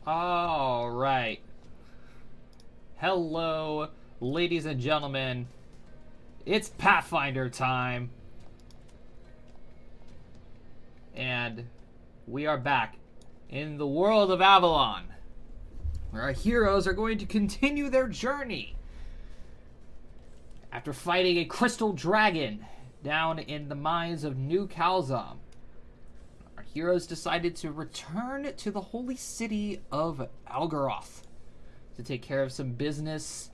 All right. Hello, ladies and gentlemen. It's Pathfinder time. And we are back in the world of Avalon, where our heroes are going to continue their journey. After fighting a crystal dragon down in the mines of New Calzam, our heroes decided to return to the holy city of Algeroth to take care of some business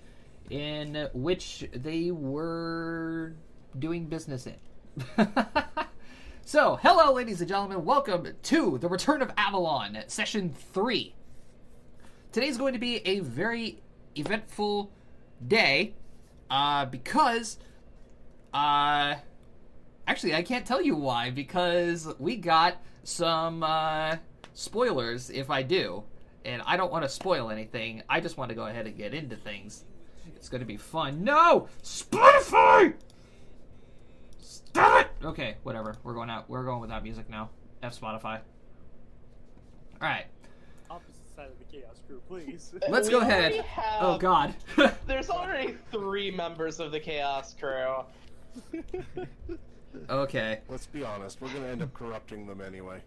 in which they were doing business in. So, hello ladies and gentlemen, welcome to the Return of Avalon, Session 3. Today's going to be a very eventful day, because, actually I can't tell you why, because we got some, spoilers if I do. And I don't want to spoil anything. I just want to go ahead and get into things. It's going to be fun. No! Spotify! Stop it! Okay, whatever. We're going out. We're going without music now. F Spotify. Alright. Opposite side of the Chaos Crew, please. Let's go ahead. Oh, God. There's already 3 members of the Chaos Crew. Okay. Let's be honest, we're gonna end up corrupting them anyway.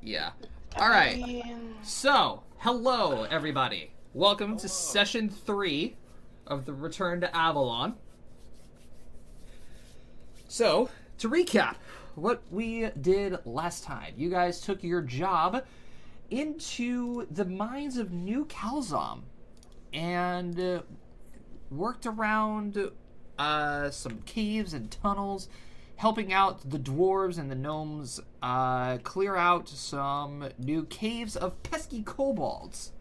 Yeah. Alright. So, hello, everybody. Welcome to Session 3 of the Return to Avalon. So, to recap what we did last time, you guys took your job into the mines of New Calzam and worked around some caves and tunnels, helping out the dwarves and the gnomes clear out some new caves of pesky kobolds.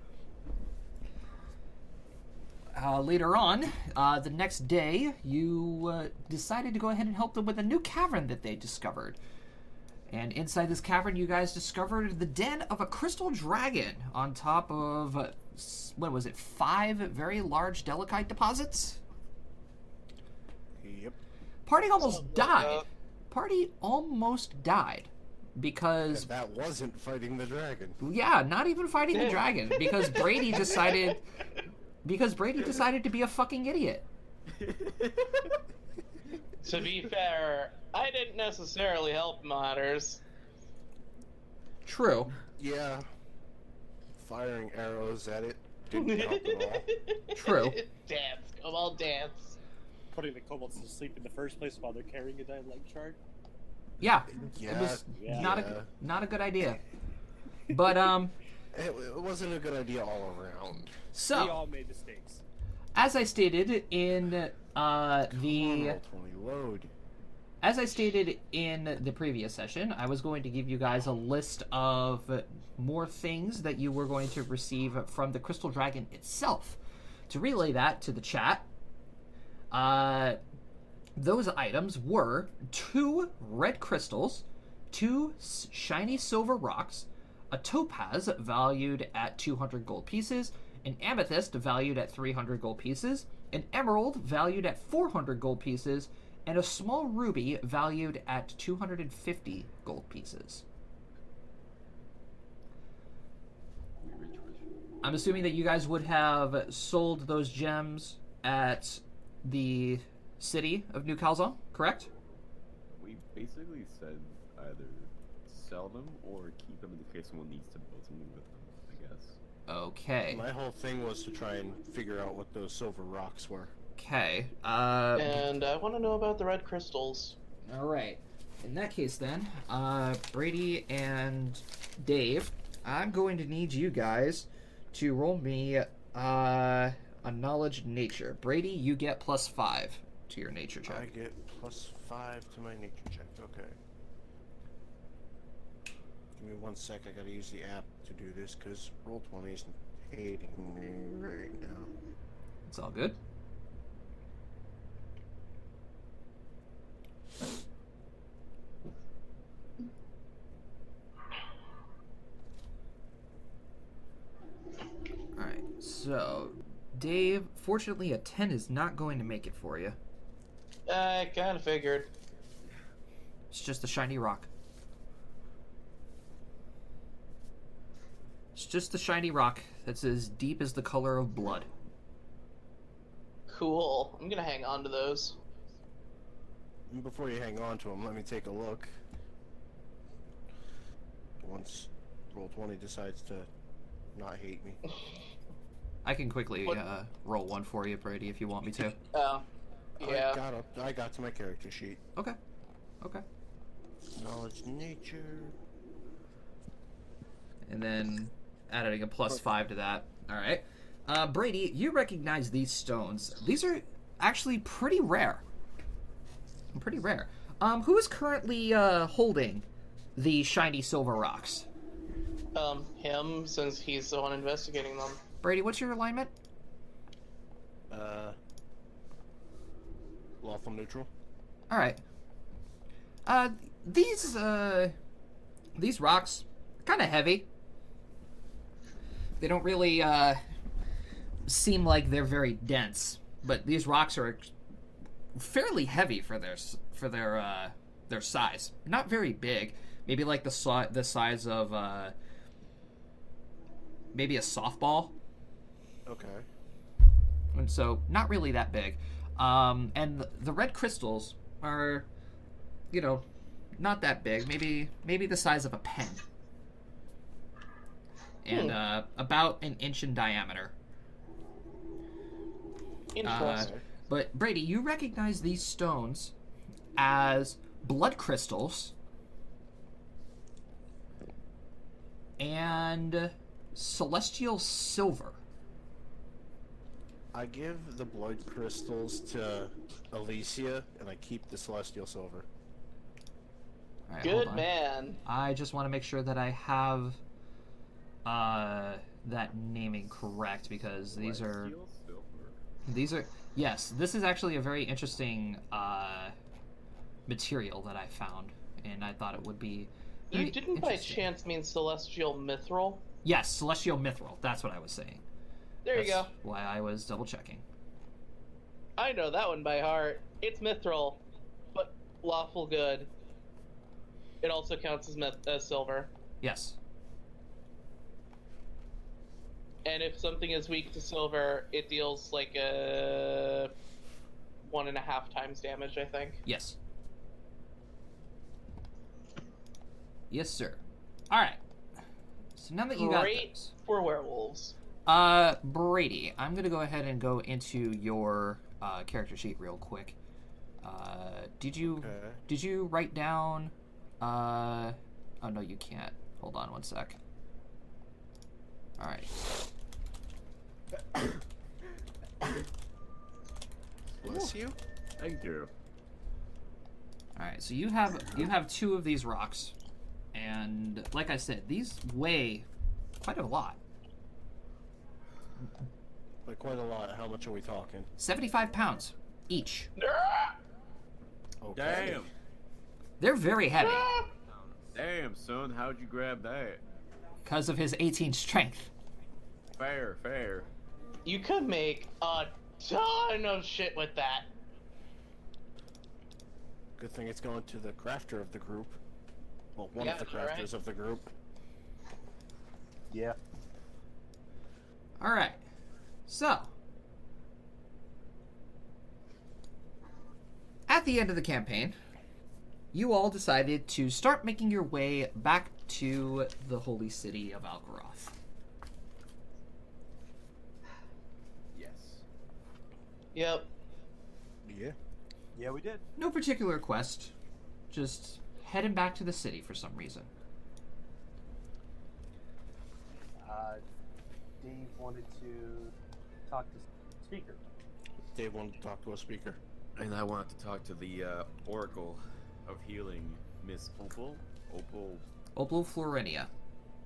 Later on, the next day, you decided to go ahead and help them with a new cavern that they discovered. And inside this cavern, you guys discovered the den of a crystal dragon on top of, what was it, 5 very large delicate deposits? Yep. Party almost died. Party almost died. Because... And that wasn't fighting the dragon. Yeah, not even fighting the dragon. Because Brady decided... Because Brady decided to be a fucking idiot. To be fair, I didn't necessarily help matters. True. Yeah. Firing arrows at it didn't help at all. True. Dance. Come on, dance. Putting the kobolds to sleep in the first place while they're carrying a dead leg shard. Yeah. Yeah. It was Yeah. not a good idea. But, It wasn't a good idea all around. We so, all made mistakes. as I stated in, Roll 20, load. As I stated in the previous session, I was going to give you guys a list of more things that you were going to receive from the Crystal Dragon itself. To relay that to the chat, those items were 2 red crystals, 2 shiny silver rocks, a topaz valued at 200 gold pieces, an amethyst valued at 300 gold pieces, an emerald valued at 400 gold pieces, and a small ruby valued at 250 gold pieces. I'm assuming that you guys would have sold those gems at the city of New Calzam, correct? We basically said either sell them or keep them in the case someone needs to build something with them, I guess. Okay. My whole thing was to try and figure out what those silver rocks were. Okay. And I want to know about the red crystals. Alright. In that case then, Brady and Dave, I'm going to need you guys to roll me a knowledge nature. Brady, you get +5 to your nature check. I get +5 to my nature check. Okay. Give me 1 sec. I gotta use the app to do this because Roll20 isn't hating me right now. It's all good. Alright, so Dave, fortunately a 10 is not going to make it for you. I kind of figured. It's just a shiny rock. It's just a shiny rock that's as deep as the color of blood. Cool. I'm gonna hang on to those. Before you hang on to them, let me take a look. Once Roll20 decides to not hate me. I can quickly roll one for you, Brady, if you want me to. Oh. Yeah. I got to my character sheet. Okay. Knowledge nature. And then adding a +5 to that. All right. Brady, you recognize these stones. These are actually pretty rare. Who is currently holding the shiny silver rocks? Him, since he's the one investigating them. Brady, what's your alignment? Lawful neutral. All right. These rocks are kind of heavy. They don't really seem like they're very dense, but these rocks are fairly heavy for their size. Not very big. Maybe like the size of maybe a softball. Okay. And so not really that big. And the red crystals are, not that big. Maybe the size of a pen. And about an inch in diameter. Interesting. But Brady, you recognize these stones as blood crystals and celestial silver. I give the blood crystals to Alicia, and I keep the celestial silver. All right, hold Good on. man. I just want to make sure that I have that naming correct, because these are yes, this is actually a very interesting material that I found, and I thought it would be You didn't by interesting. chance mean celestial mithril? Yes, celestial mithril. That's what I was saying. There you go. That's why I was double checking. I know that one by heart. It's mithril, but lawful good. It also counts as silver. Yes. And if something is weak to silver, it deals like 1.5 times damage, I think. Yes. Yes, sir. All right. So now that you got Great those, for werewolves. Brady, I'm gonna go ahead and go into your character sheet real quick. Did you write down? Oh no, you can't. Hold on one sec. All right. Bless you. Thank you. All right. So you have 2 of these rocks, and like I said, these weigh quite a lot. But quite a lot. How much are we talking? 75 pounds each. Okay. Damn. They're very heavy Damn, son, how'd you grab that? because of his 18 strength. Fair. You could make a ton of shit with that. Good thing it's going to the crafter of the group. Well, one Yeah, of the you're right. crafters of the group. Yeah. All right. So, at the end of the campaign, you all decided to start making your way back to the holy city of Algeroth. Yes. Yep. Yeah. Yeah, we did. No particular quest, just heading back to the city for some reason. Dave wanted to talk to speaker. Dave wanted to talk to a speaker. And I wanted to talk to the Oracle of Healing, Miss Opal Florinia.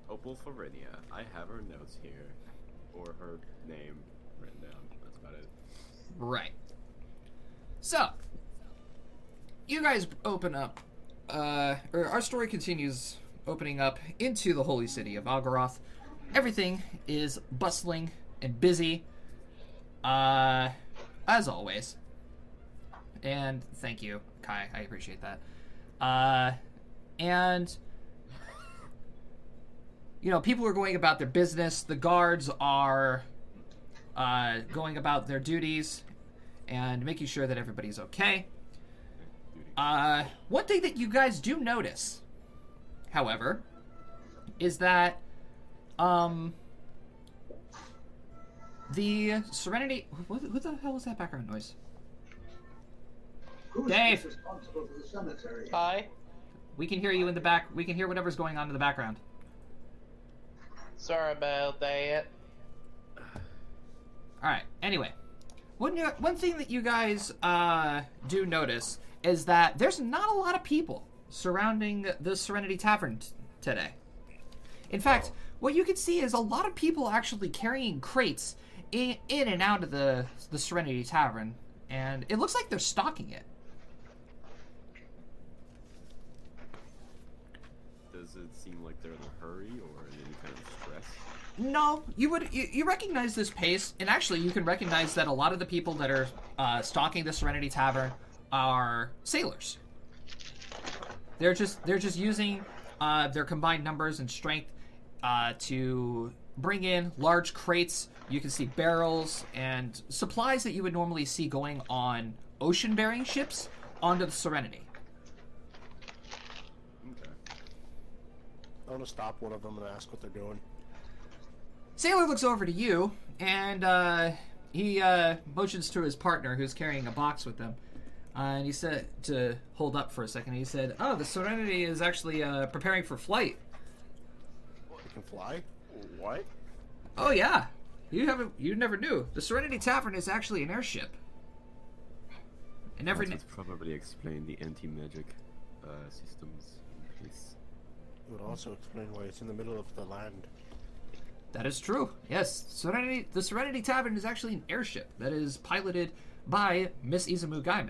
Florinia. I have her notes here, or her name written down. That's about it. Right. So, you guys open up, or our story continues opening up into the holy city of Algeroth. Everything is bustling and busy, as always. And thank you, Kai. I appreciate that. And people are going about their business. The guards are going about their duties and making sure that everybody's okay. One thing that you guys do notice, however, is that the Serenity... What the hell was that background noise? Dave! Responsible for the cemetery? Hi. We can hear you in the back. We can hear whatever's going on in the background. Sorry about that. Alright, anyway. One thing that you guys do notice is that there's not a lot of people surrounding the Serenity Tavern today. In fact, what you can see is a lot of people actually carrying crates in and out of the Serenity Tavern, and it looks like they're stocking it. Does it seem like they're in a hurry or in any kind of stress? No, you recognize this pace, and actually you can recognize that a lot of the people that are stocking the Serenity Tavern are sailors. They're just using their combined numbers and strength to bring in large crates. You can see barrels and supplies that you would normally see going on ocean-bearing ships onto the Serenity. Okay. I want to stop one of them and ask what they're doing. Sailor looks over to you, and he motions to his partner, who's carrying a box with them. And he said to hold up for a second. He said, "Oh, the Serenity is actually preparing for flight." They can fly? What? Oh yeah, you never knew. The Serenity Tavern is actually an airship. And every That would probably explain the anti-magic systems in place. It would also explain why it's in the middle of the land. That is true. Yes, the Serenity Tavern is actually an airship that is piloted by Miss Izumu Gaime.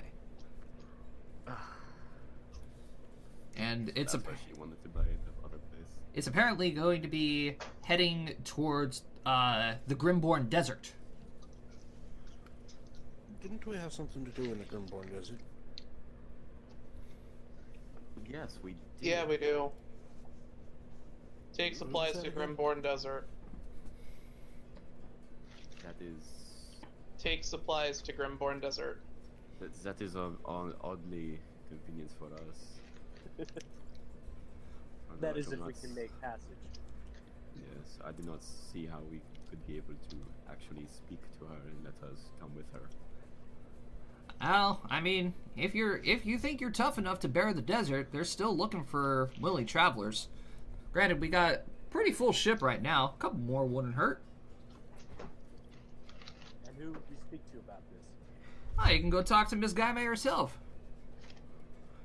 And it's That's why she wanted to buy the other place. It's apparently going to be heading towards the Grimborn Desert. Didn't we have something to do in the Grimborn Desert? Yes, we did. Yeah, we do. Take What supplies was to that again? Grimborn Desert. That is... Take supplies to Grimborn Desert. That is oddly convenient for us. That Although I is do if we not can make passage. Yes, I do not see how we could be able to actually speak to her and let us come with her. Well, I mean, if you think you're tough enough to bear the desert, they're still looking for willing travelers. Granted, we got pretty full ship right now. A couple more wouldn't hurt. And who would we speak to about this? Oh, you can go talk to Miss Gaime herself.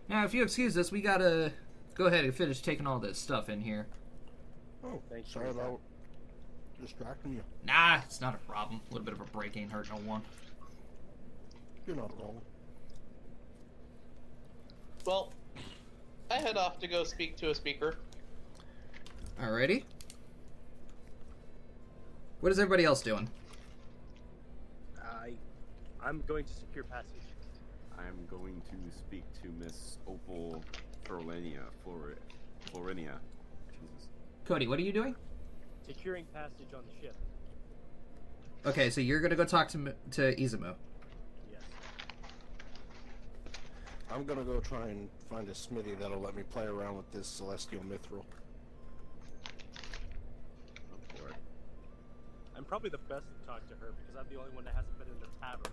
Now, if you excuse us, we gotta go ahead and finish taking all this stuff in here. Oh, Thanks sorry for that. about distracting you. Nah, it's not a problem. A little bit of a break ain't hurt no one. You're not wrong. Well, I head off to go speak to a speaker. Alrighty. What is everybody else doing? I'm going to secure passage. I'm going to speak to Miss Opal Florinia. Jesus. Cody, what are you doing? Securing passage on the ship. Okay, so you're gonna go talk to Izumu. Yes. I'm gonna go try and find a smithy that'll let me play around with this celestial mithril. Of course. I'm probably the best to talk to her because I'm the only one that hasn't been in the tavern.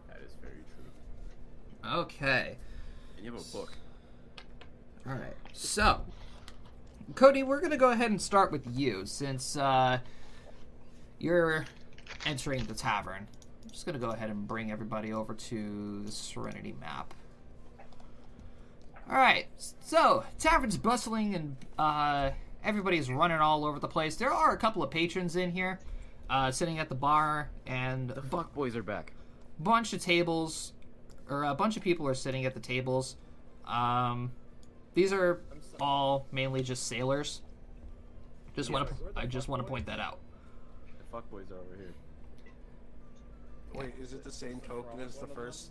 That is very true. Okay. And you have a book. Alright, so Cody, we're gonna go ahead and start with you since you're entering the tavern. I'm just gonna go ahead and bring everybody over to the Serenity map. Alright, so tavern's bustling and everybody's running all over the place. There are a couple of patrons in here sitting at the bar, and The fuck boys are back. bunch of tables, or a bunch of people are sitting at the tables. These are all mainly just sailors. I just want to point that out. The fuck boys are over here. Wait, is it the same token as the first?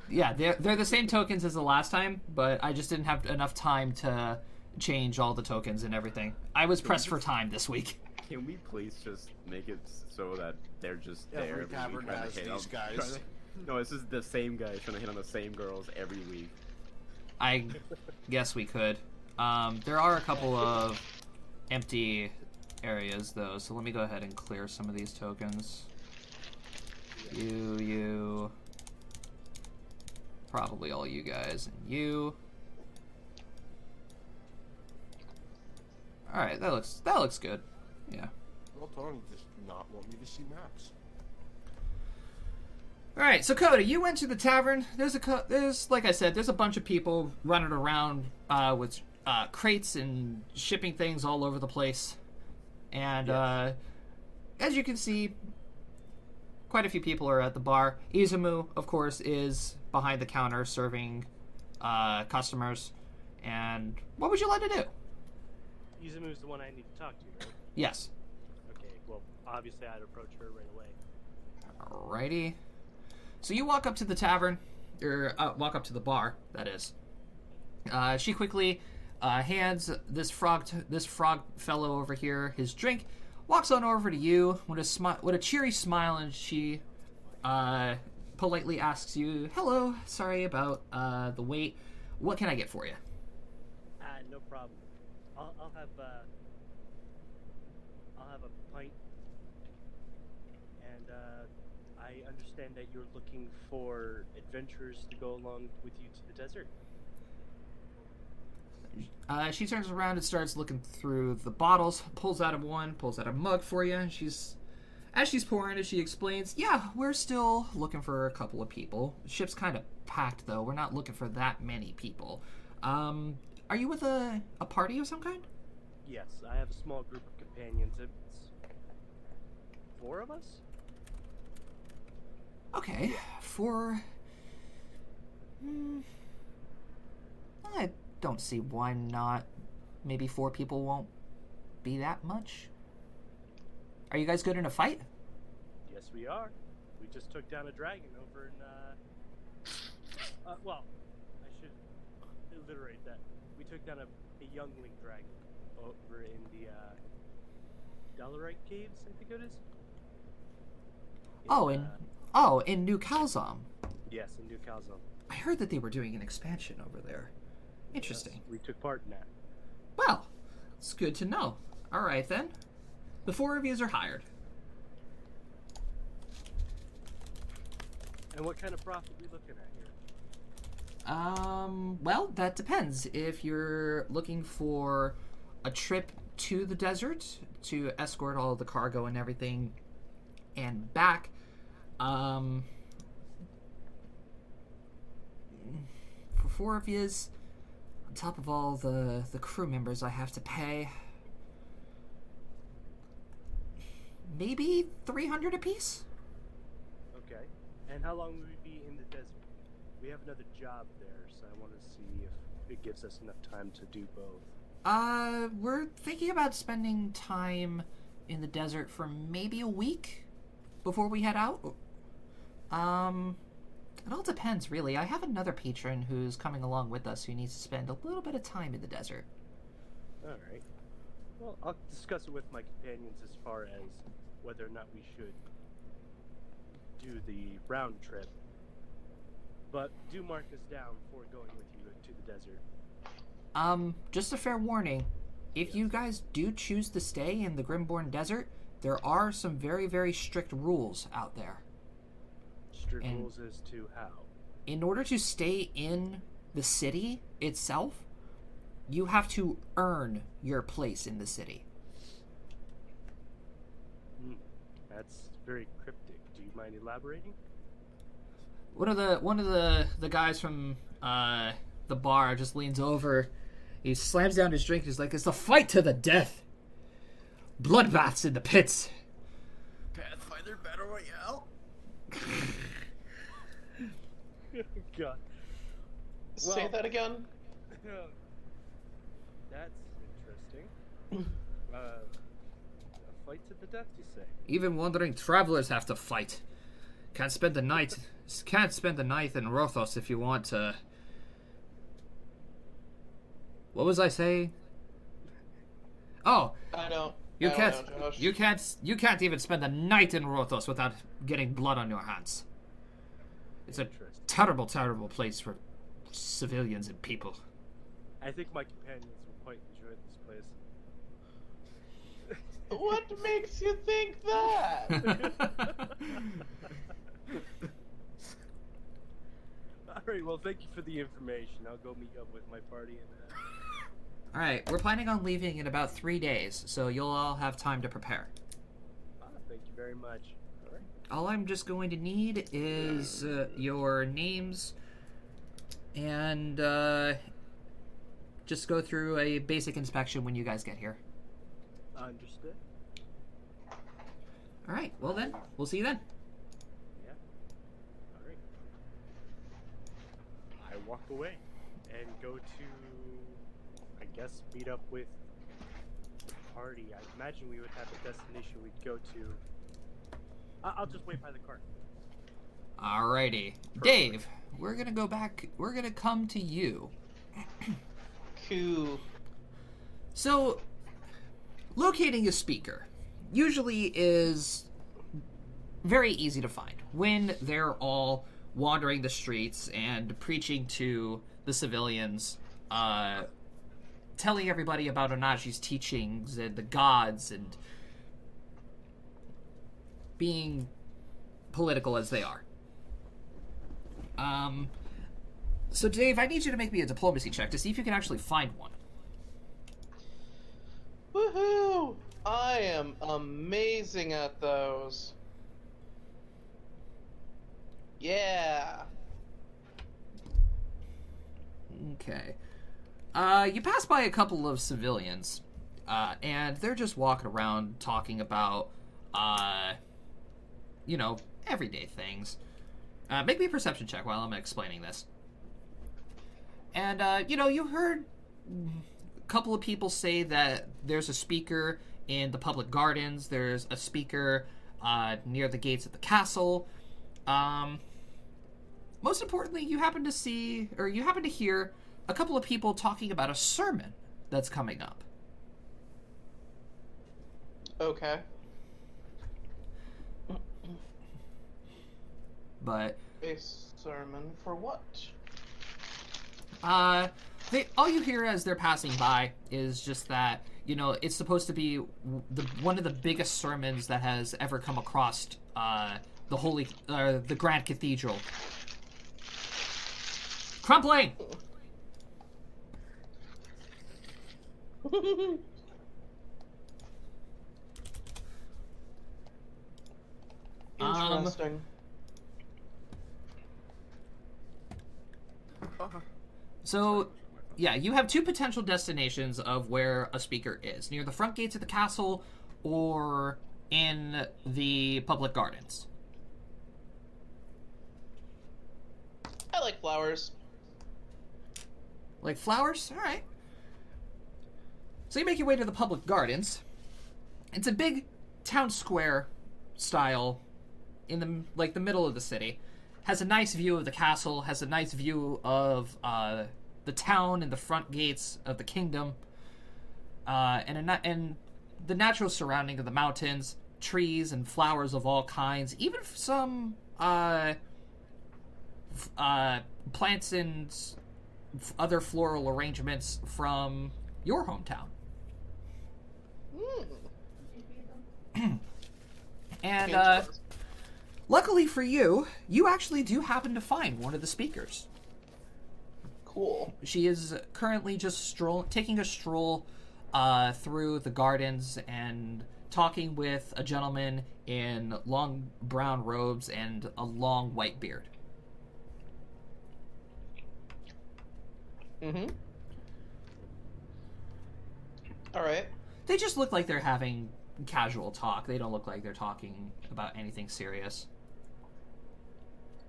Yeah, they're the same tokens as the last time, but I just didn't have enough time to change all the tokens and everything. I was pressed for time this week. Can we please just make it so that they're just Every there every tavern week trying has to hit these on, guys. No, this is the same guys trying to hit on the same girls every week. I guess we could. There are a couple of empty areas, though, so let me go ahead and clear some of these tokens. You. Probably all you guys, and you. Alright, that looks good. Yeah. Well, Tony does not want me to see maps. All right, so Coda, you went to the tavern. There's like I said, there's a bunch of people running around with crates and shipping things all over the place, and as you can see, quite a few people are at the bar. Izumu, of course, is behind the counter serving customers. And what would you like to do? Izumu's the one I need to talk to, right? Yes. Okay, well, obviously I'd approach her right away. Alrighty. So you walk up to the tavern, or walk up to the bar, that is. She quickly hands this frog fellow over here his drink, walks on over to you with a cheery smile, and she politely asks you, "Hello, sorry about the wait. What can I get for you?" No problem. I'll have a pint, and I understand that you're looking for adventurers to go along with you to the desert. She turns around and starts looking through the bottles, pulls out a mug for you, and as she's pouring it, she explains, "Yeah, we're still looking for a couple of people. The ship's kind of packed, though. We're not looking for that many people. Are you with a party of some kind?" Yes, I have a small group of companions. It's 4 of us? Okay, I don't see why not. Maybe 4 people won't be that much. Are you guys good in a fight? Yes, we are. We just took down a dragon over in, well, I should alliterate that. We took down a youngling dragon over in the, Dollarite Caves, I think it is. In New Calzom. Yes, in New Calzone. I heard that they were doing an expansion over there. Interesting. Yes, we took part in that. Well, it's good to know. All right, then. The 4 of you are hired. And what kind of profit are we looking at here? Well, that depends. If you're looking for a trip to the desert to escort all the cargo and everything and back, for 4 of yous, on top of all the crew members I have to pay, maybe 300 apiece? Okay. And how long will we be in the desert? We have another job there, so I want to see if it gives us enough time to do both. We're thinking about spending time in the desert for maybe a week before we head out. It all depends, really. I have another patron who's coming along with us who needs to spend a little bit of time in the desert. Alright. Well, I'll discuss it with my companions as far as whether or not we should do the round trip. But do mark us down for going with you to the desert. Just a fair warning. If you guys do choose to stay in the Grimborn Desert, there are some very, very strict rules out there. Strict And rules as to how? in order to stay in the city itself, you have to earn your place in the city. That's very cryptic. Do you mind elaborating? One of the guys from the bar just leans over. He slams down his drink. He's like, "It's a fight to the death. Bloodbaths in the pits." Pathfinder Battle Royale? God. Say Well- that again. That's interesting. A fight to the death, you say? Even wandering travelers have to fight. Can't spend the night in Rothos if you want to. What was I saying? Oh, I don't. you I don't can't. know, Josh. You can't even spend a night in Rothos without getting blood on your hands. It's a Interesting. terrible, terrible place for civilians and people. I think my companions will quite enjoy this place. What makes you think that? Alright, well, thank you for the information. I'll go meet up with my party and All right, we're planning on leaving in about 3 days, so you'll all have time to prepare. thank you very much. Alright. All I'm just going to need is your names and just go through a basic inspection when you guys get here. Understood. All right, well then, we'll see you then. Yeah. Alright. I walk away and go to, I guess, meet up with the party. I imagine we would have a destination we'd go to. I'll just wait by the car. Alrighty. Dave, we're gonna go back. We're gonna come to you. Cool. So, locating a speaker usually is very easy to find when they're all wandering the streets and preaching to the civilians, telling everybody about Onaji's teachings and the gods and being political as they are. So Dave, I need you to make me a diplomacy check to see if you can actually find one. Woohoo! I am amazing at those. Yeah. Okay. You pass by a couple of civilians, and they're just walking around talking about, everyday things. Make me a perception check while I'm explaining this. And, you heard a couple of people say that there's a speaker in the public gardens, there's a speaker near the gates of the castle. Most importantly, you happen to hear a couple of people talking about a sermon that's coming up. Okay. But A sermon for what? all you hear as they're passing by is just that, it's supposed to be one of the biggest sermons that has ever come across the Grand Cathedral. Crumpling! Interesting. So, yeah, you have two potential destinations of where a speaker is. Near the front gates of the castle or in the public gardens. I like flowers. Like flowers? Alright. So you make your way to the public gardens. It's a big town square style in the middle of the city. Has a nice view of the castle, has a nice view of the town and the front gates of the kingdom, and the natural surrounding of the mountains, trees and flowers of all kinds, even some plants and other floral arrangements from your hometown. And Interesting. luckily for you, you actually do happen to find one of the speakers. Cool. She is currently just taking a stroll through the gardens and talking with a gentleman in long brown robes and a long white beard. Mm-hmm. All right. They just look like they're having casual talk. They don't look like they're talking about anything serious.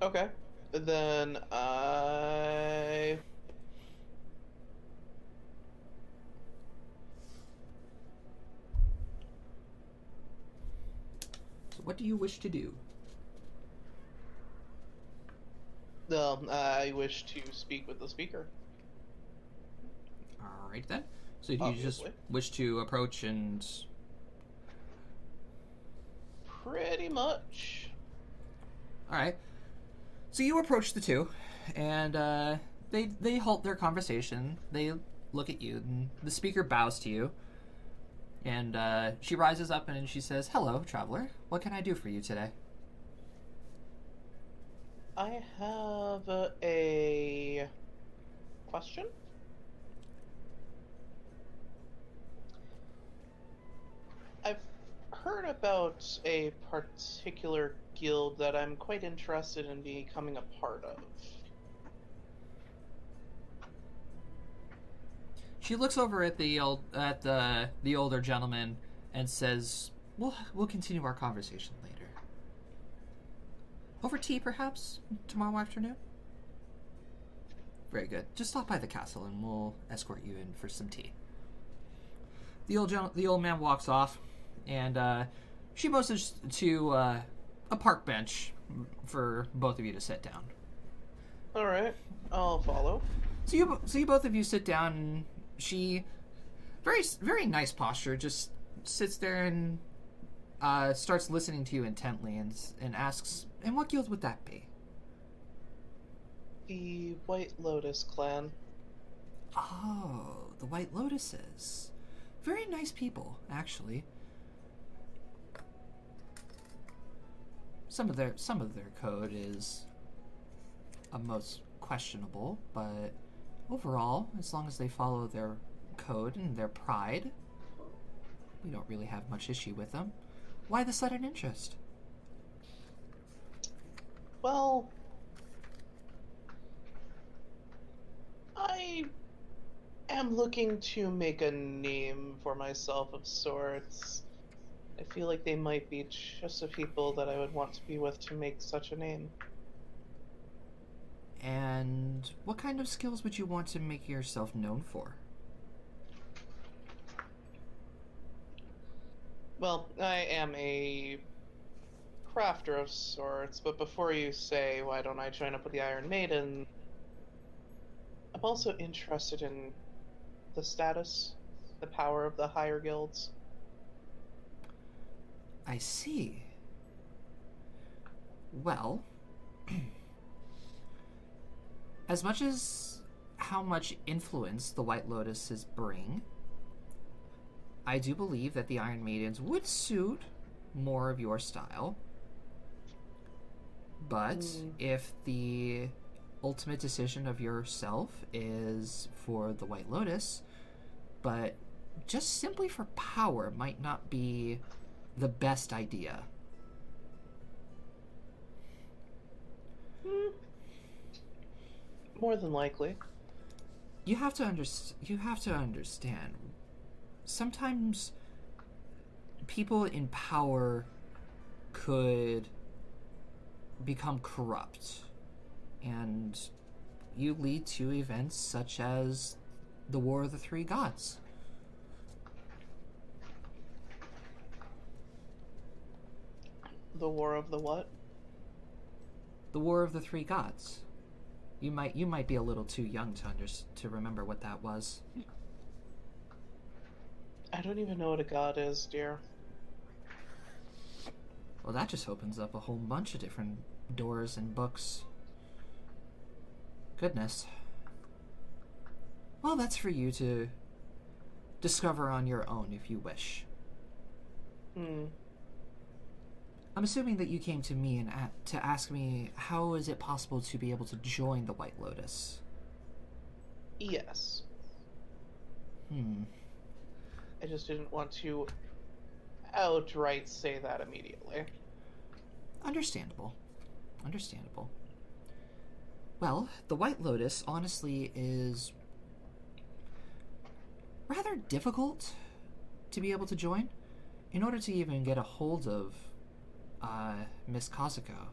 Okay. Then I... So what do you wish to do? I wish to speak with the speaker. Alright then. So do you just Obviously. wish to approach and... Pretty much. Alright. So you approach the two, and they halt their conversation. They look at you, and the speaker bows to you. And she rises up and she says, "Hello, traveler. What can I do for you today?" I have a question. I've heard about a particular guild that I'm quite interested in becoming a part of. She looks over at the older gentleman and says, "We'll continue our conversation later. Over tea, perhaps, tomorrow afternoon?" Very good. Just stop by the castle and we'll escort you in for some tea. The old man walks off, and she motions to a park bench for both of you to sit down. All right, I'll follow. So you both of you sit down, and she, very nice posture, just sits there and starts listening to you intently, and asks, "And what guild would that be?" The White Lotus clan. "Oh, the White Lotuses. Very nice people, actually. Some of their code is most questionable, but overall, as long as they follow their code and their pride, we don't really have much issue with them. Why the sudden interest?" Well, I am looking to make a name for myself of sorts. I feel like they might be just the people that I would want to be with to make such a name. And what kind of skills would you want to make yourself known for? Well, I am a crafter of sorts, but before you say, why don't I join up with the Iron Maiden, I'm also interested in the status, the power of the higher guilds. I see. Well, as much as how much influence the White Lotuses bring, I do believe that the Iron Maidens would suit more of your style. But if the ultimate decision of yourself is for the White Lotus, but just simply for power might not be the best idea. More than likely. You have to understand. Sometimes people in power could become corrupt, and you lead to events such as the War of the Three Gods. The War of the what? The War of the Three Gods. You might be a little too young to remember what that was. I don't even know what a god is, dear. Well, that just opens up a whole bunch of different doors and books. Goodness. Well, that's for you to discover on your own if you wish. I'm assuming that you came to me and to ask me how is it possible to be able to join the White Lotus? Yes. I just didn't want to outright say that immediately. Understandable. Well, the White Lotus, honestly, is rather difficult to be able to join. In order to even get a hold of Miss Kazuko,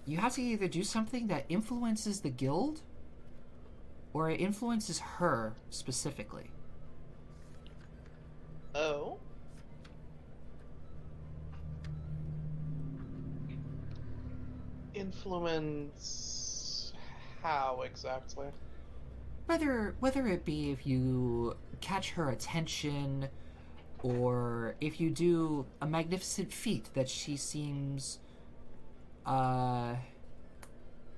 you have to either do something that influences the guild, or it influences her specifically. Oh? Influence how exactly? Whether it be if you catch her attention, or if you do a magnificent feat that she seems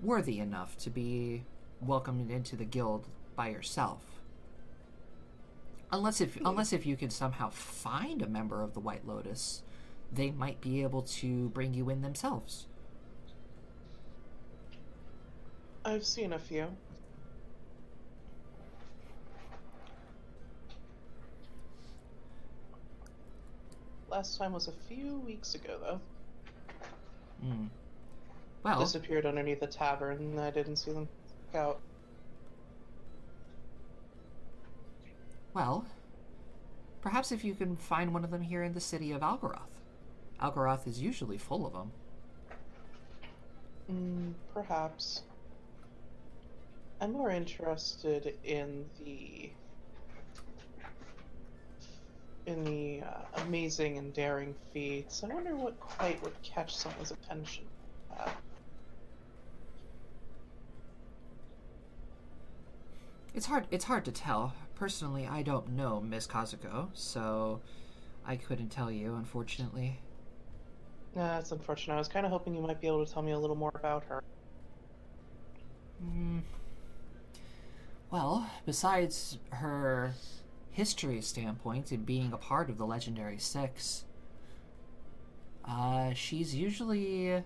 worthy enough to be welcomed into the guild by yourself. Unless if you can somehow find a member of the White Lotus, they might be able to bring you in themselves. I've seen a few. Last time was a few weeks ago, though. Well, Disappeared underneath a tavern, and I didn't see them out. well, perhaps if you can find one of them here in the city of Algeroth. Algeroth is usually full of them. Perhaps. I'm more interested in the amazing and daring feats. I wonder what quite would catch someone's attention. It's hard to tell. Personally, I don't know Miss Kazuko, so I couldn't tell you, unfortunately. That's unfortunate. I was kind of hoping you might be able to tell me a little more about her. Well, besides her history standpoint and being a part of the Legendary Six, she usually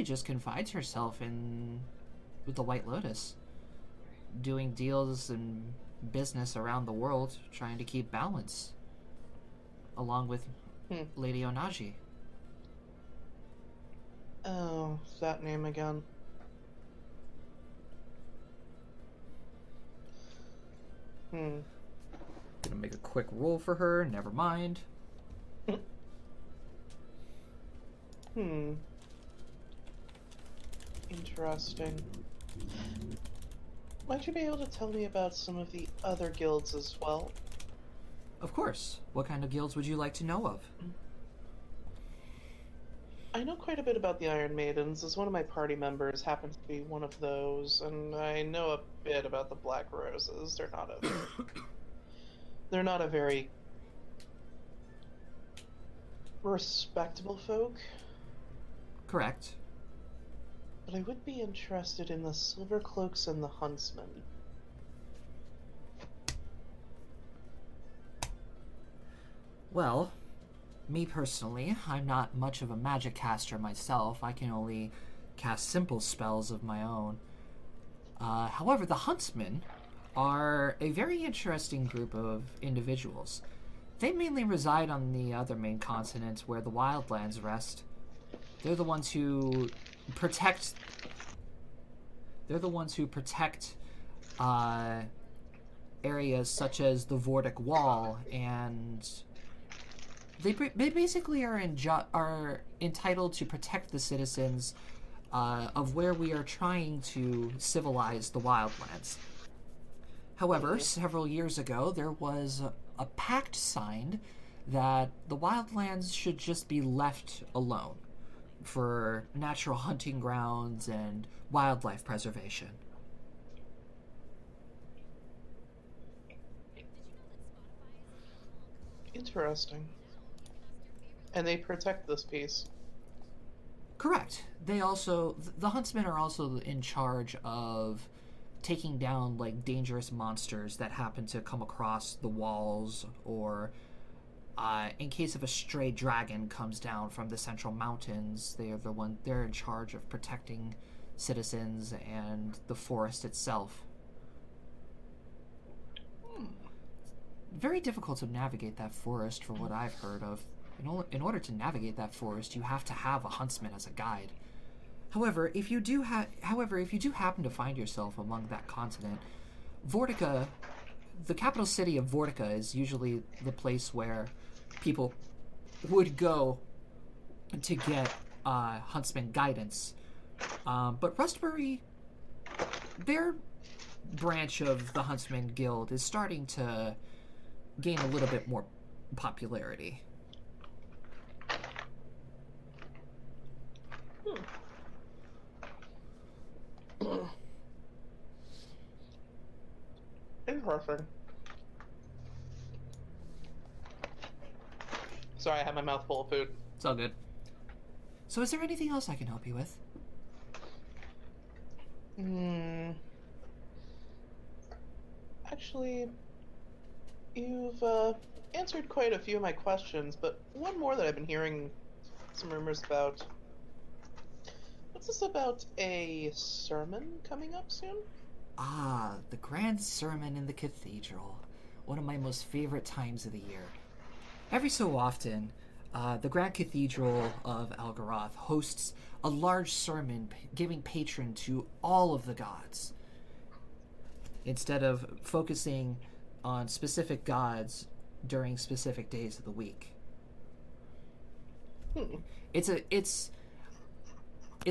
just confides herself with the White Lotus, doing deals and business around the world, trying to keep balance, along with Lady Onaji. Oh, that name again. Gonna make a quick roll for her, never mind. Interesting. Might you be able to tell me about some of the other guilds as well? Of course. What kind of guilds would you like to know of? I know quite a bit about the Iron Maidens, as one of my party members happens to be one of those, and I know a bit about the Black Roses. They're not a very respectable folk. Correct. But I would be interested in the Silver Cloaks and the Huntsmen. Well, me personally, I'm not much of a magic caster myself. I can only cast simple spells of my own. However, the Huntsmen are a very interesting group of individuals. They mainly reside on the other main continent where the Wildlands rest. They're the ones who protect areas such as the Vortic Wall, and they basically are entitled to protect the citizens of where we are trying to civilize the Wildlands. However, several years ago, there was a pact signed that the Wildlands should just be left alone for natural hunting grounds and wildlife preservation. Interesting. And they protect this piece. Correct. The huntsmen are also in charge of taking down like dangerous monsters that happen to come across the walls, or in case of a stray dragon comes down from the central mountains, they're in charge of protecting citizens and the forest itself. Very difficult to navigate that forest, for what I've heard of. In order to navigate that forest, you have to have a huntsman as a guide. However, if you do happen to find yourself among that continent, Vortica, the capital city of Vortica, is usually the place where people would go to get huntsman guidance. But Rustbury, their branch of the Huntsman Guild, is starting to gain a little bit more popularity. barfing. Sorry, I had my mouth full of food. It's all good. So is there anything else I can help you with? Actually, you've answered quite a few of my questions, but one more that I've been hearing some rumors about. What's this about a sermon coming up soon? Ah, the grand sermon in the cathedral. One of my most favorite times of the year. Every so often, the Grand Cathedral of Algeroth hosts a large sermon giving patron to all of the gods. Instead of focusing on specific gods during specific days of the week. It's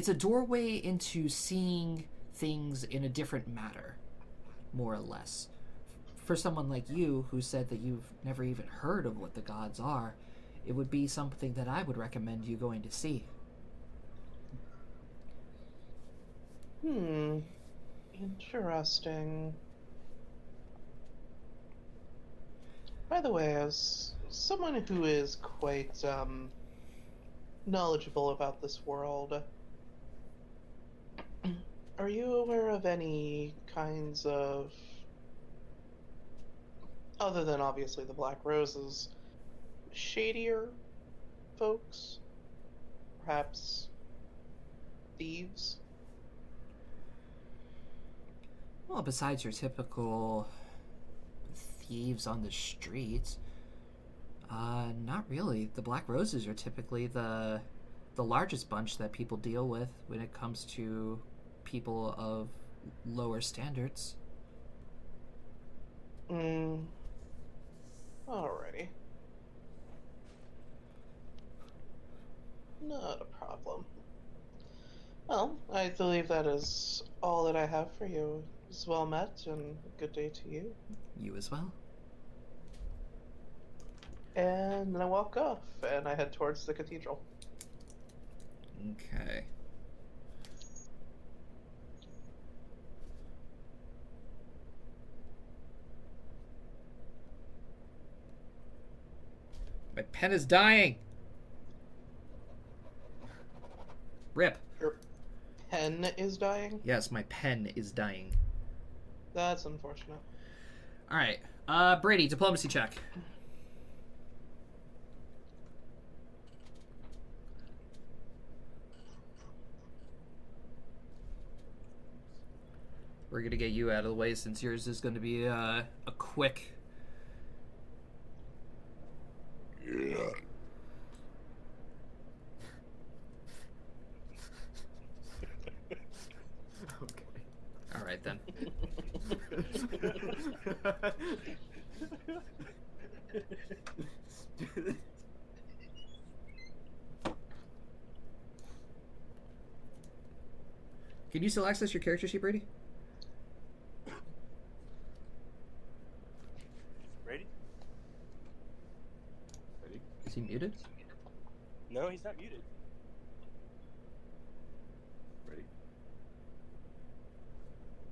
a doorway into seeing things in a different manner, more or less. For someone like you, who said that you've never even heard of what the gods are, it would be something that I would recommend you going to see. Interesting. By the way, as someone who is quite knowledgeable about this world, are you aware of any kinds of, other than obviously the Black Roses, shadier folks? Perhaps thieves? Well, besides your typical thieves on the streets, not really. The Black Roses are typically the largest bunch that people deal with when it comes to people of lower standards. Alrighty. Not a problem. Well, I believe that is all that I have for you. It was well met, and good day to you. You as well. And then I walk off, and I head towards the cathedral. Okay. My pen is dying. Rip. Your pen is dying? Yes, my pen is dying. That's unfortunate. All right. Brady, diplomacy check. We're going to get you out of the way since yours is going to be a quick... Yeah. Okay. All right, then. Can you still access your character sheet, Brady? Ready? Ready? Is he muted? No, he's not muted. Ready?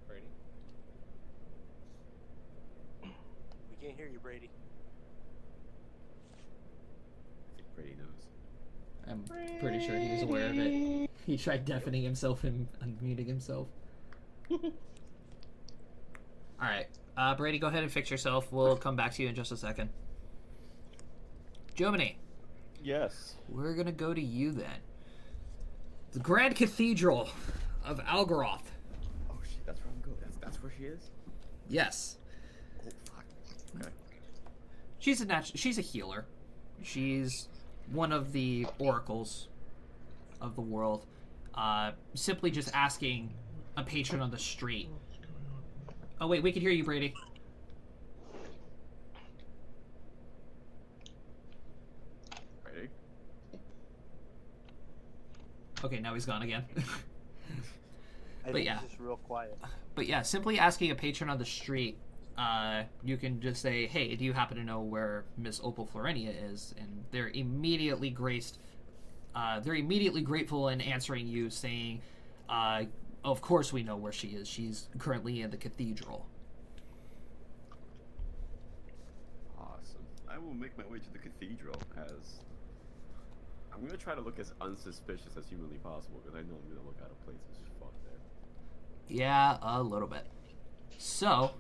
Brady? We can't hear you, Brady. I think Brady knows. I'm pretty sure he was aware of it. He tried deafening himself and unmuting himself. Alright. Brady, go ahead and fix yourself. We'll come back to you in just a second. Jomini, Yes. we're gonna go to you then. The Grand Cathedral of Algeroth. Oh shit, that's where I'm going. That's where she is? Yes. Oh fuck. Okay. She's a healer. She's one of the oracles of the world. Simply just asking a patron on the street. Oh wait, we can hear you, Brady. Ready? Okay, now he's gone again. I think yeah. he's just real quiet. But yeah, simply asking a patron on the street, you can just say, "Hey, do you happen to know where Miss Opal Florenia is?" And they're immediately grateful in answering you, saying, "Of course we know where she is. She's currently in the cathedral." I will make my way to the cathedral as I'm gonna try to look as unsuspicious as humanly possible because I know I'm gonna look out of place as fuck there. Yeah, a little bit. So,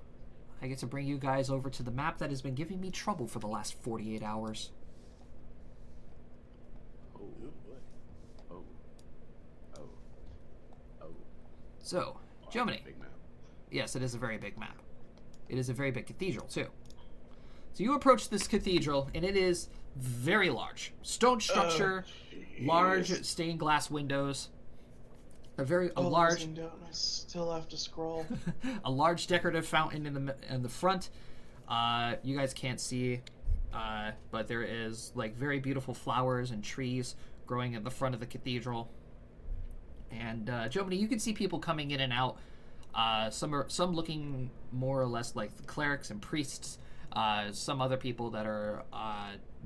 I get to bring you guys over to the map that has been giving me trouble for the last 48 hours. Oh, oh, oh, oh. So, Wow, Germany. big map. Yes, it is a very big map. It is a very big cathedral, too. So you approach this cathedral, and it is very large. Stone structure, large stained glass windows, a large, Losing down, I still have to scroll. a large decorative fountain in the front. You guys can't see, but there is like very beautiful flowers and trees growing in the front of the cathedral. And Jomini, you can see people coming in and out. Some looking more or less like the clerics and priests. Some other people that are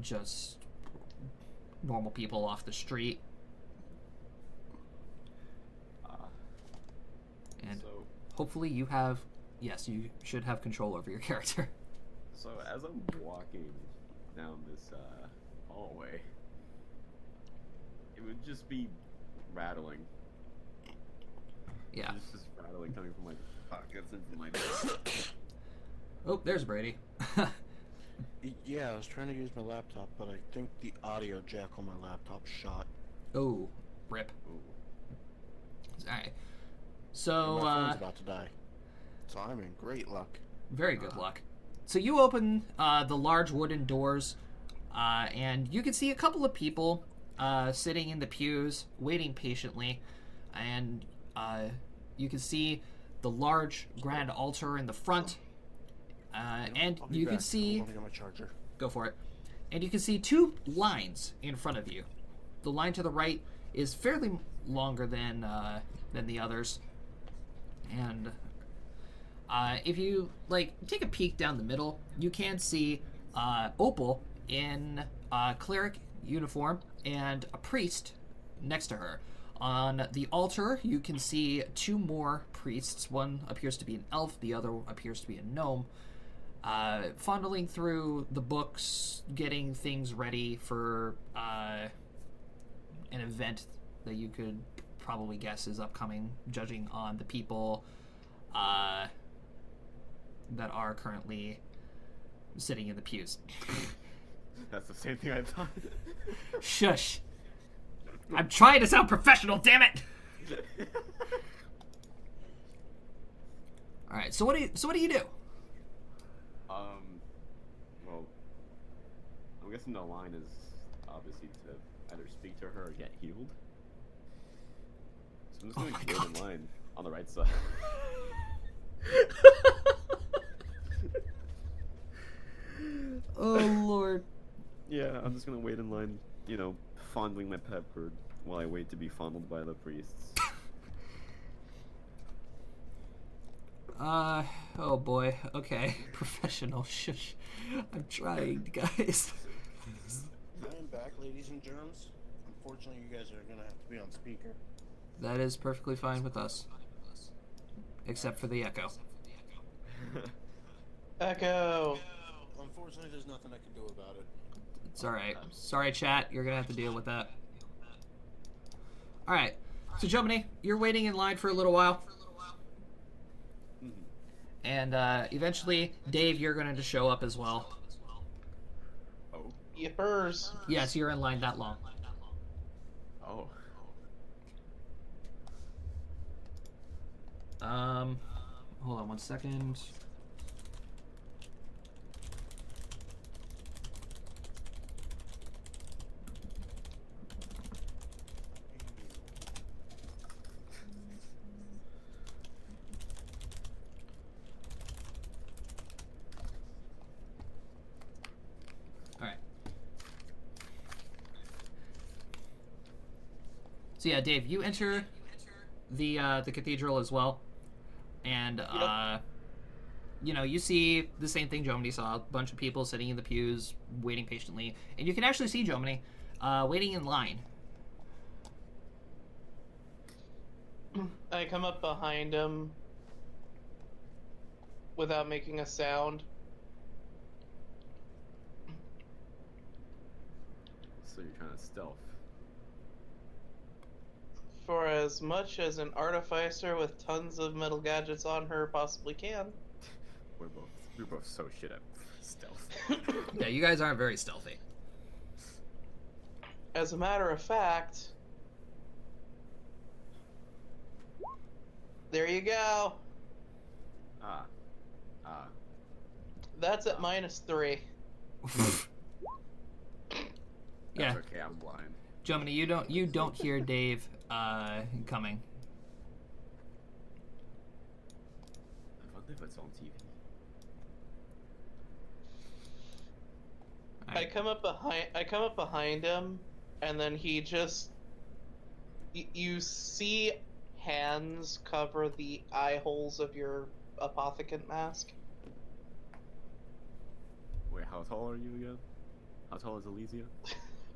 just normal people off the street. And So, hopefully you should have control over your character. so as I'm walking down this hallway, it would just be rattling. Yeah. It's just rattling coming from my pockets and from my desk. Oh, there's Brady. Yeah, I was trying to use my laptop, but I think the audio jack on my laptop shot. Oh, rip. Ooh. Alright. So, My phone's about to die. So I'm in great luck. very good luck. So you open the large wooden doors, and you can see a couple of people sitting in the pews, waiting patiently, and you can see the large grand altar in the front, and I'll be you can back. see... I'm gonna get my charger. Go for it. And you can see two lines in front of you. The line to the right is fairly longer than the others, and if you take a peek down the middle, you can see Opal in cleric uniform and a priest next to her. On the altar, you can see two more priests. One appears to be an elf, the other appears to be a gnome. Fondling through the books, getting things ready for an event that you could probably guess is upcoming, judging on the people that are currently sitting in the pews. That's the same thing I thought. Shush! I'm trying to sound professional, damn it! All right, so what do you do? Well, I'm guessing the line is obviously to either speak to her or get healed. So I'm just Oh going my to get in God. line on the right side. Oh Lord. Yeah, I'm just going to wait in line, fondling my pet bird while I wait to be fondled by the priests. Oh boy. Okay. Professional. Shush. I'm trying, guys. I am back, ladies and germs. Unfortunately, you guys are gonna have to be on speaker. That is perfectly fine with us. Except for the echo. Echo. Unfortunately, there's nothing I can do about it. It's alright. Sorry, chat. You're gonna have to deal with that. Alright. So, Jomini, you're waiting in line for a little while. And eventually, Dave, you're going to show up as well. Oh. Yippers. Yes, you're in line that long. Oh. Hold on one second. So yeah, Dave, you enter the cathedral as well, and you see the same thing Jomini saw: a bunch of people sitting in the pews, waiting patiently, and you can actually see Jomini waiting in line. I come up behind him without making a sound. So you're trying to stealth. For as much as an artificer with tons of metal gadgets on her possibly can. We're both so shit at stealth. Yeah, you guys aren't very stealthy. As a matter of fact, there you go. Ah. That's at -3. Yeah, That's okay, I'm blind. Jomini, you don't hear Dave coming. I wonder if it's on TV. I come up behind him, and then he just you see hands cover the eye holes of your apothecant mask. Wait, how tall are you again? How tall is Elysia?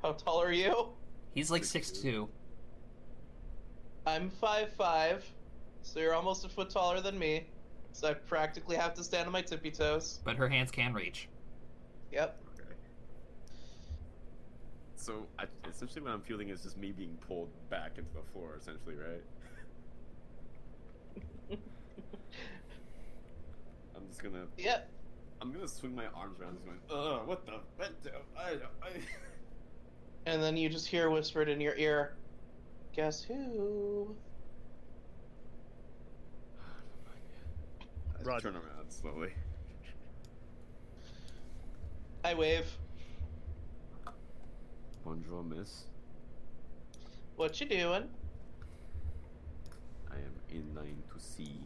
How tall are you? He's like 6'2". 6'2". I'm 5'5", so you're almost a foot taller than me. So I practically have to stand on my tippy toes. But her hands can reach. Yep. Okay. So, essentially what I'm feeling is just me being pulled back into the floor, essentially, right? I'm just gonna... Yep. I'm gonna swing my arms around, just going, ugh, what the... I... And then you just hear whispered in your ear, "Guess who?" I Roger. turn around slowly. I wave. Bonjour, miss. What you doing? I am in line to see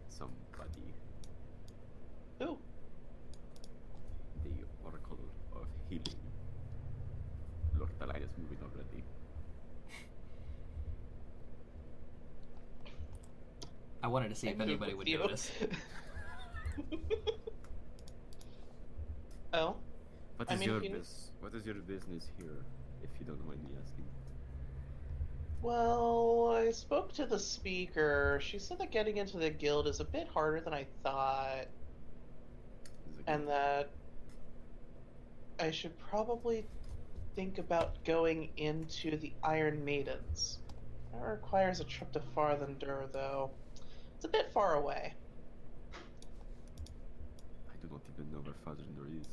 somebody. Who? The Oracle of Healing. Look, the line is moving already. I wanted to see I if move anybody with would you. notice. Oh? What I is mean, your if you- what is your business here, if you don't mind me asking? Well, I spoke to the speaker. She said that getting into the guild is a bit harder than I thought, Is it and good? that I should probably think about going into the Iron Maidens. That requires a trip to Farthander, though. It's a bit far away. I do not even know where Father is.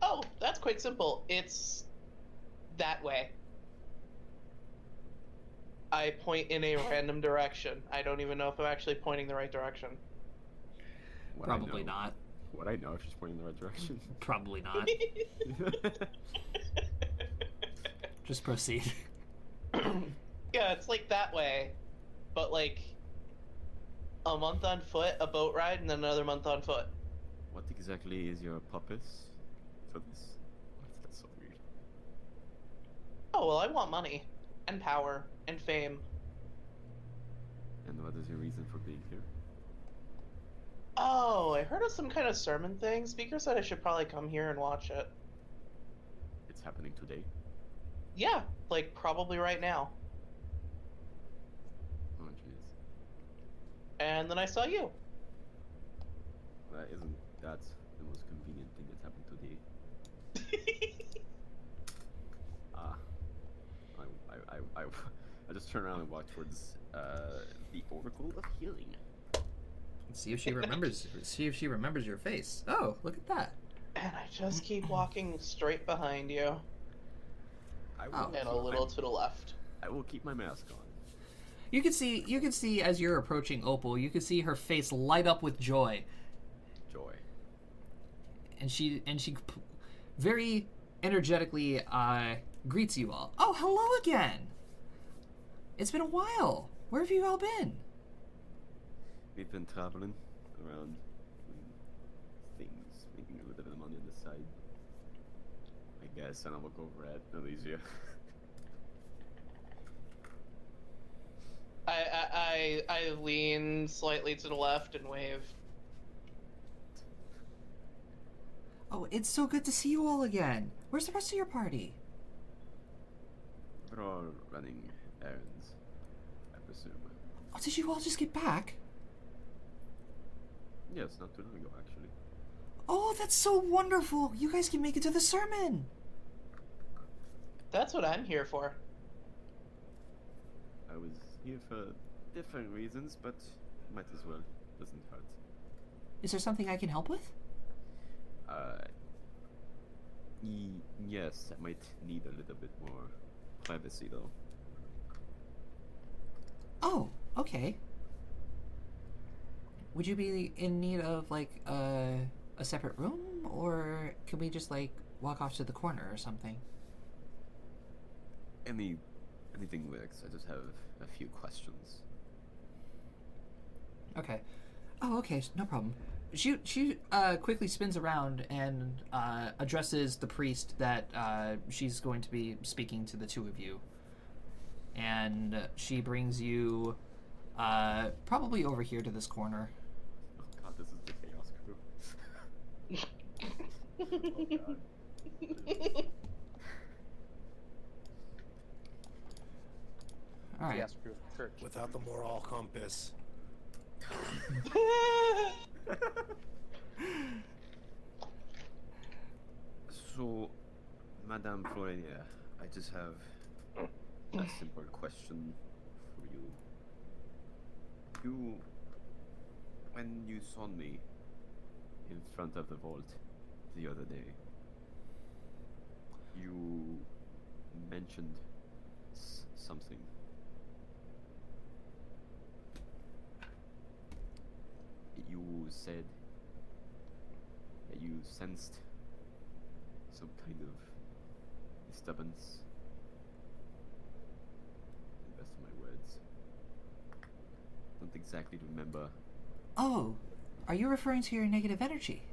Oh, that's quite simple. It's that way. I point in a random direction. I don't even know if I'm actually pointing the right direction. What I Probably know- not. What I know, if she's pointing in the right direction. Probably not. Just proceed. Yeah, it's like that way, but like a month on foot, a boat ride, and then another month on foot. What exactly is your purpose for this? That's so weird. Oh, well, I want money, and power, and fame. And what is your reason for being here? Oh, I heard of some kind of sermon thing. Speaker said I should probably come here and watch it. It's happening today. Yeah, like probably right now. Oh jeez. And then I saw you. That isn't that the most convenient thing that's happened today. Ah. I just turn around and walk towards the Oracle of Healing. See if she remembers. See if she remembers your face. Oh, look at that. And I just keep walking straight behind you, I will Oh. and a little to the left. I will keep my mask on. You can see as you're approaching Opal, you can see her face light up with joy, Joy. and she very energetically greets you all. Oh, hello again. It's been a while. Where have you all been? We've been traveling around doing things, making a little bit of money on the side. I guess, and I'll look over at Elysia. I lean slightly to the left and wave. Oh, it's so good to see you all again. Where's the rest of your party? We're all running errands, I presume. Oh, did you all just get back? Yes, not too long ago, actually. Oh, that's so wonderful. You guys can make it to the sermon. That's what I'm here for. I was here for different reasons, but might as well. Doesn't hurt. Is there something I can help with? Yes, I might need a little bit more privacy though. Oh, okay. Would you be in need of like a separate room, or can we just like walk off to the corner or something? Anything works. I just have a few questions. Okay. Oh, okay, no problem. She quickly spins around and addresses the priest that she's going to be speaking to the two of you. And she brings you probably over here to this corner. Oh god, this is the Chaos Crew. Oh god. All right. Yes, Crew Church. Without the moral compass. So, Madame Floridia, I just have a simple question for you. When you saw me in front of the vault the other day, you mentioned something. You said that you sensed some kind of disturbance. The best of my words. Don't exactly remember. Oh, are you referring to your negative energy?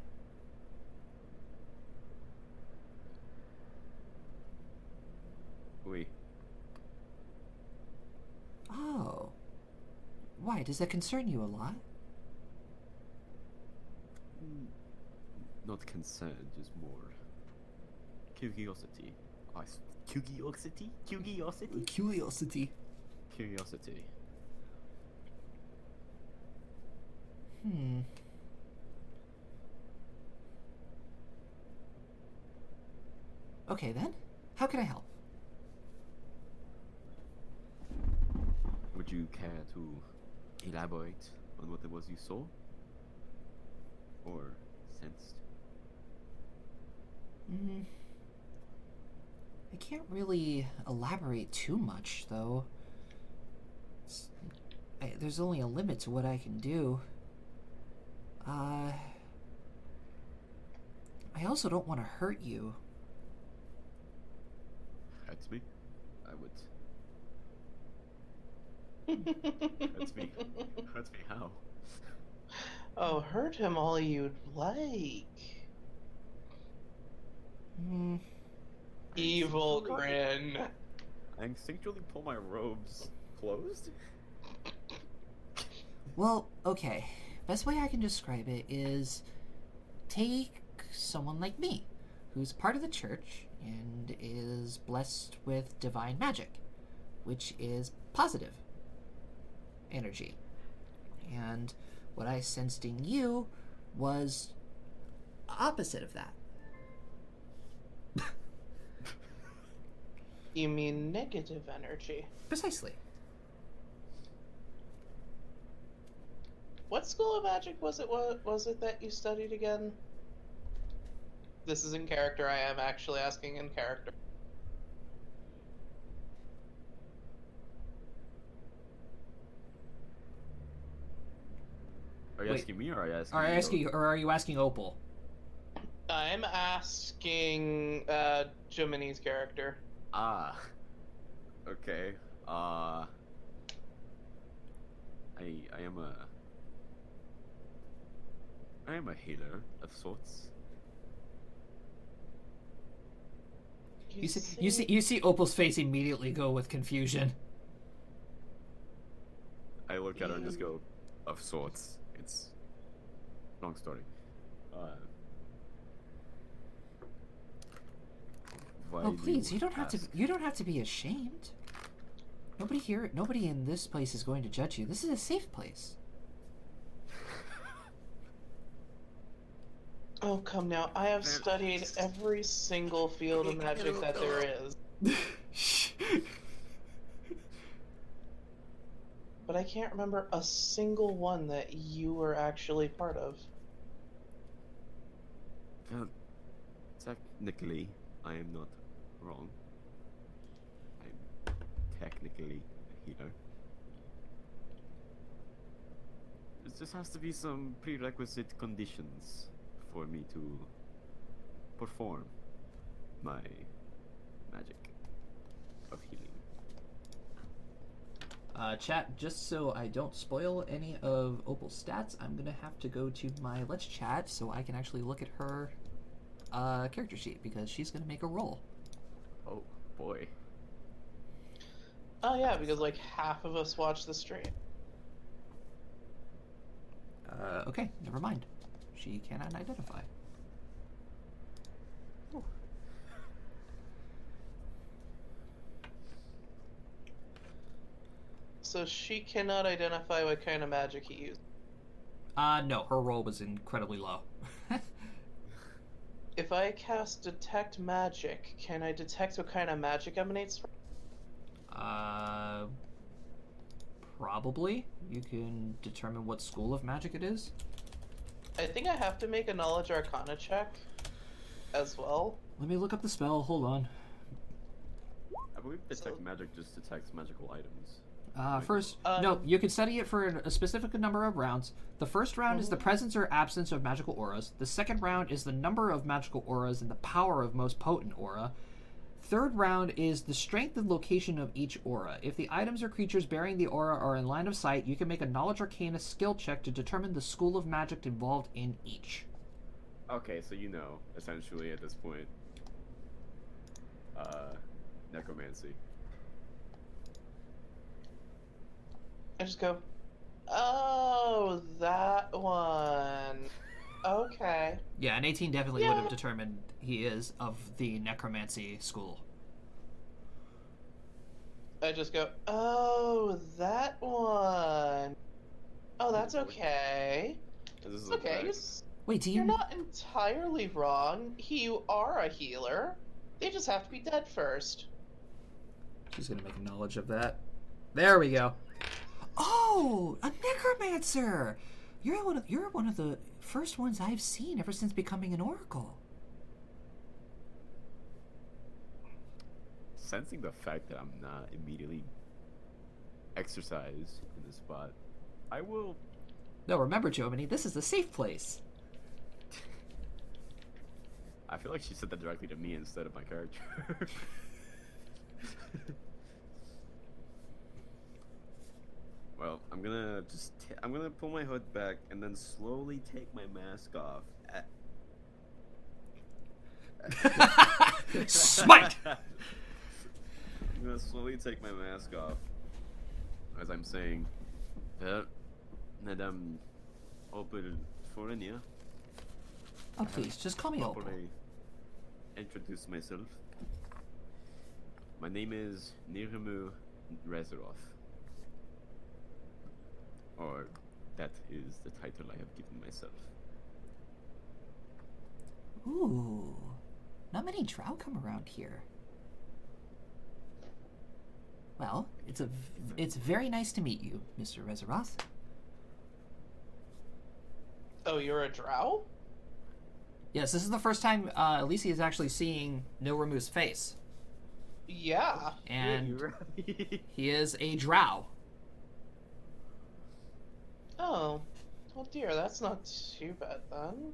Oui. Oh. Why, does that concern you a lot? Not concern, just more curiosity. Curiosity? Curiosity? Curiosity. Curiosity. Okay then. How can I help? Would you care to elaborate on what it was you saw? Or sensed? I can't really elaborate too much, though. There's only a limit to what I can do. I also don't want to hurt you. Hurts me? I would. Hurts me. Hurts me how? Oh, hurt him all you'd like. Evil grin. I instinctually pull my robes closed? Well, okay. Best way I can describe it is take someone like me, who's part of the church and is blessed with divine magic, which is positive energy. And what I sensed in you was opposite of that. You mean negative energy? Precisely. What school of magic was it that you studied again? This is in character. I am actually asking in character. Are you Wait. asking me or are you asking Are you asking Opal? I'm asking Jimini's character. Ah. Okay. I am a healer of sorts. You see Opal's face immediately go with confusion. I look at her and just go, of sorts. It's long story. Why Oh do please, you don't have ask? to be ashamed. Nobody in this place is going to judge you. This is a safe place. Oh, come now. I have studied every single field of magic that there is. But I can't remember a single one that you were actually part of. Well, technically, I am not wrong. I'm technically a healer. There just has to be some prerequisite conditions for me to perform my magic of healing. Chat, just so I don't spoil any of Opal's stats, I'm gonna have to go to my Let's Chat so I can actually look at her character sheet, because she's gonna make a roll. Oh boy. Oh yeah, because like half of us watch the stream. Okay, never mind. She cannot identify. So she cannot identify what kind of magic he used. No, her roll was incredibly low. If I cast Detect Magic, can I detect what kind of magic emanates from? Probably. You can determine what school of magic it is. I think I have to make a Knowledge Arcana check as well. Let me look up the spell. Hold on. I believe Detect Magic just detects magical items. First, no, you can study it for a specific number of rounds. The first round is the presence or absence of magical auras. The second round is the number of magical auras and the power of most potent aura. Third round is the strength and location of each aura. If the items or creatures bearing the aura are in line of sight, you can make a Knowledge Arcana skill check to determine the school of magic involved in each. Okay, so you know, essentially at this point, necromancy. I just go, oh, that one. Okay. Yeah, an 18 definitely would have determined he is of the necromancy school. I just go, oh, that one. Oh, that's okay. This is It's okay. Wait, do You're not entirely wrong. You are a healer. They just have to be dead first. She's gonna make a knowledge of that. There we go. Oh, a necromancer! You're one of the first ones I've seen ever since becoming an oracle. Sensing the fact that I'm not immediately exercised in this spot, I will. No, remember, Jomini, this is a safe place. I feel like she said that directly to me instead of my character. Well, I'm gonna pull my hood back and then slowly take my mask off. Smite! I'm gonna slowly take my mask off as I'm saying, Madame Opal Forenia. Oh, please, just call me Opal. Properly introduce myself. My name is Niremu Rezaroth. Or that is the title I have given myself. Ooh, not many drow come around here. Well, it's very nice to meet you, Mr. Rezaroth. Oh, you're a drow? Yes, this is the first time Alicia is actually seeing Nilremu's face. Yeah. And he is a drow. Oh. Oh dear, that's not too bad then.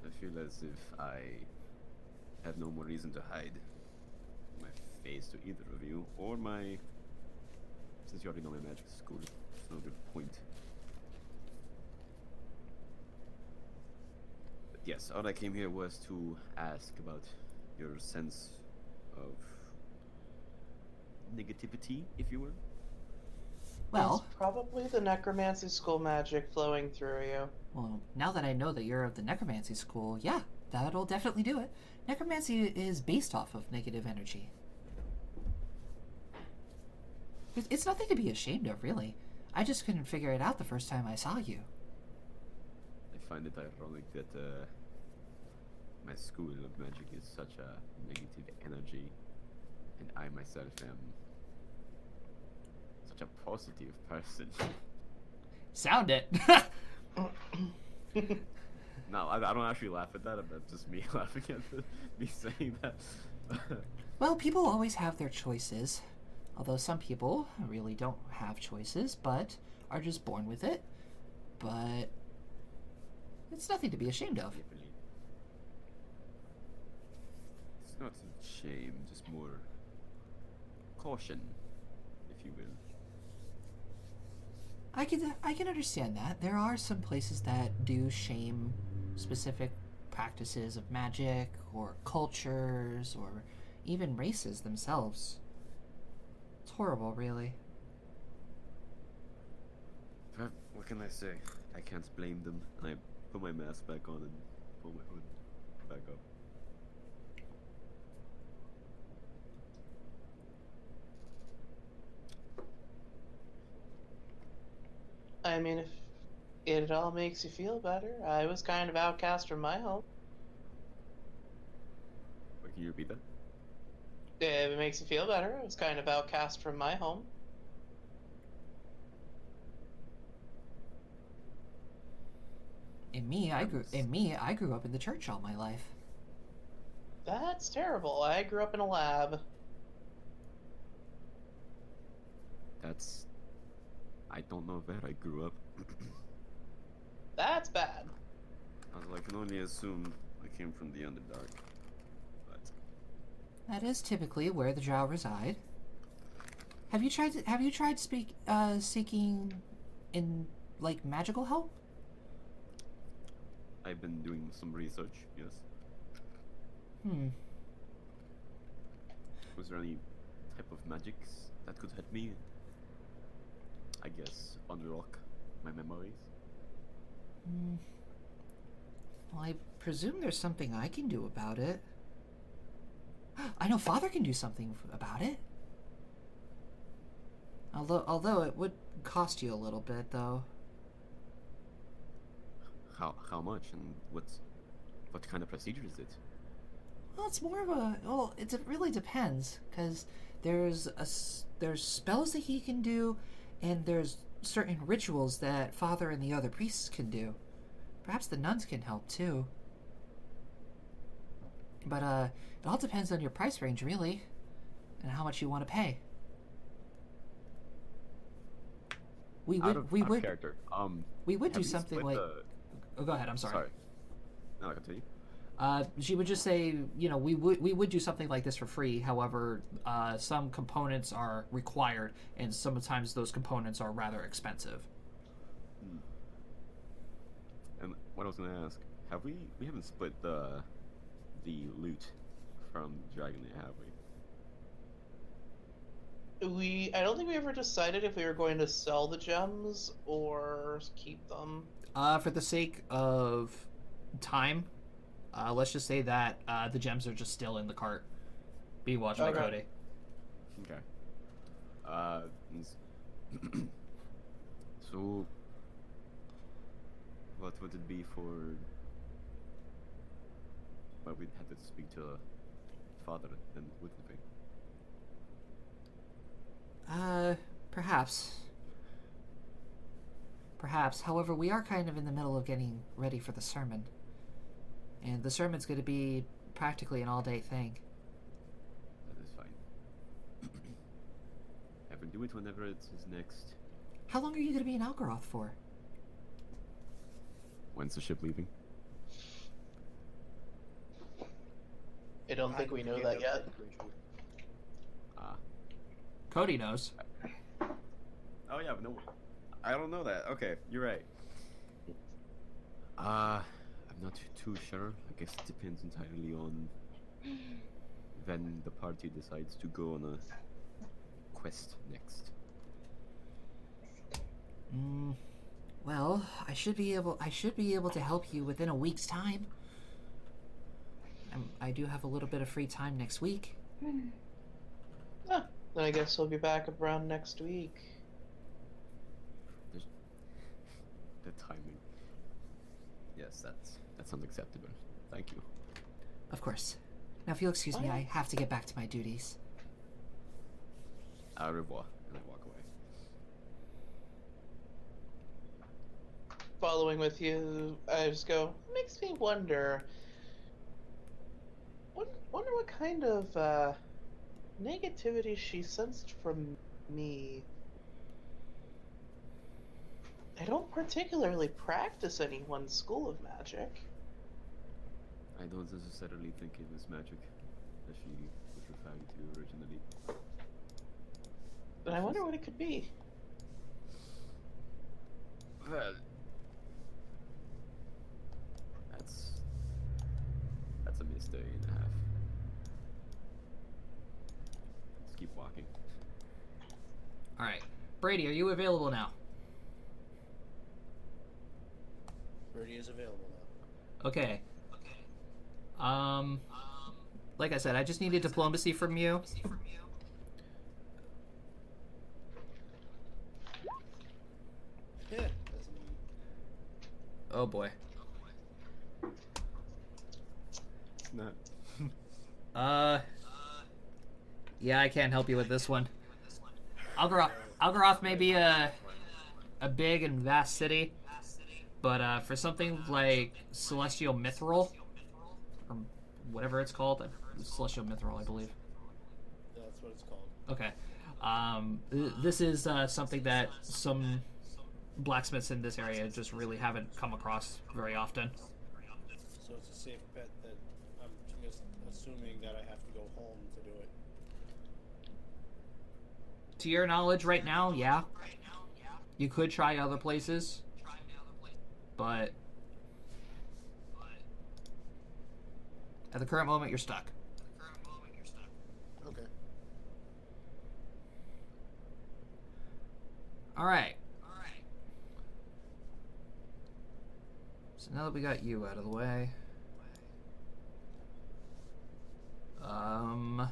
I feel as if I have no more reason to hide my face to either of you, or my... Since you already know my magic school, it's no good point. But yes, all I came here was to ask about your sense of negativity, if you will. Well, it's probably the necromancy school magic flowing through you. Well, now that I know that you're of the necromancy school, yeah, that'll definitely do it. Necromancy is based off of negative energy. It's nothing to be ashamed of, really. I just couldn't figure it out the first time I saw you. I find it ironic that my school of magic is such a negative energy, and I myself am such a positive person. Sound it. No, I don't actually laugh at that. That's just me laughing at me saying that. Well, people always have their choices. Although some people really don't have choices, but are just born with it. But it's nothing to be ashamed of. It's not a shame, just more caution, if you will. I can understand that. There are some places that do shame specific practices of magic or cultures or even races themselves. It's horrible, really. But what can I say? I can't blame them. I put my mask back on and pull my hood back up. I mean, if it all makes you feel better, I was kind of outcast from my home. Wait, can you repeat that? If it makes you feel better, I was kind of outcast from my home. In me, I grew up in the church all my life. That's terrible. I grew up in a lab. That's... I don't know where I grew up. That's bad. I can only assume I came from the Underdark. But That is typically where the drow reside. Have you tried seeking in like magical help? I've been doing some research, yes. Was there any type of magics that could help me? I guess unlock my memories. Well, I presume there's something I can do about it. I know Father can do something about it. Although it would cost you a little bit, though. How much and what kind of procedure is it? Well, it's more of a... Well, it really depends, because there's spells that he can do, and there's certain rituals that Father and the other priests can do. Perhaps the nuns can help, too. But, it all depends on your price range, really, and how much you want to pay. We would character. We would do have you something split like... Oh, go ahead, I'm sorry. No, continue. She would just say, we would do something like this for free. However, some components are required, and sometimes those components are rather expensive. And what I was gonna ask, we haven't split the loot from Dragon yet, have we? I don't think we ever decided if we were going to sell the gems or keep them. For the sake of time, let's just say that the gems are just still in the cart, being watched by Cody. Okay. So, what would it be for? Well, we'd have to speak to Father, then wouldn't we? Perhaps. However, we are kind of in the middle of getting ready for the sermon. And the sermon's going to be practically an all-day thing. That is fine. I can do it whenever it is next. How long are you going to be in Algeroth for? When's the ship leaving? I don't think we know that yet. Cody knows. Oh yeah, no, I don't know that. Okay, you're right. I'm not too sure. I guess it depends entirely on when the party decides to go on a quest next. Well, I should be able to help you within a week's time. I do have a little bit of free time next week. Then I guess we'll be back around next week. The timing. Yes, that sounds acceptable. Thank you. Of course. Now, if you'll excuse me, I have to get back to my duties. Au revoir. And I walk away. Following with you, I just go, makes me wonder. Wonder what kind of negativity she sensed from me. I don't particularly practice any one school of magic. I don't necessarily think it was magic, as she was referring to originally. But I wonder what it could be. Well, that's a mystery and a half. Let's keep walking. All right, Brady, are you available now? Birdie is available now. Okay. Like I said, I just needed diplomacy from you. Yeah, that's me. Oh boy. It's not. Yeah, I can't help you with this one. Algeroth may be a big and vast city, but for something like Celestial Mithril, or whatever it's called, Celestial Mithril, I believe. That's what it's called. Okay. This is something that some blacksmiths in this area just really haven't come across very often. So it's a safe bet that I'm just assuming that I have to go home to do it. To your knowledge right now, yeah. You could try other places, but at the current moment, you're stuck. Okay. All right. So now that we got you out of the way, all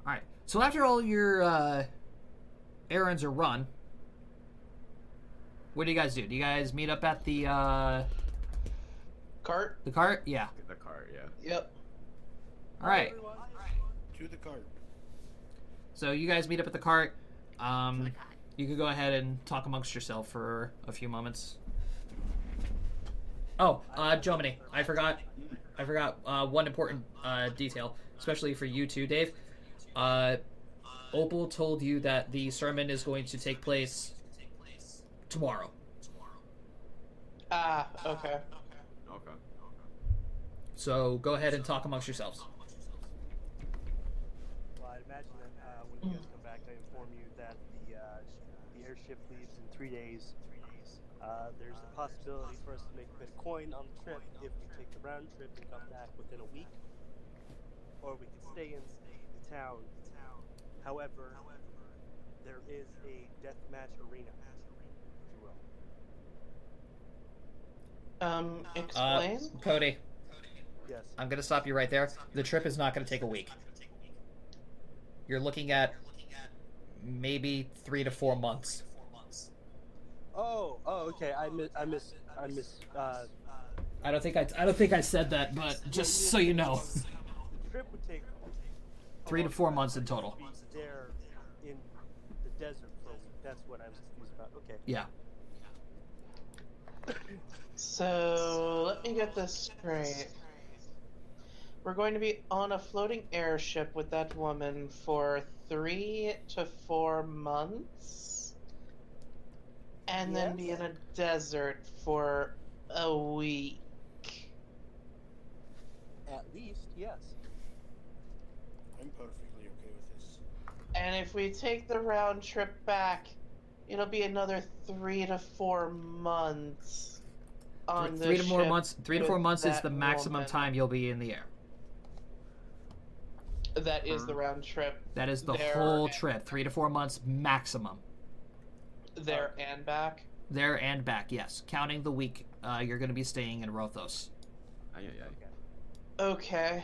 right. So after all your errands are run, what do you guys do? Do you guys meet up at the Cart? the cart? Yeah. The car, yeah. Yep. All right. To the cart. So you guys meet up at the cart. You could go ahead and talk amongst yourself for a few moments. Oh, Jomini, I forgot one important detail, especially for you two, Dave. Opal told you that the sermon is going to take place tomorrow. Ah, okay. Okay. So go ahead and talk amongst yourselves. Well, I'd imagine that when you guys come back, I inform you that the airship leaves in 3 days. There's a possibility for us to make a bit of coin on the trip if we take the round trip and come back within a week, or we could stay in the town. However, there is a deathmatch arena, if you will. Explain? Cody, Yes. I'm going to stop you right there. The trip is not going to take a week. You're looking at maybe 3 to 4 months. Oh, okay. I miss. I don't think I said that, but just so you know, The trip would take 3 to 4 months in total. be there in the desert for a week. That's what I was confused about. Okay. Yeah. So, let me get this straight. We're going to be on a floating airship with that woman for 3 to 4 months. And then be in a desert for a week. At least, yes. I'm perfectly okay with this. And if we take the round trip back, it'll be another 3 to 4 months on the 3 to 4 ship months. 3 to 4 with months is that the maximum woman. time you'll be in the air. That is the round trip. That is the There whole and- trip. 3 to 4 months maximum. There and back. There and back, yes. Counting the week you're going to be staying in Rothos. Aye, aye, aye. Okay.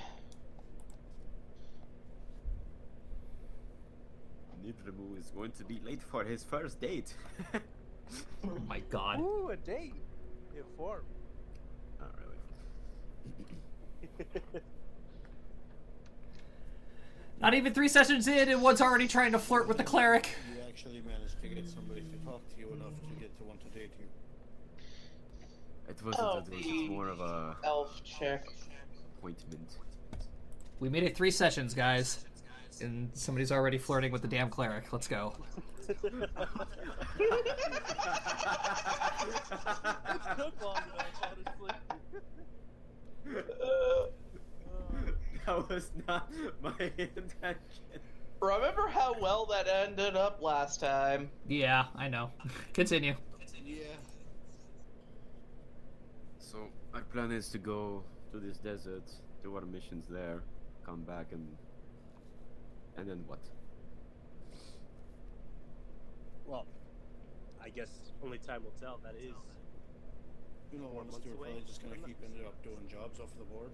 Nidramu is going to be late for his first date. Oh my god. Ooh, a date. Inform. Not really. Not even 3 sessions in, and one's already trying to flirt with the cleric. You actually managed to get somebody to talk to you enough to get to want to date you. It wasn't that, it was more of a elf chick. appointment. We made it 3 sessions, guys. And somebody's already flirting with the damn cleric. Let's go. It took long enough, honestly. That was not my intention. Remember how well that ended up last time? Yeah, I know. Continue. Yeah. So our plan is to go to this desert, do our missions there, come back, and then what? Well, I guess only time will tell. That is. You know, 4 honestly, months we're away. probably just gonna keep ending up doing jobs off the board.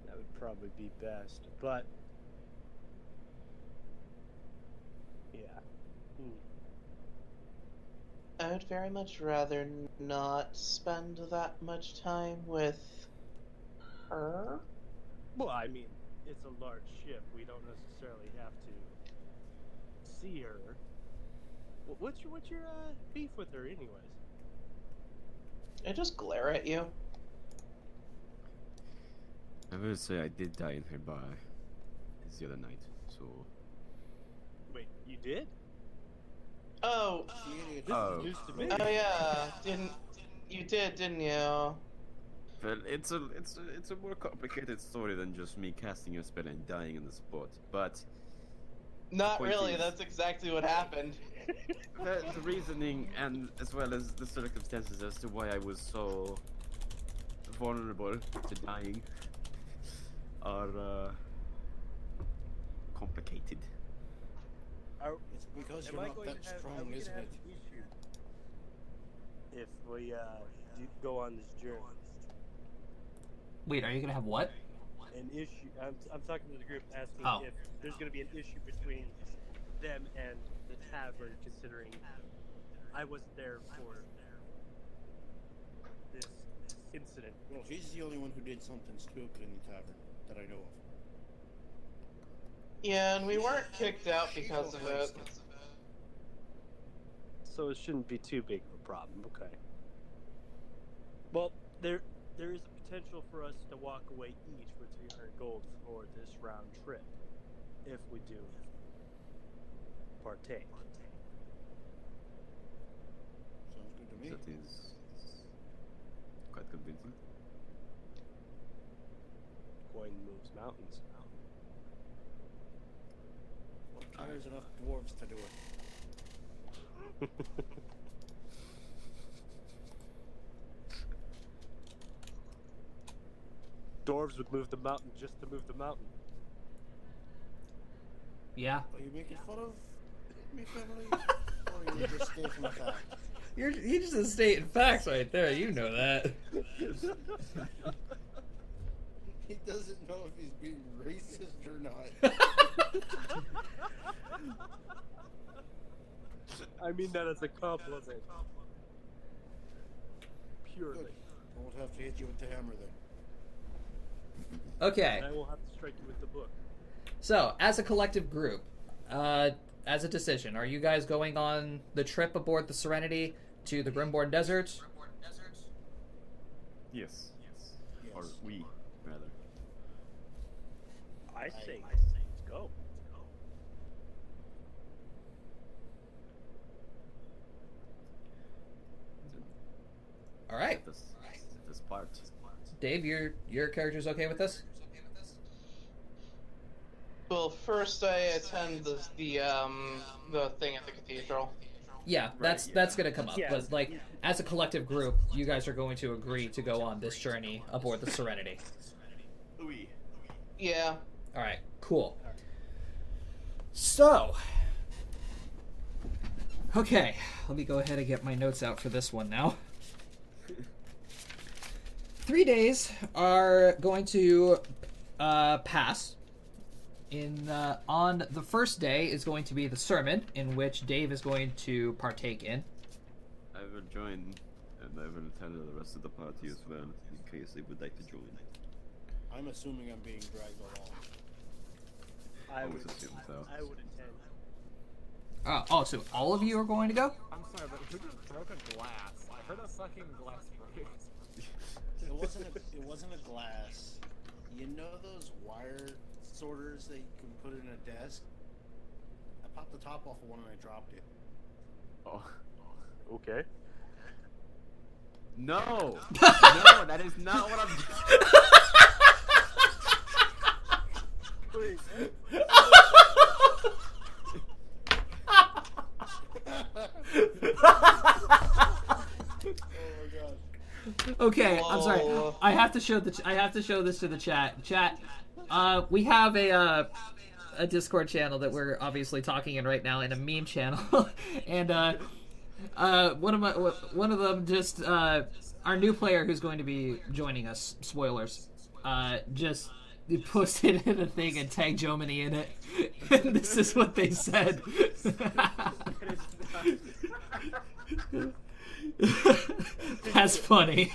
That would probably be best, but yeah. I would very much rather not spend that much time with her. Well, I mean, it's a large ship. We don't necessarily have to see her. What's your beef with her, anyways? I just glare at you. I will say I did die in her bar the other night, so... Wait, you did? Oh, This Oh. is news to me. oh yeah, didn't you? Well, it's a more complicated story than just me casting a spell and dying on the spot, but... Not Point really. is- That's exactly what happened. The reasoning and as well as the circumstances as to why I was so vulnerable to dying are complicated. It's because Am you're I not going that to have, strong, are we isn't gonna have it? an issue if we go on this journey? Wait, are you gonna have what? An issue. I'm talking to the group, asking Oh. if there's going to be an issue between them and the tavern, considering I wasn't there for this incident. Well, he's the only one who did something stupid in the tavern that I know of. Yeah, and we weren't kicked out because of it. So it shouldn't be too big of a problem. Okay. Well, there is a potential for us to walk away each with 300 gold for this round trip, if we do partake. Sounds good to me. That is quite convincing. Coin moves mountains. There's enough dwarves to do it. Dwarves would move the mountain just to move the mountain. Yeah. Are you making fun of me, family? Or are you just stating a fact? You're just stating facts right there. You know that. He doesn't know if he's being racist or not. I mean that as a compliment. Purely. Good. I won't have to hit you with the hammer then. Okay. And I will have to strike you with the book. So, as a collective group, as a decision, are you guys going on the trip aboard the Serenity to the Grimborn Desert? Yes. Yes. Or we, rather. I say, let's go. All right. This part. Dave, your character's okay with this? Well, first I attend the thing at the cathedral. Yeah, that's gonna come up. Yeah. But like, as a collective group, you guys are going to agree to go on this journey aboard the Serenity. We. Yeah. All right, cool. So, okay, let me go ahead and get my notes out for this one now. 3 days are going to pass. On the first day is going to be the sermon, in which Dave is going to partake in. I will join, and I will tell the rest of the party as well, in case they would like to join. I'm assuming I'm being dragged along. I Always would, assume so. I would attend. So all of you are going to go? I'm sorry, but who just broke a glass? I heard a fucking glass break. It wasn't a glass. You know those wire sorters that you can put in a desk? I popped the top off of one and I dropped it. Oh. Okay. No! No, that is not what I'm Please. Oh my god. Okay, I'm sorry. Whoa. I have to show this to the chat. Chat, we have a Discord channel that we're obviously talking in right now, and a meme channel, and one of them just our new player who's going to be joining us. Spoilers. Just posted in a thing and tagged Jomini in it. And this is what they said. That's funny.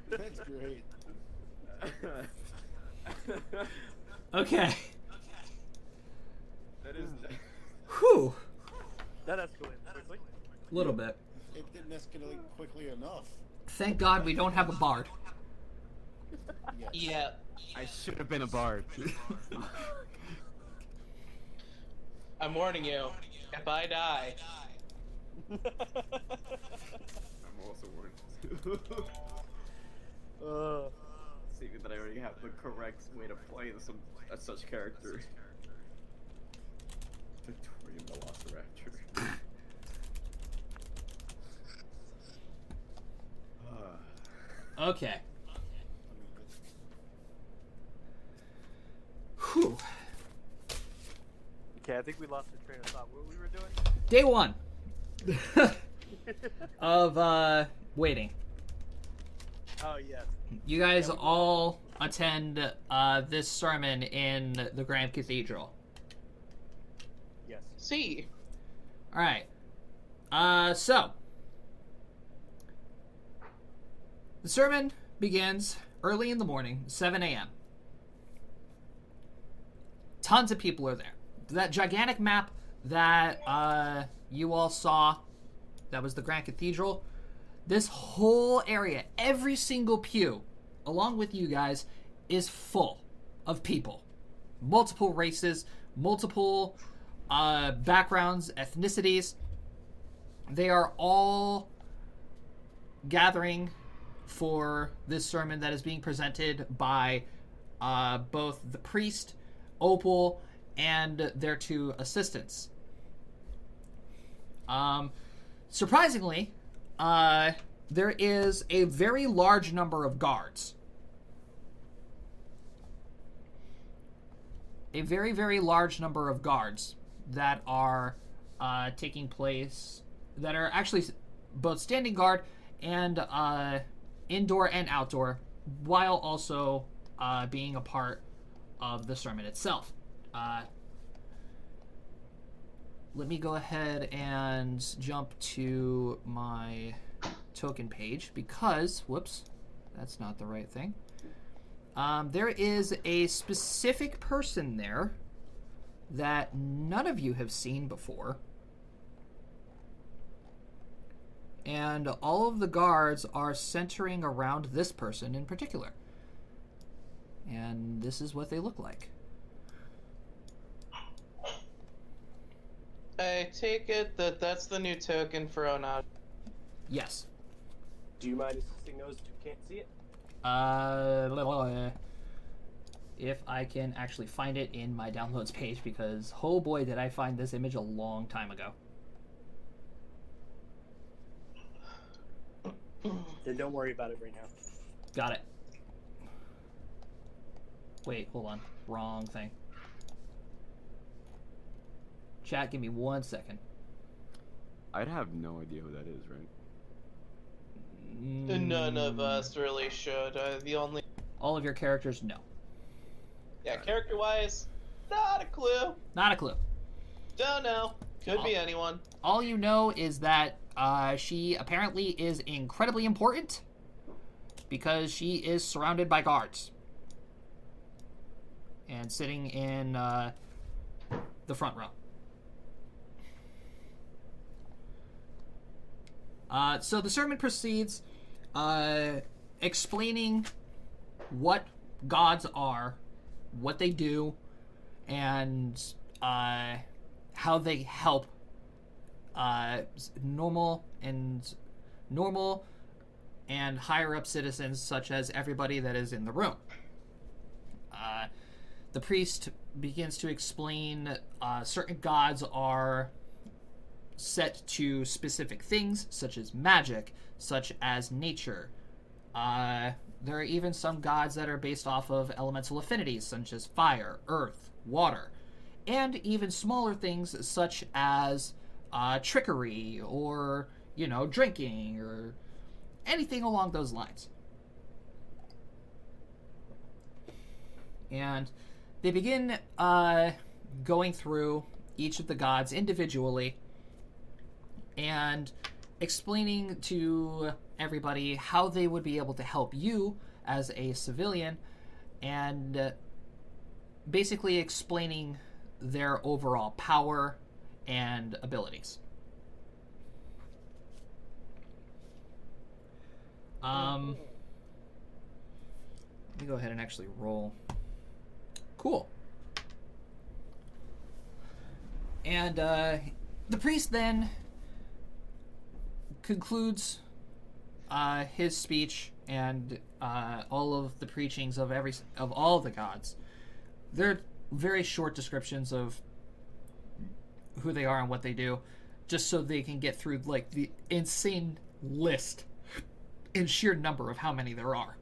That's great. Okay. That is. Whew. That escalated quickly. A little bit. It didn't escalate quickly enough. Thank God we don't have a bard. Yes. Yeah. I should have been a bard. I'm warning you. If I die, I'm also warned. Seeing that I already have the correct way to play such character. Victorian Velociraptor. Okay. Whew. Okay, I think we lost the train of thought. What we were doing? Day one of waiting. Oh yes. You guys all attend this sermon in the Grand Cathedral. Yes. see. All right. So the sermon begins early in the morning, 7 a.m. Tons of people are there. That gigantic map that you all saw, that was the Grand Cathedral. This whole area, every single pew, along with you guys, is full of people. Multiple races, multiple backgrounds, ethnicities. They are all gathering for this sermon that is being presented by both the priest, Opal, and their two assistants. Surprisingly, there is a very large number of guards. A very, very large number of guards that are taking place, that are actually both standing guard and indoor and outdoor, while also being a part of the sermon itself. Let me go ahead and jump to my token page because, whoops, that's not the right thing. There is a specific person there that none of you have seen before. And all of the guards are centering around this person in particular. And this is what they look like. I take it that that's the new token for Onad. Yes. Do you mind assisting those who can't see it? If I can actually find it in my downloads page, because oh boy did I find this image a long time ago. Then don't worry about it right now. Got it. Wait, hold on. Wrong thing. Chat, give me 1 second. I'd have no idea who that is, right? None of us really should. The only. All of your characters, no. Yeah, character-wise, not a clue. Not a clue. Don't know. Could be anyone. All you know is that She apparently is incredibly important because she is surrounded by guards and sitting in the front row. So the sermon proceeds explaining what gods are, what they do, and how they help normal and higher up citizens, such as everybody that is in the room. The priest begins to explain certain gods are set to specific things, such as magic, such as nature. There are even some gods that are based off of elemental affinities, such as fire, earth, water, and even smaller things such as trickery or, drinking or anything along those lines. And they begin going through each of the gods individually and explaining to everybody how they would be able to help you as a civilian, and basically explaining their overall power and abilities. Let me go ahead and actually roll. Cool. And the priest then concludes his speech and all of the preachings of all the gods. They're very short descriptions of who they are and what they do, just so they can get through the insane list and sheer number of how many there are.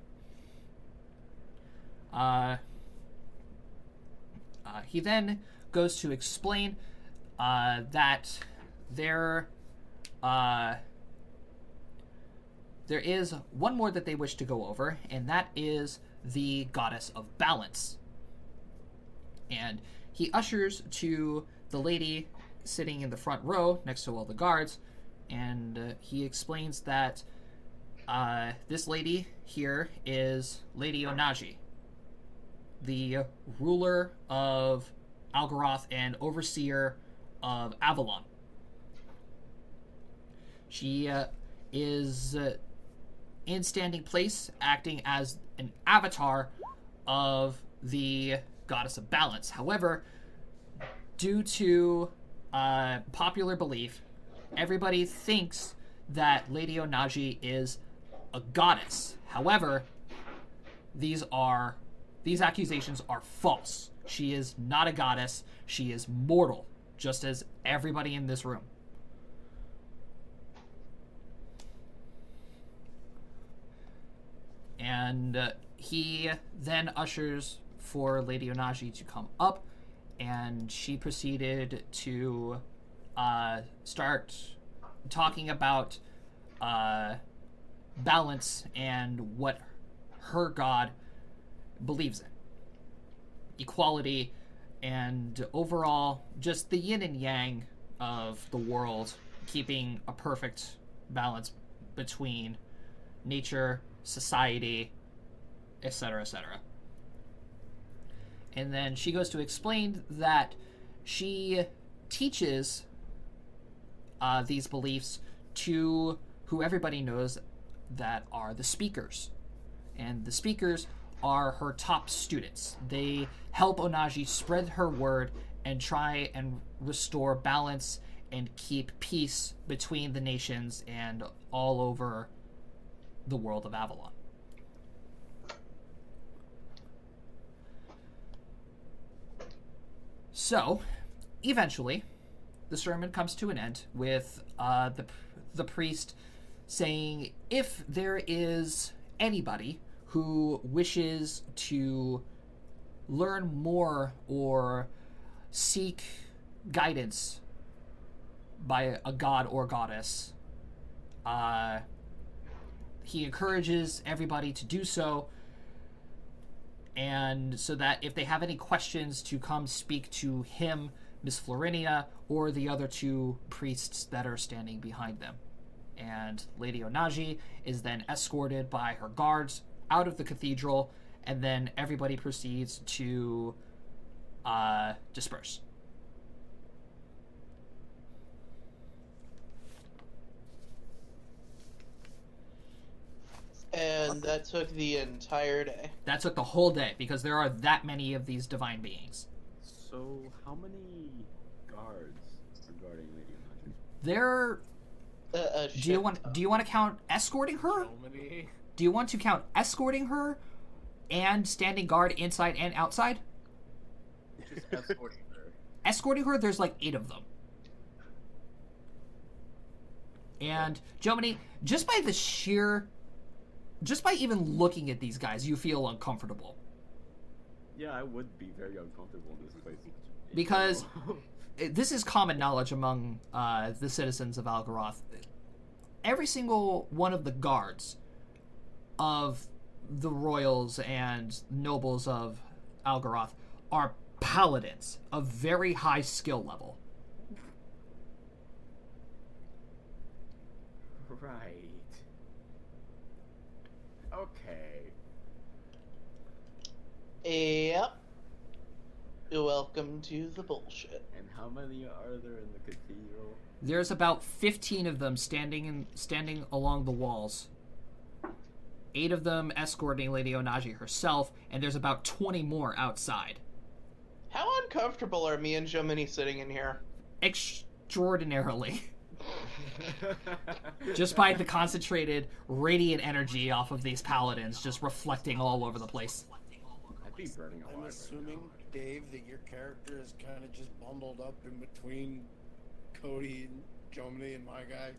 He then goes to explain that there is one more that they wish to go over, and that is the goddess of balance. And he ushers to the lady sitting in the front row next to all the guards, and he explains that this lady here is Lady Onaji, the ruler of Algeroth and overseer of Avalon. She is in standing place, acting as an avatar of the goddess of balance. However, due to popular belief, everybody thinks that Lady Onaji is a goddess. However, these accusations are false. She is not a goddess. She is mortal, just as everybody in this room. And he then ushers for Lady Onaji to come up, and she proceeded to start talking about balance and what her god believes in. Equality and overall just the yin and yang of the world, keeping a perfect balance between nature, society, etc., etc. And then she goes to explain that she teaches these beliefs to who everybody knows that are the speakers. And the speakers are her top students. They help Onaji spread her word and try and restore balance and keep peace between the nations and all over the world of Avalon. So, eventually, the sermon comes to an end with the priest saying, if there is anybody who wishes to learn more or seek guidance by a god or goddess, he encourages everybody to do so, and so that if they have any questions, to come speak to him, Miss Florinia, or the other two priests that are standing behind them. And Lady Onaji is then escorted by her guards out of the cathedral, and then everybody proceeds to disperse. And that took the entire day. That took the whole day because there are that many of these divine beings. So, how many guards are guarding Lady Onaji? There. Do you want to count escorting her? So many. Do you want to count escorting her and standing guard inside and outside? Just escorting her. Escorting her, there's like 8 of them. And Jomini, just by even looking at these guys, you feel uncomfortable. Yeah, I would be very uncomfortable in this place. Because this is common knowledge among the citizens of Algeroth. Every single one of the guards of the royals and nobles of Algeroth are paladins of very high skill level. Right. Okay. Yep. Welcome to the bullshit. And how many are there in the cathedral? There's about 15 of them standing along the walls. 8 of them escorting Lady Onaji herself, and there's about 20 more outside. How uncomfortable are me and Jomini sitting in here? Extraordinarily. Just by the concentrated radiant energy off of these paladins just reflecting all over the place. I'd be burning alive. I'm assuming, Dave, that your character is kind of just bundled up in between Cody and Jomini and my guy.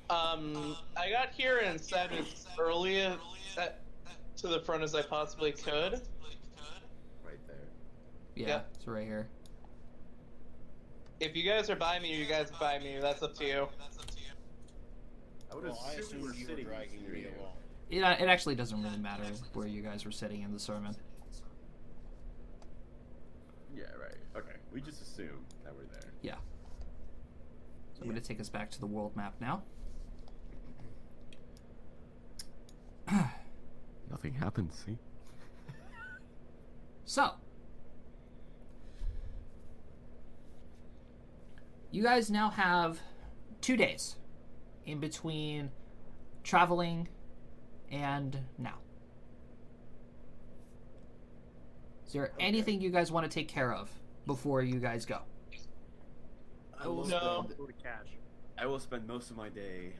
I got here and sat as early to the front as I possibly could. Right there. Yeah, Yep. it's right here. If you guys are by me, you guys are by me. That's up to you. I would Well, I assume assume we're you were sitting dragging near me you. along. It actually doesn't really matter where you guys were sitting in the sermon. Yeah, right. Okay. We just assume that we're there. Yeah. So I'm going to take us back to the world map now. Nothing happens, see? So, you guys now have 2 days in between traveling and now. Is there anything you guys want to take care of before you guys go? I will No. spend Go to cash. I will spend most of my day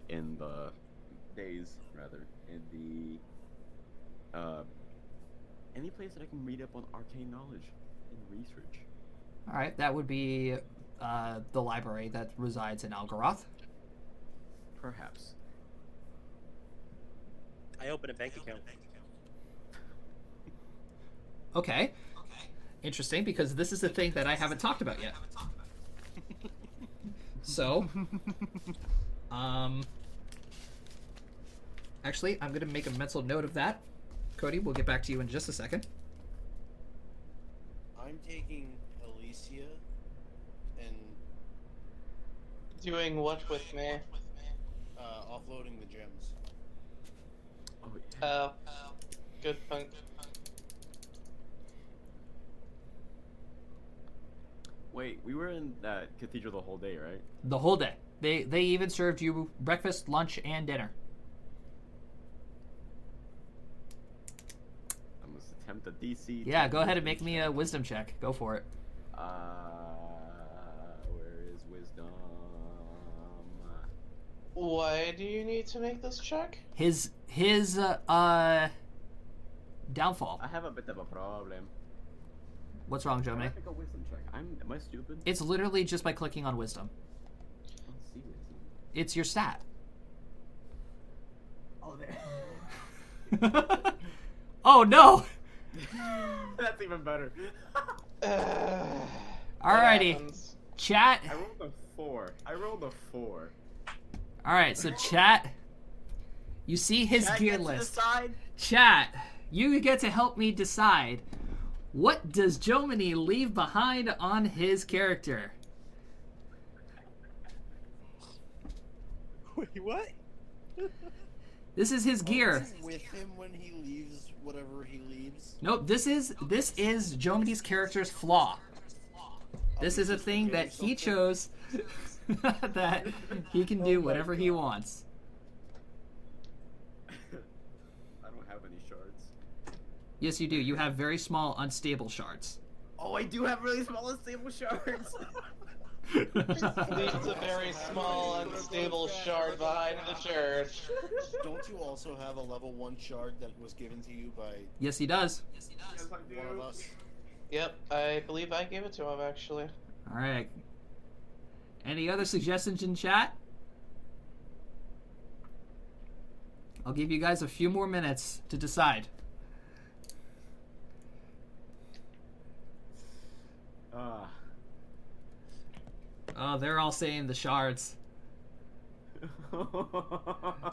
in the days rather in the any place that I can read up on arcane knowledge and research. All right, that would be the library that resides in Algeroth. Perhaps. I open a bank account. Okay. Interesting, because this is the thing that I haven't talked about yet. So, actually, I'm going to make a mental note of that. Cody, we'll get back to you in just a second. I'm taking Alicia and Doing what with me? offloading the gems. Oh yeah. Good point. Wait, we were in that cathedral the whole day, right? The whole day. They even served you breakfast, lunch, and dinner. I must attempt a DC. Yeah, go ahead and make me a wisdom check. Go for it. Where is wisdom? Why do you need to make this check? His downfall. I have a bit of a problem. What's wrong, How do I Jomini? make a wisdom check? Am I stupid? It's literally just by clicking on wisdom. Let's see wisdom. It's your stat. Oh, there. Oh no! That's even better. Alrighty, Happens. chat. I rolled a 4. Alright, so chat. You see his Chat gear gets to list. decide. Chat, you get to help me decide. What does Jomini leave behind on his character? Wait, what? This is his gear. Are you with him when he leaves whatever he leaves? Nope, this is Jomini's character's flaw. This is a thing that he chose that he can do whatever he wants. I don't have any shards. Yes, you do. You have very small, unstable shards. Oh, I do have really small unstable shards. Leaves a very small, unstable shard behind the church. Don't you also have a level 1 shard that was given to you by Yes, he does. Yes, I one of us? Yep, I believe I gave it to him, actually. All right. Any other suggestions in chat? I'll give you guys a few more minutes to decide. Oh, they're all saying the shards.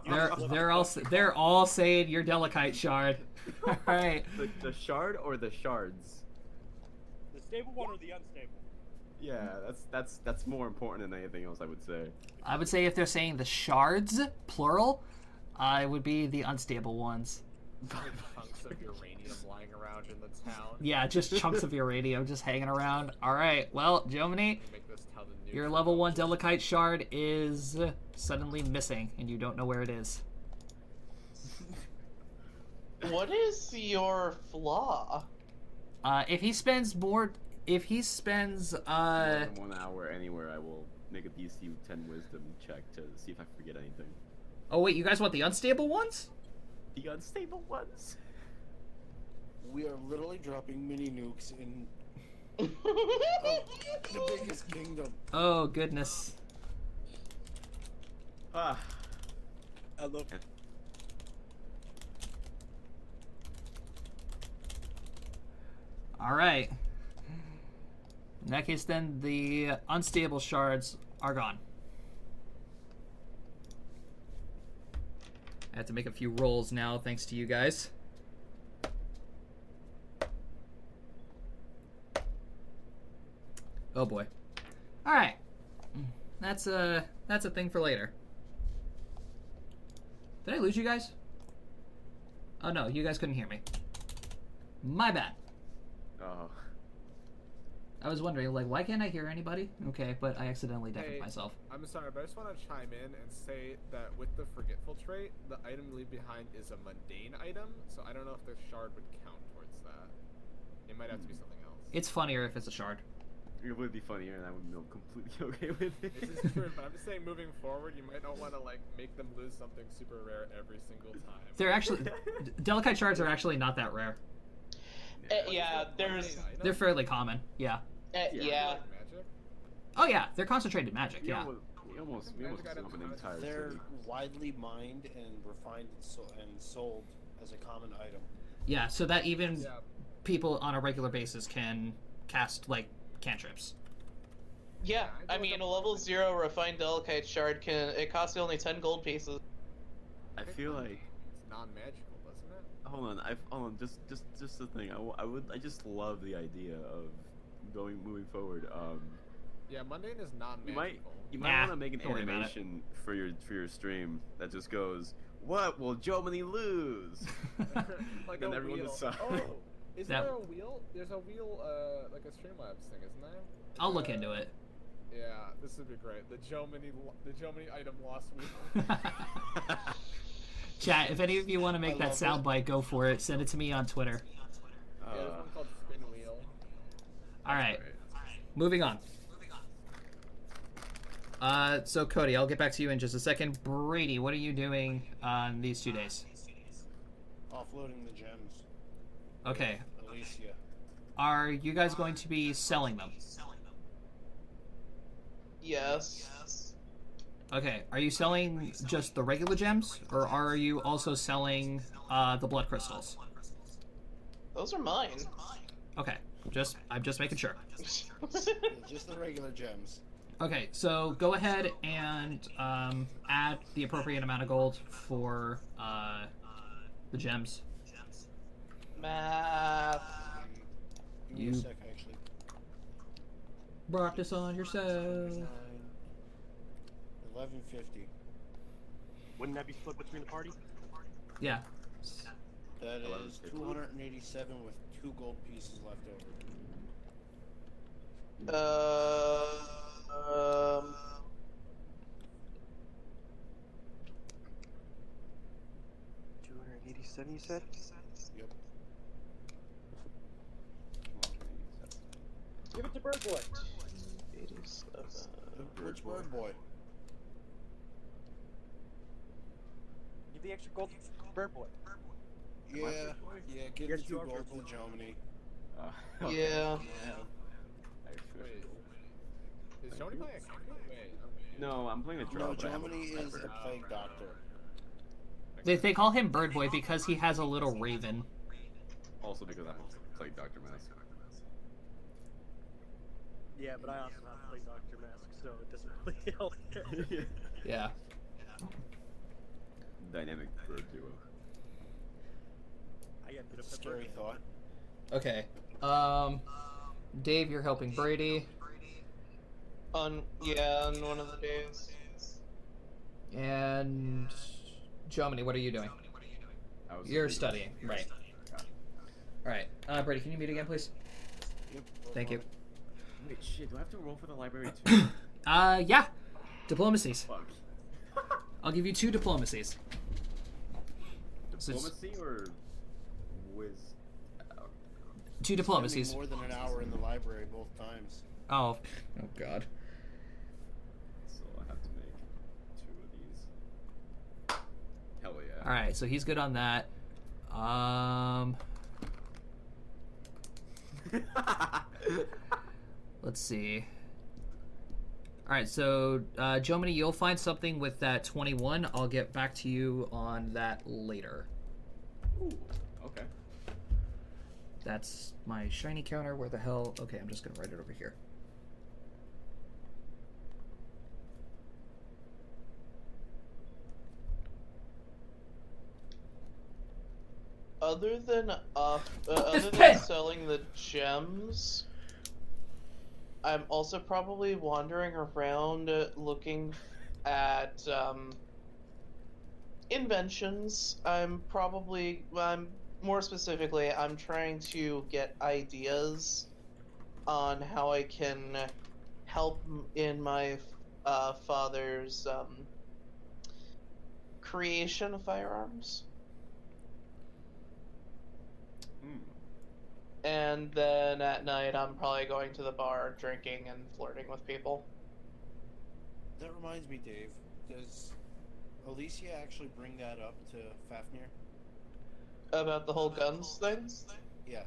They're all saying your Delicite shard. All right. The shard or the shards? The stable one or the unstable? Yeah, that's more important than anything else, I would say. I would say if they're saying the shards, plural, it would be the unstable ones. Chunks of uranium lying around in the town. Yeah, just chunks of uranium just hanging around. All right. Well, Jomini, Make this town the your nuclear level 1 option. Delicite shard is suddenly missing, and you don't know where it is. What is your flaw? If he spends more, if he spends, More than 1 hour anywhere, I will make a DC 10 wisdom check to see if I forget anything. Oh wait, you guys want the unstable ones? The unstable ones? We are literally dropping mini nukes in the biggest kingdom. Oh goodness. Ah. I love it. All right. In that case, then the unstable shards are gone. I have to make a few rolls now, thanks to you guys. Oh boy. All right. That's a thing for later. Did I lose you guys? Oh no, you guys couldn't hear me. My bad. Oh. I was wondering, like, why can't I hear anybody? Okay, but I accidentally deafened Hey, myself. I'm sorry, but I just want to chime in and say that with the forgetful trait, the item you leave behind is a mundane item, so I don't know if the shard would count towards that. It might have to be something else. It's funnier if it's a shard. It would be funnier, and I would be completely okay with it. This is true, but I'm just saying, moving forward, you might not want to like make them lose something super rare every single time. They're actually Delicite shards are actually not that rare. Yeah, there's... They're fairly common. Yeah. yeah. Like magic? Oh yeah, they're concentrated magic. We Yeah. almost Magic items an are- entire They're city. widely mined and refined and sold as a common item. Yeah. So that even Yeah. people on a regular basis can cast like cantrips. Yeah, I I don't mean, know. a level 0 refined Delicite shard it costs only 10 gold pieces. I feel like. It's non-magical, doesn't it? Hold on. Just the thing. I just love the idea of moving forward. Yeah, mundane is non-magical. You might Nah, want to make an don't worry about it. animation for your stream that just goes, "What will Jomini lose?" Like Then a everyone wheel. decides. Oh, is That- there a wheel? There's a wheel, like a Streamlabs thing, isn't there? I'll look into it. Yeah, this would be great. The Jomini item lost wheel. Chat. If any of you want to make that soundbite, go for it. Send it to me on Twitter. Yeah, there's one called Spin Wheel. All right. Moving on. So Cody, I'll get back to you in just a second. Brady, what are you doing on these 2 days? Offloading the gems. Okay. Alicia. Are you guys going to be selling them? Yes. Okay. Are you selling just the regular gems, or are you also selling the blood crystals? Those are mine. Okay. I'm just making sure. Just the regular gems. Okay, so go ahead and add the appropriate amount of gold for the gems. Math. Give me You- a sec, actually. Brought this on yourself. 1150. Wouldn't that be split between the party? Yeah. That Eleven is fifty. 287 with 2 gold pieces left over. Um, 287, you said? Yep. Give it to Bird Boy. 87. Which bird boy? Give the extra gold to Bird Boy. Yeah, give Yes, the 2 you are gold Bird to Germany. Yeah. Yeah. I should. Wait. Is Joni playing a character? Wait. No, I'm playing a troll. No, but I have a Germany is sniper. the plague doctor. They call him Bird Boy because he has a little raven. Also because I'm a plague doctor mask. Yeah, but I also have Plague Doctor Mask, so it doesn't really help. Yeah. Dynamic bird duo. I got a bit of Scary thought. Okay. Dave, you're helping Brady. On one of the days. And Jomini, what are you doing? I was You're studying, right? All right. Brady, can you meet again, please? Yep. Thank you. Wait, shit, do I have to roll for the library too? Yeah. Diplomacies. Fuck. I'll give you 2 diplomacies. So it's Diplomacy or whiz? 2 diplomacies. Spending more than an hour in the library both times. Oh. Oh God. So I have to make 2 of these. Hell yeah. All right. So he's good on that. Let's see. All right, so Jomini, you'll find something with that 21. I'll get back to you on that later. Ooh, okay. That's my shiny counter. Where the hell? Okay, I'm just gonna write it over here. Other than pen! selling the gems, I'm also probably wandering around looking at inventions. I'm more specifically, I'm trying to get ideas on how I can help in my father's creation of firearms. And then at night, I'm probably going to the bar, drinking and flirting with people. That reminds me, Dave. Does Alicia actually bring that up to Fafnir? About the whole guns thing? Yeah.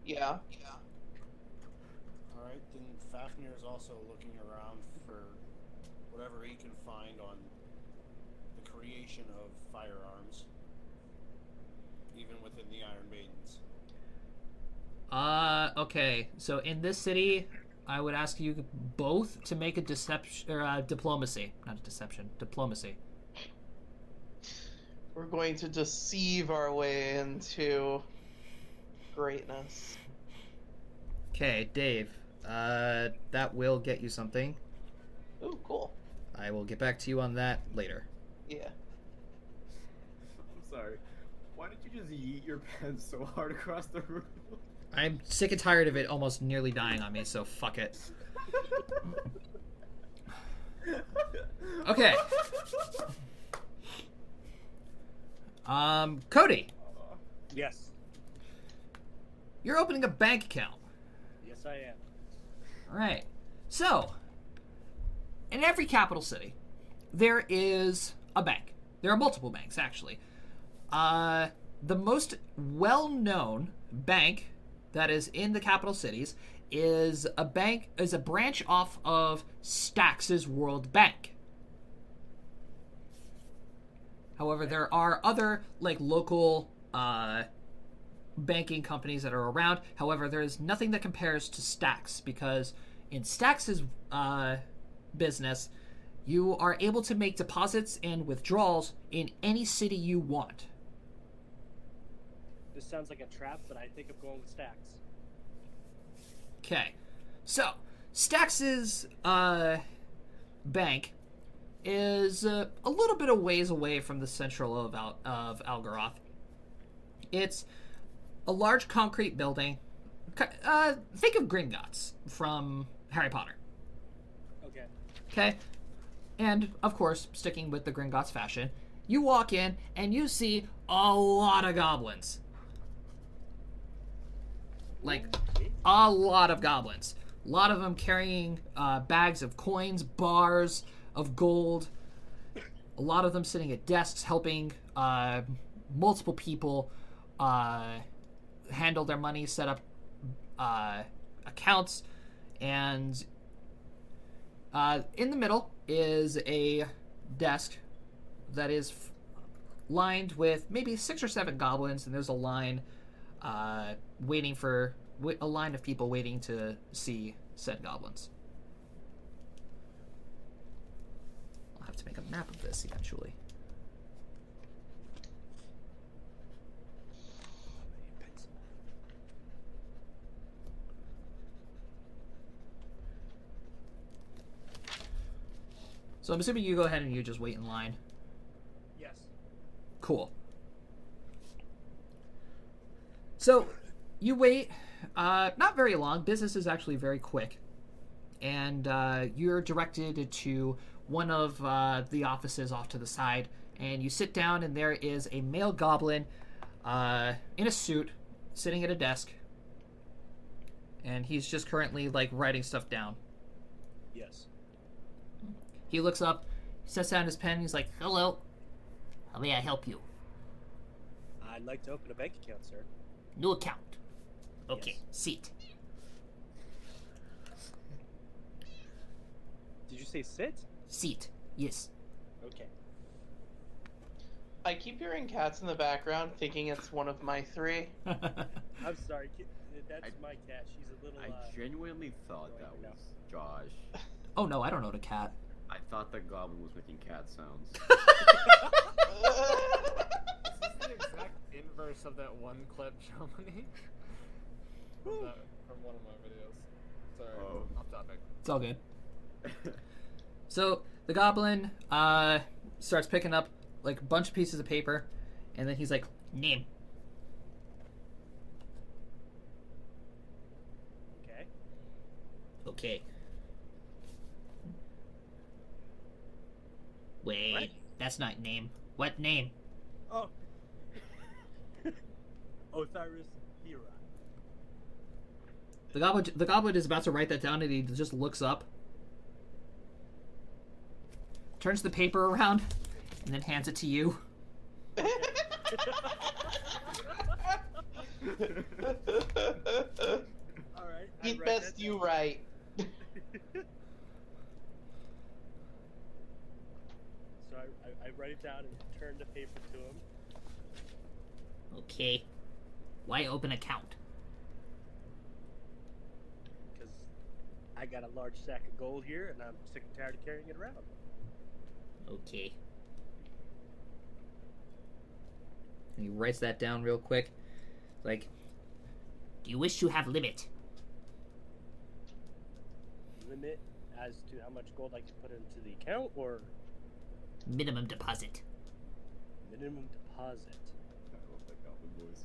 Yeah. Alright, then Fafnir is also looking around for whatever he can find on the creation of firearms, even within the Iron Maidens. Okay. So in this city, I would ask you both to make a deception or diplomacy, not a deception, diplomacy. We're going to deceive our way into greatness. Okay, Dave. That will get you something. Ooh, cool. I will get back to you on that later. Yeah. I'm sorry. Why did you just yeet your pen so hard across the room? I'm sick and tired of it almost nearly dying on me, so fuck it. Okay. Cody, Yes. you're opening a bank account. Yes, I am. All right. So, in every capital city, there is a bank. There are multiple banks, actually. The most well-known bank that is in the capital cities is a branch off of Stax's World Bank. However, there are other local banking companies that are around. However, there is nothing that compares to Stax, because in Stax's business, you are able to make deposits and withdrawals in any city you want. This sounds like a trap, but I think I'm going with Stacks. Okay, so Stax's bank is a little bit of ways away from the central of Algeroth. It's a large concrete building. Think of Gringotts from Harry Potter. Okay. Okay? And, of course, sticking with the Gringotts fashion, you walk in and you see a lot of goblins. Like, a lot of goblins. A lot of them carrying bags of coins, bars of gold. A lot of them sitting at desks helping multiple people handle their money, set up accounts, and in the middle is a desk that is lined with maybe 6 or 7 goblins, and there's a line waiting for a line of people waiting to see said goblins. I'll have to make a map of this eventually. So I'm assuming you go ahead and you just wait in line. Yes. Cool. So you wait, not very long. Business is actually very quick. And you're directed to one of the offices off to the side. And you sit down, and there is a male goblin in a suit sitting at a desk. And he's just currently, like, writing stuff down. Yes. He looks up, sets down his pen, and he's like, "Hello. How may I help you?" I'd like to open a bank account, sir. "New account." "Okay, Yes. Sit." Did you say sit? "Sit." "Yes." Okay. I keep hearing cats in the background, thinking it's one of my 3. I'm sorry. That's I- my cat. She's a little. I genuinely thought that right now. was Josh. Oh no, I don't know the cat. I thought the goblin was making cat sounds. This is the exact inverse of that one clip, Germany. From one of my videos. Sorry, Oh. off topic. It's all good. So the goblin starts picking up like a bunch of pieces of paper, and then he's like, "Name." Okay. "Okay." "Wait, What? that's not name. What name?" Oh. Osiris Hira. The goblin is about to write that down, and he just looks up, turns the paper around, and then hands it to you. All right. Eat best you right. So I write it down and turn the paper to him. "Okay. Why open account?" Because I got a large sack of gold here, and I'm sick and tired of carrying it around. "Okay." And he writes that down real quick. Like, "Do you wish to have limit?" Limit as to how much gold I can put into the account, or "Minimum deposit." minimum deposit. I love that goblin voice.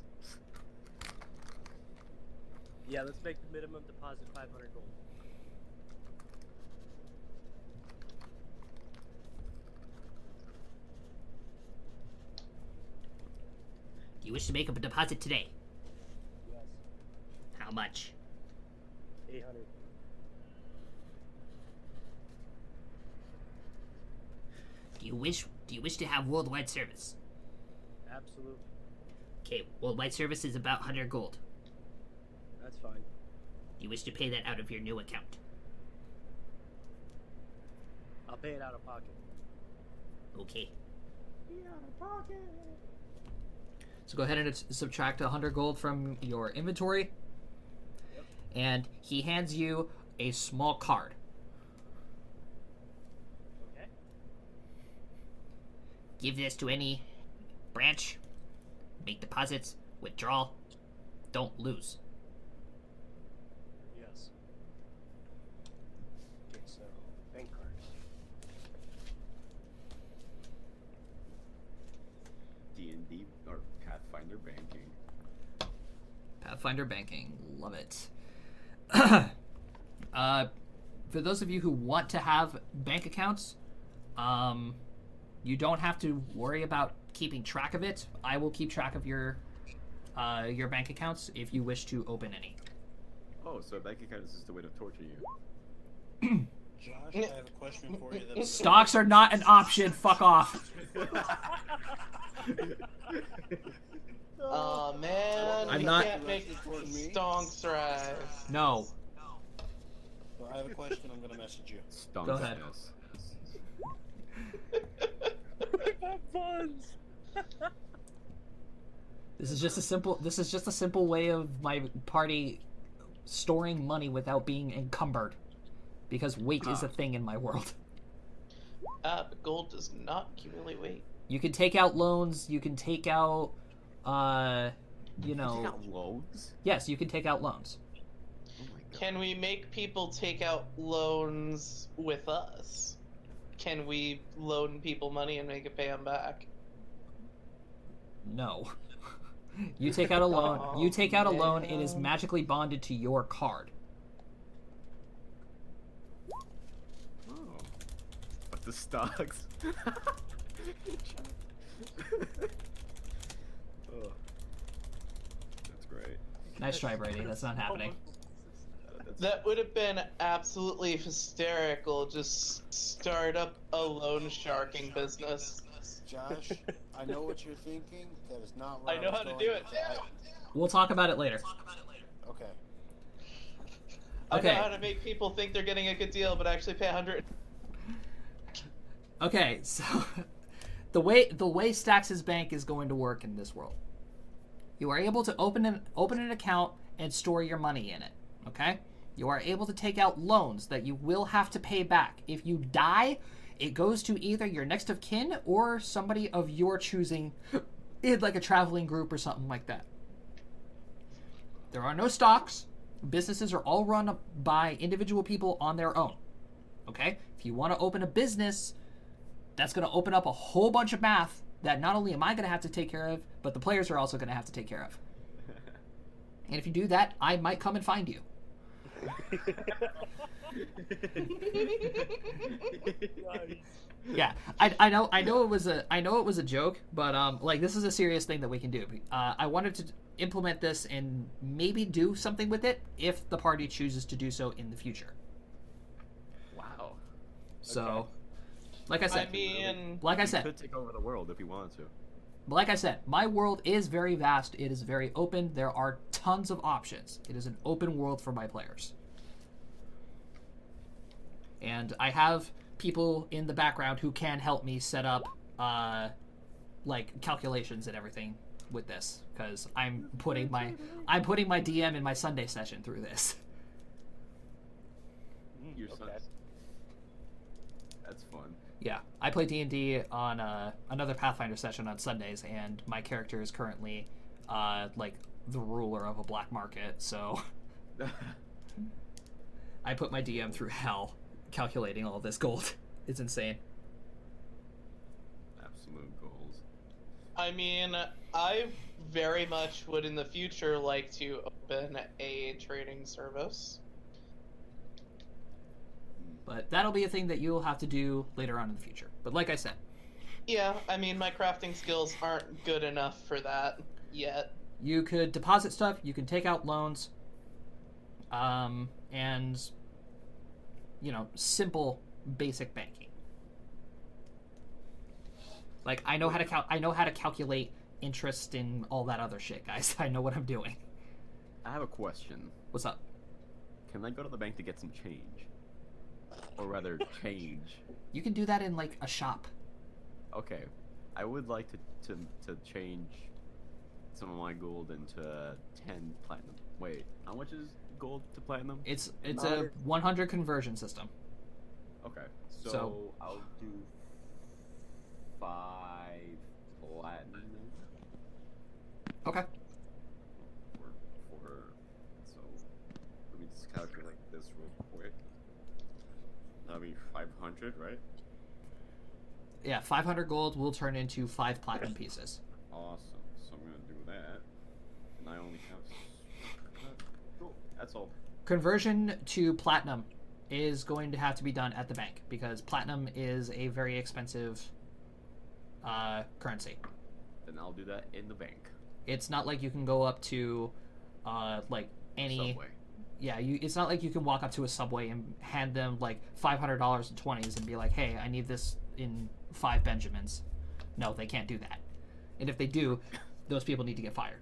Yeah, let's make the minimum deposit 500 gold. "Do you wish to make up a deposit today?" Yes. "How much?" 800. Do you wish to have worldwide service?" Absolutely. "Okay, worldwide service is about 100 gold. That's fine. Do you wish to pay that out of your new account?" I'll pay it out of pocket. "Okay." So go ahead and subtract 100 gold from your inventory. Yep. And he hands you a small card. Okay. "Give this to any branch. Make deposits. Withdraw. Don't lose." Yes. Okay, so bank card. Pathfinder banking. Love it. For those of you who want to have bank accounts, you don't have to worry about keeping track of it. I will keep track of your bank accounts if you wish to open any. Oh, so bank account is just a way to torture you. Josh, I have a question for you. That Stocks are not an option. Fuck off. Oh man, I'm you not- can't make stonks rise. No. Well, I have a question. I'm gonna message you. Stunk Go ahead. ass. Have funds. This is just a simple way of my party storing money without being encumbered, because weight is a thing in my world. But gold does not accumulate weight. You can take out loans. You can take out, You got loans? yes, you can take out loans. Oh my god. Can we make people take out loans with us? Can we loan people money and make it pay them back? No. You take out a loan. Oh, You take out a loan. It is man. magically bonded to your card. Oh. But the stocks. Oh. That's great. Nice try, Brady. That's not happening. That's That would have been absolutely hysterical. Just start up a loan sharking business. Josh, I know what you're thinking. That is not I right. know how to do it. We'll talk about it later. Okay. I Okay. know how to make people think they're getting a good deal, but actually pay 100. Okay, so the way Stax's Bank is going to work in this world, you are able to open an account and store your money in it. Okay, you are able to take out loans that you will have to pay back. If you die, it goes to either your next of kin or somebody of your choosing, in like a traveling group or something like that. There are no stocks. Businesses are all run by individual people on their own. Okay, if you want to open a business, that's going to open up a whole bunch of math that not only am I going to have to take care of, but the players are also going to have to take care of. And if you do that, I might come and find you. Yeah, I know it was a joke, but like this is a serious thing that we can do. I wanted to implement this and maybe do something with it if the party chooses to do so in the future. wow. So, Okay. like I said, like I You said, could take over the world if you wanted to. like I said, my world is very vast. It is very open. There are tons of options. It is an open world for my players. And I have people in the background who can help me set up like calculations and everything with this, because I'm putting my DM in my Sunday session through this. Your Okay. sons. That's fun. Yeah, I play D&D on another Pathfinder session on Sundays, and my character is currently like the ruler of a black market, so I put my DM through hell calculating all this gold. It's insane. Absolute goals. I mean, I very much would in the future like to open a trading service. But that'll be a thing that you'll have to do later on in the future. But like I said, Yeah, I mean, my crafting skills aren't good enough for that yet. you could deposit stuff, you can take out loans, and, you know, simple, basic banking. Like, I know how to calculate interest and all that other shit, guys. I know what I'm doing. I have a question. What's up? Can I go to the bank to get some change? Or rather, change. You can do that in, like, a shop. Okay. I would like to change some of my gold into 10 platinum. Wait, how much is gold to platinum? It's a 100 conversion system. Okay. So, So- I'll do 5 platinum. Okay. So let me just calculate this real quick. That'll be 500, right? Yeah, 500 gold will turn into 5 platinum pieces. Awesome. So I'm gonna do that. And I only have That's all. Conversion to platinum is going to have to be done at the bank because platinum is a very expensive currency. Then I'll do that in the bank. It's not like you can go up to like any Subway. yeah, it's not like you can walk up to a Subway and hand them like $500 in 20s and be like, hey, I need this in 5 Benjamins. No, they can't do that. And if they do, those people need to get fired.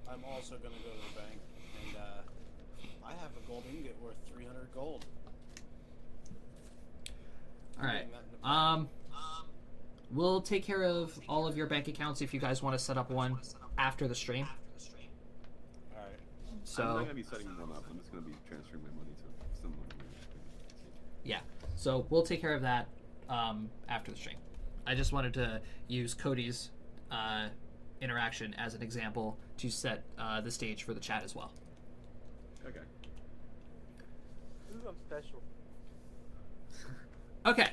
I'm also gonna go to the bank, and I have a gold ingot worth 300 gold. All right. We'll take care of all of your bank accounts if you guys want to set up one after the stream. All right. So I'm not gonna be setting one up. I'm just gonna be transferring my money to someone. yeah, so we'll take care of that after the stream. I just wanted to use Cody's interaction as an example to set the stage for the chat as well. Okay. Ooh, I'm special. Okay.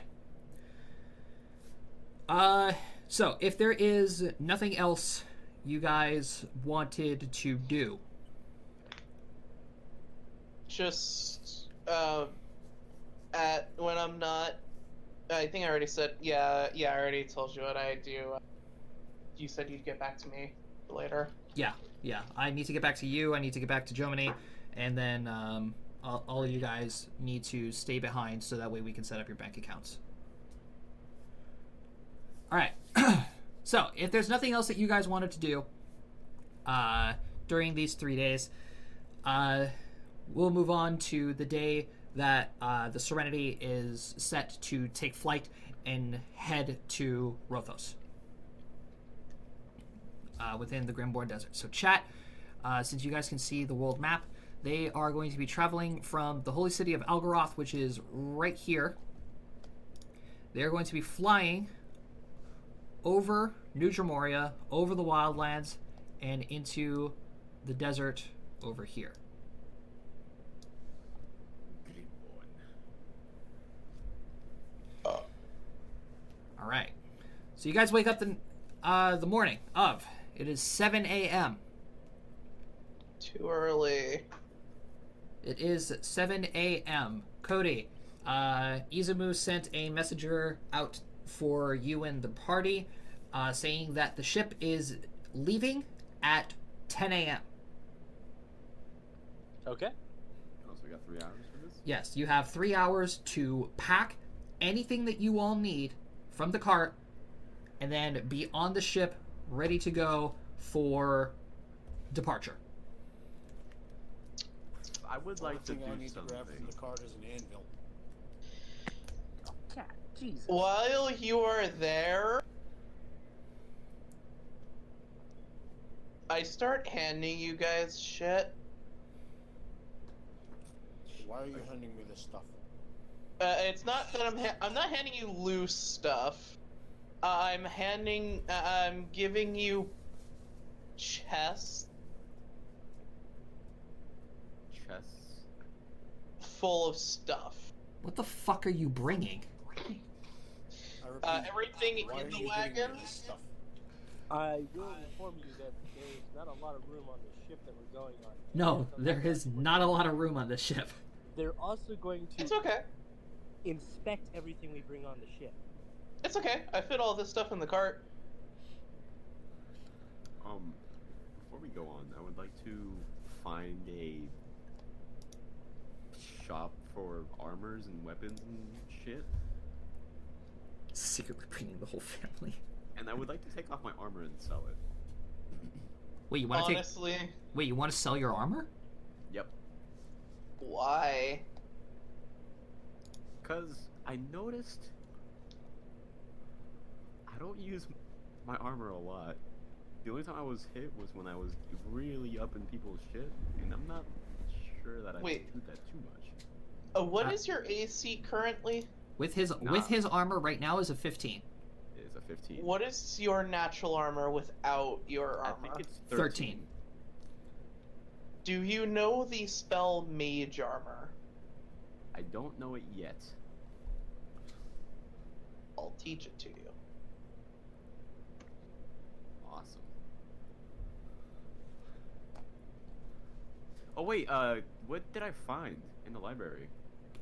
So if there is nothing else you guys wanted to do, Just when I'm not. I think I already said. Yeah. I already told you what I do. You said you'd get back to me later. yeah. I need to get back to you. I need to get back to Germany, and then all of you guys need to stay behind so that way we can set up your bank accounts. All right. So if there's nothing else that you guys wanted to do during these 3 days, we'll move on to the day that the Serenity is set to take flight and head to Rothos within the Grimborn Desert. So chat, since you guys can see the world map, they are going to be traveling from the holy city of Algeroth, which is right here. They're going to be flying over New Drimoria, over the wildlands, and into the desert over here. All right. So you guys wake up the morning of. It is 7 a.m. Too early. It is 7 a.m. Cody, Izumu sent a messenger out for you and the party, saying that the ship is leaving at 10 a.m. Okay. Oh, so we got 3 hours for this? Yes, you have 3 hours to pack anything that you all need from the cart, and then be on the ship, ready to go for departure. I would like to Only do thing I need to something. grab from the cart is an anvil. Cat. Jesus. While you are there, I start handing you guys shit. Why are you handing me this stuff? It's not that I'm not handing you loose stuff. I'm giving you chests full of stuff. What the fuck are you bringing? I repeat, Everything why in are the you wagon? giving me this stuff? I will inform you that there's not a lot of room on the ship that we're going on. No, there is not a lot of room on this ship. They're also going to It's okay. inspect everything we bring on the ship. It's okay. I fit all this stuff in the cart. Before we go on, I would like to find a shop for armors and weapons and shit. Secretly bringing the whole family. And I would like to take off my armor and sell it. Wait, you want to Honestly, Wait, you want to sell your armor? Yep. why? Because I noticed I don't use my armor a lot. The only time I was hit was when I was really up in people's shit, and I'm not sure that I Wait. do that too much. What is your AC currently? With his Nah. with his armor right now is a 15. It is a 15. What is your natural armor without your I armor? think it's 13. Do you know the spell Mage Armor? I don't know it yet. I'll teach it to you. Awesome. Oh wait, what did I find in the library?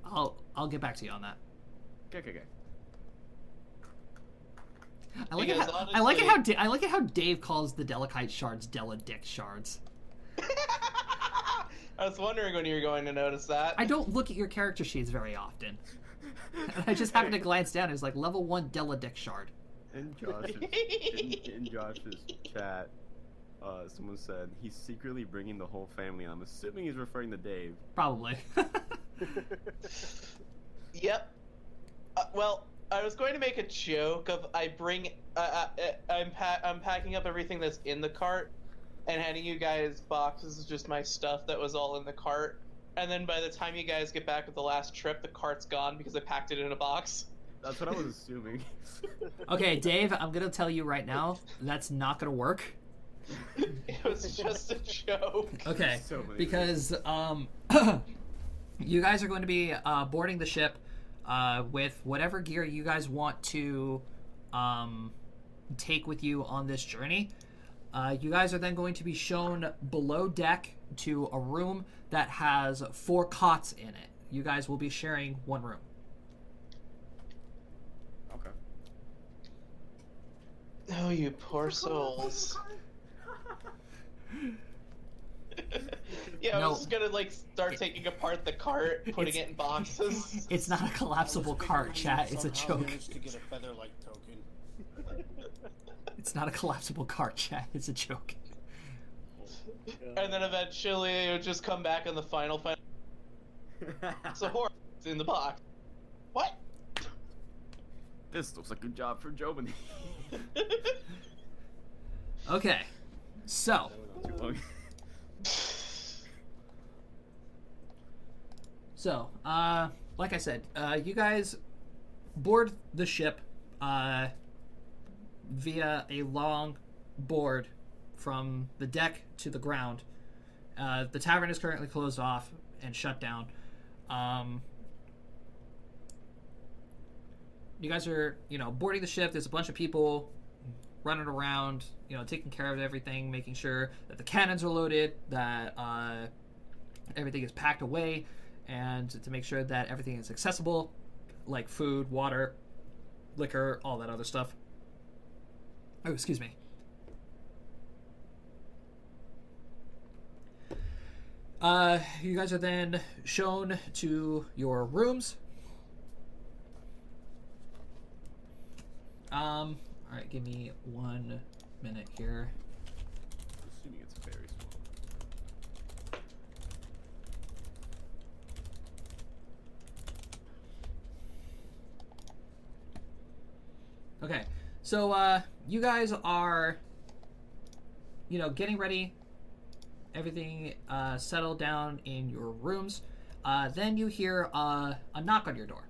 I'll get back to you on that. Okay. I like Because it. honestly, I like it how Dave calls the Delicite shards Deladick shards. I was wondering when you were going to notice that. I don't look at your character sheets very often. I just happened to glance down. It's like level 1 Deladick shard. In Josh's chat, someone said he's secretly bringing the whole family. I'm assuming he's referring to Dave. Probably. Yep. Well, I was going to make a joke of I'm packing up everything that's in the cart and handing you guys boxes of just my stuff that was all in the cart. And then by the time you guys get back with the last trip, the cart's gone because I packed it in a box. That's what I was assuming. Okay, Dave, I'm gonna tell you right now, that's not gonna work. It was just a joke. Okay, So many because you guys are going to be boarding the ship with whatever gear you guys want to take with you on this journey. You guys are then going to be shown below deck to a room that has 4 cots in it. You guys will be sharing one room. Okay. Oh, you poor souls. Yeah, I No. was just gonna start taking apart the cart, putting it in boxes. It's not a collapsible cart, chat. It's a Somehow joke. managed to get a feather-like token. It's not a collapsible cart, chat. It's a joke. And then eventually it would just come back in the final. It's a horse in the box. What? This looks like a job for Jobin. Okay, so Too long. So, like I said, you guys board the ship via a long board from the deck to the ground. The tavern is currently closed off and shut down. You guys are, boarding the ship. There's a bunch of people running around, taking care of everything, making sure that the cannons are loaded, that everything is packed away, and to make sure that everything is accessible, like food, water, liquor, all that other stuff. Oh, excuse me. You guys are then shown to your rooms. All right, give me 1 minute here. Assuming it's very small. Okay, so you guys are, getting ready, everything settled down in your rooms. Then you hear a knock on your door.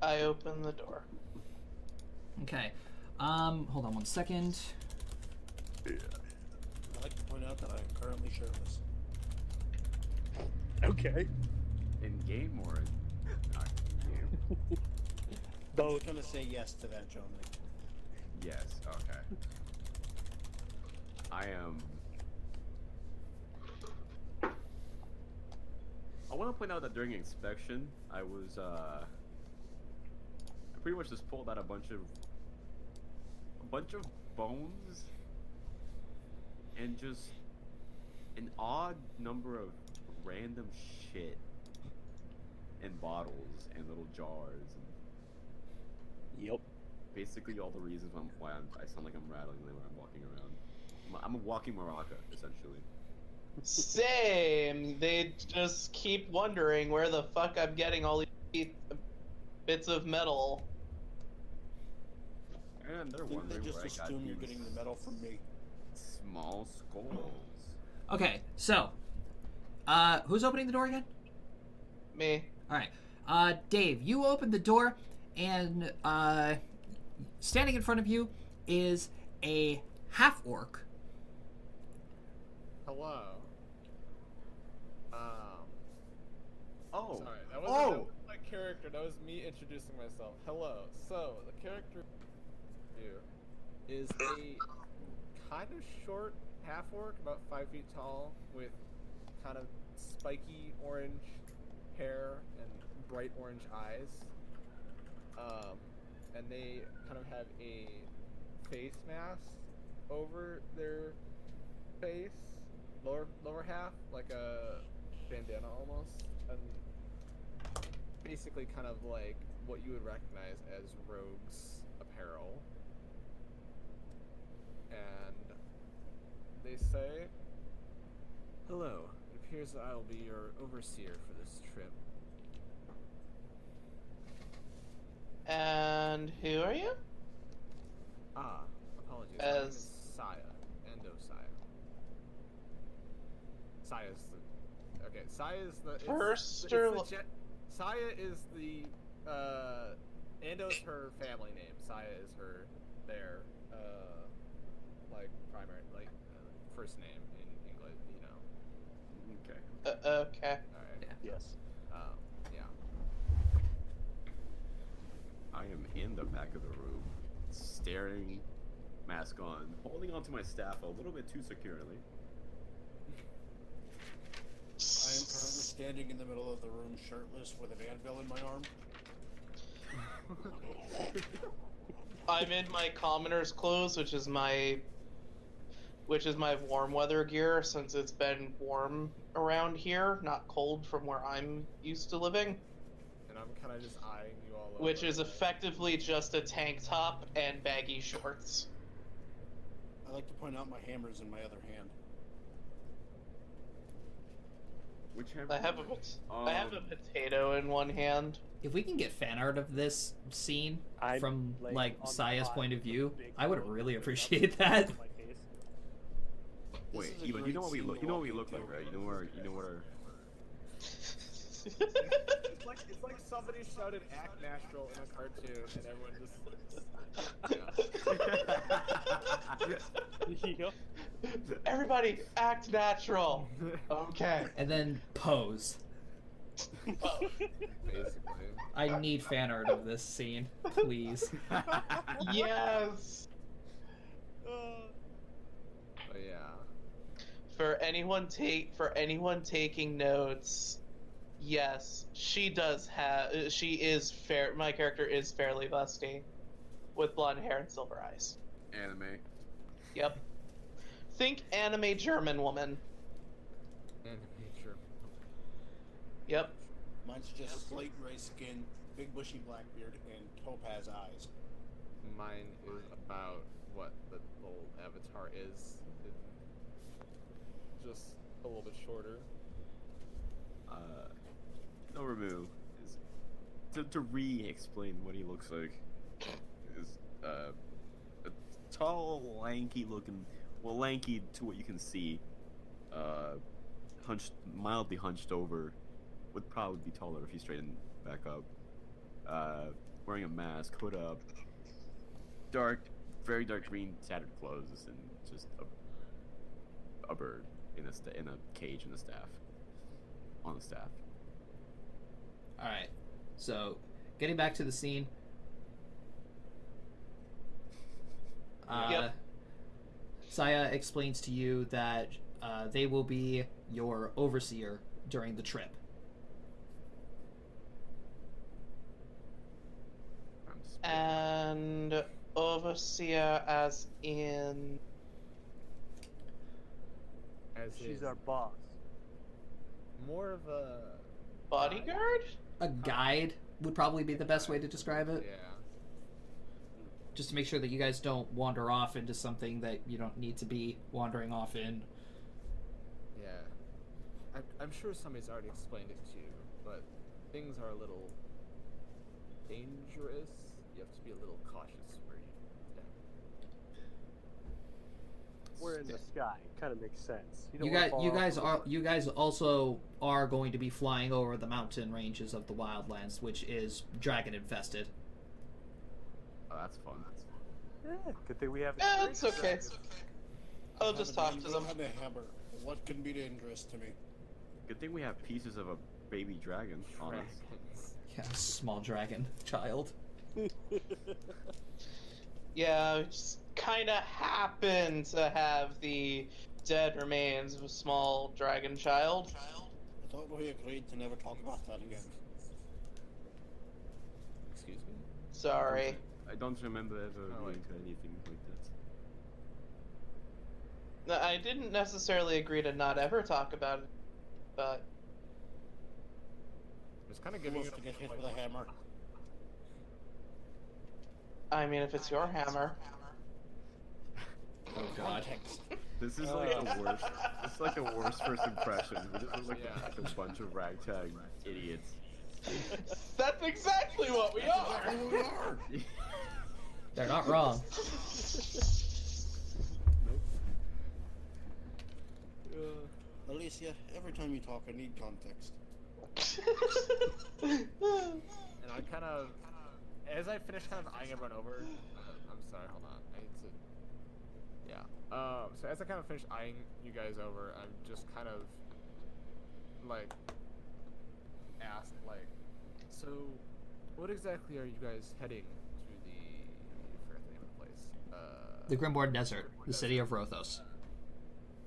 I open the door. Okay, hold on 1 second. I'd like to point out that I am currently shirtless. Okay. In game or in not game? I was gonna say yes to that, John. Yes. Okay. I am. I want to point out that during inspection, I was I pretty much just pulled out a bunch of bones and just an odd number of random shit in bottles and little jars and Yep. basically all the reasons why I sound like I'm rattling when I'm walking around. I'm a walking maraca, essentially. Same. They just keep wondering where the fuck I'm getting all these bits of metal. And they're I think they wondering just where I got assume you're these getting the metal from me. small skulls. Okay, so, who's opening the door again? Me. All right, Dave, you open the door, and standing in front of you is a half-orc. Hello. Oh. Sorry, that wasn't my character. That was me introducing myself. Hello. So the character you is a kind of short half orc, about 5 feet tall, with kind of spiky orange hair and bright orange eyes. And they kind of have a face mask over their face, lower half, like a bandana almost, and basically kind of like what you would recognize as rogues apparel. And they say, "Hello, it appears that I will be your overseer for this trip." And who are you? Apologies. My name is Saya, Endo Saya. Saya's the... Okay, Saya's the... First Saya is the... Endo's her family name. Saya is their primary, first name in English, you know. Okay. Okay. Alright. Yeah. Yes. Yeah. I am in the back of the room, staring, mask on, holding onto my staff a little bit too securely. I am currently standing in the middle of the room, shirtless, with an anvil in my arm. I'm in my commoner's clothes, which is my warm weather gear, since it's been warm around here, not cold from where I'm used to living. And I'm kind of just eyeing you all over. Which is effectively just a tank top and baggy shorts. I like to point out my hammer's in my other hand. Which hammer? I have a potato in one hand. If we can get fan art of this scene I'm from laying like on the Saya's cot point of with a view, big I would pillow really with appreciate nothing that. on my face. Wait, This is a Eva, you great know what we scene look. to You know what we walk look like, into. right? You know what our. It's like somebody shouted "act natural" in a cartoon, and everyone just. Yep. Everybody, act natural. Okay. And then pose. Basically. I need fan art of this scene, please. Yes. But yeah. For anyone taking notes, yes, she does have. She is fair. My character is fairly busty, with blonde hair and silver eyes. Anime. Yep. Think anime German woman. And sure. Yep. Mine's just slate gray skin, big bushy black beard, and topaz eyes. Mine is about what the little avatar is. Just a little bit shorter. Noramu is to re-explain what he looks like. Is a tall, lanky-looking, lanky to what you can see. Mildly hunched over. Would probably be taller if he straightened back up. Wearing a mask, hood up, very dark green tattered clothes, and just a bird in a cage in a staff. On the staff. Alright, so getting back to the scene. Yep. Saya explains to you that they will be your overseer during the trip. And overseer as in... As She's is our boss. more of a bodyguard? A guide would probably be the best way to describe it. Yeah. Just to make sure that you guys don't wander off into something that you don't need to be wandering off in. Yeah. I'm sure somebody's already explained it to you, but things are a little dangerous. You have to be a little cautious where you step. We're in the sky. Kind of makes sense. You guys also are going to be flying over the mountain ranges of the Wildlands, which is dragon infested. Oh, that's fun. Yeah, good thing we have. It's okay. I'll just talk to them. I have a hammer. What can be dangerous to me? Good thing we have pieces of a baby dragon on us. Dragons. Yeah, small dragon child. Yeah, we just kind of happen to have the dead remains of a small dragon child. I thought we agreed to never talk about that again. Excuse me? Sorry. I don't remember ever Oh, agreeing wait. to anything like that. No, I didn't necessarily agree to not ever talk about it, but Just kind of Who giving wants you to get hit with a hammer? I mean, if it's your hammer. Oh god. Context. This is like the worst. This is like the worst first impression. We just look like a bunch of ragtag idiots. That's exactly what we are! Exactly what we are. They're not wrong. Alicia, every time you talk, I need context. And I kind of, as I finish kind of eyeing everyone over, I'm sorry, hold on, I need to, yeah. So as I kind of finish eyeing you guys over, I'm just kind of, like, asked, like, so, what exactly are you guys heading to the, I forgot the name of the place, The Grimborn Desert, the city of Rothos.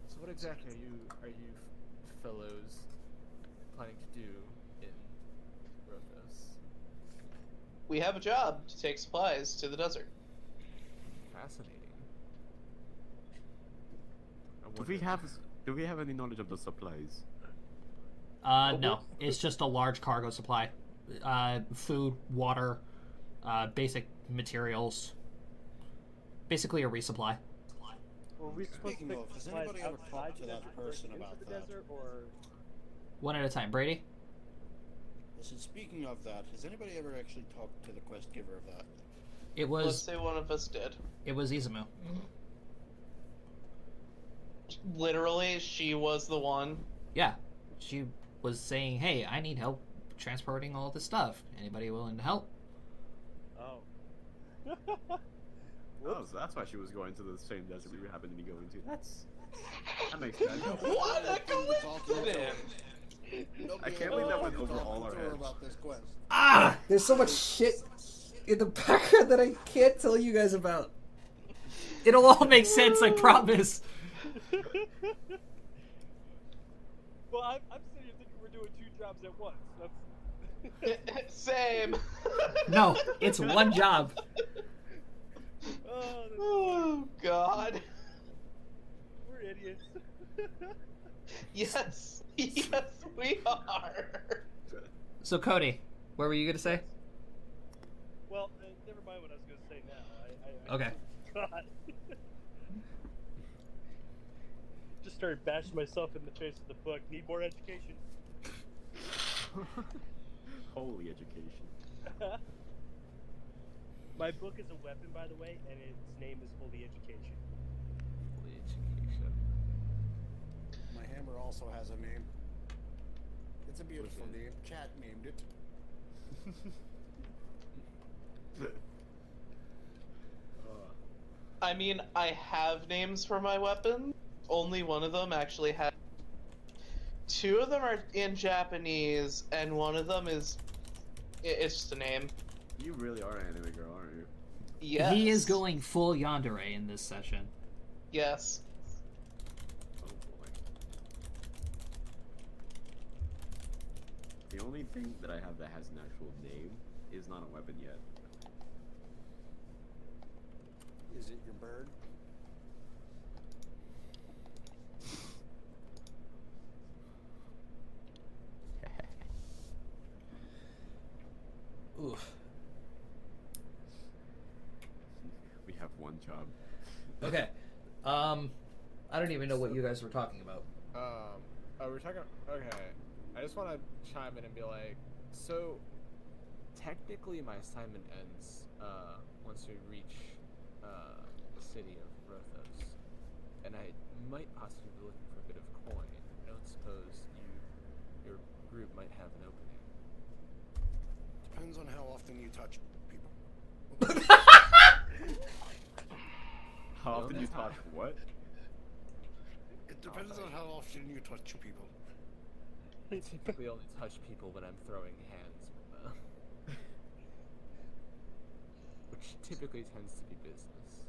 So what exactly are you fellows planning to do in Rothos? We have a job to take supplies to the desert. Fascinating. I Do wonder- we have any knowledge of the supplies? No, it's just a large cargo supply. Food, water, basic materials. Basically a resupply. Were we supposed Speaking to of, has supplies anybody ever outside talked to the that desert person into about the that? desert, or One at a time. Brady? I said, speaking of that, has anybody ever actually talked to the quest giver of that? It Let's was say one of us did. Izumu. Literally, she was the one. Yeah. She was saying, hey, I need help transporting all this stuff. Anybody willing to help? oh. Oh, so that's why she was going to the same desert we happened to be going to. That makes sense. What a coincidence! I can't believe that went over all our heads. About this quest. Ah! There's so much shit in the background that I can't tell you guys about. It'll all make sense, I promise. Well, I'm sitting here thinking we're doing two jobs at once. That's... Same. No, it's one job. Oh, that's... Oh God. We're idiots. Yes. Yes, we are. So, Cody, what were you going to say? Well, never mind what I was going to say now. Okay. God. Just started bashing myself in the face with the book. Need more education. Holy education. My book is a weapon, by the way, and its name is Holy Education. Education. My hammer also has a name. It's a beautiful name. Cat named it. I mean, I have names for my weapons. Only one of them actually has. Two of them are in Japanese, and one of them is. It's just a name. You really are an anime girl, aren't you? Yes. He is going full yandere in this session. Yes. Oh boy. The only thing that I have that has an actual name is not a weapon yet. Is it your bird? Oof. We have one job. Okay. I don't even know what you guys were talking about. We're talking. Okay, I just want to chime in and be like, so technically my assignment ends once we reach the city of Rothos, and I might possibly be looking for a bit of coin. I don't suppose your group might have an opening. Depends on how often you touch people. How often you touch what? It depends on how often you touch people. I typically only touch people when I'm throwing hands with them. Which typically tends to be business.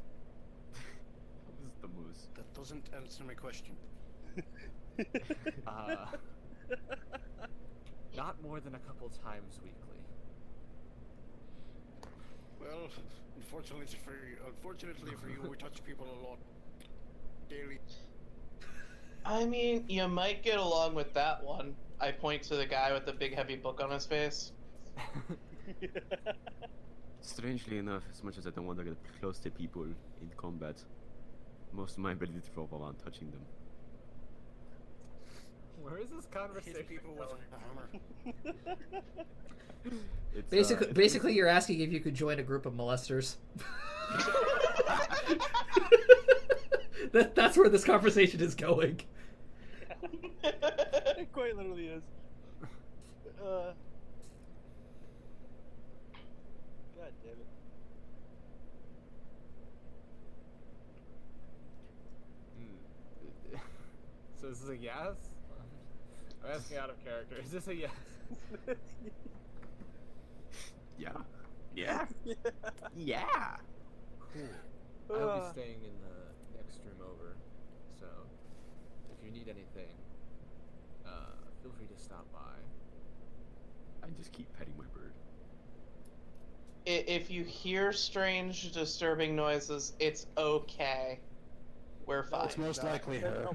is the most. That doesn't answer my question. Not more than a couple times weekly. Well, unfortunately for you, we touch people a lot daily. I mean, you might get along with that one. I point to the guy with the big heavy book on his face. Strangely enough, as much as I don't want to get close to people in combat, most of my ability to roll around touching them. Where is this Hit conversation people with going? a hammer. It's, Basically, you're asking if you could join a group of molesters. That's where this conversation is going. It quite literally is. God damn it. So this is a yes? I'm asking out of character. Is this a yes? Yeah. Yeah. Yeah. Cool. I'll be staying in the next room over, so if you need anything, feel free to stop by. I just keep petting my bird. If you hear strange, disturbing noises, it's okay. We're fine. It's most likely her.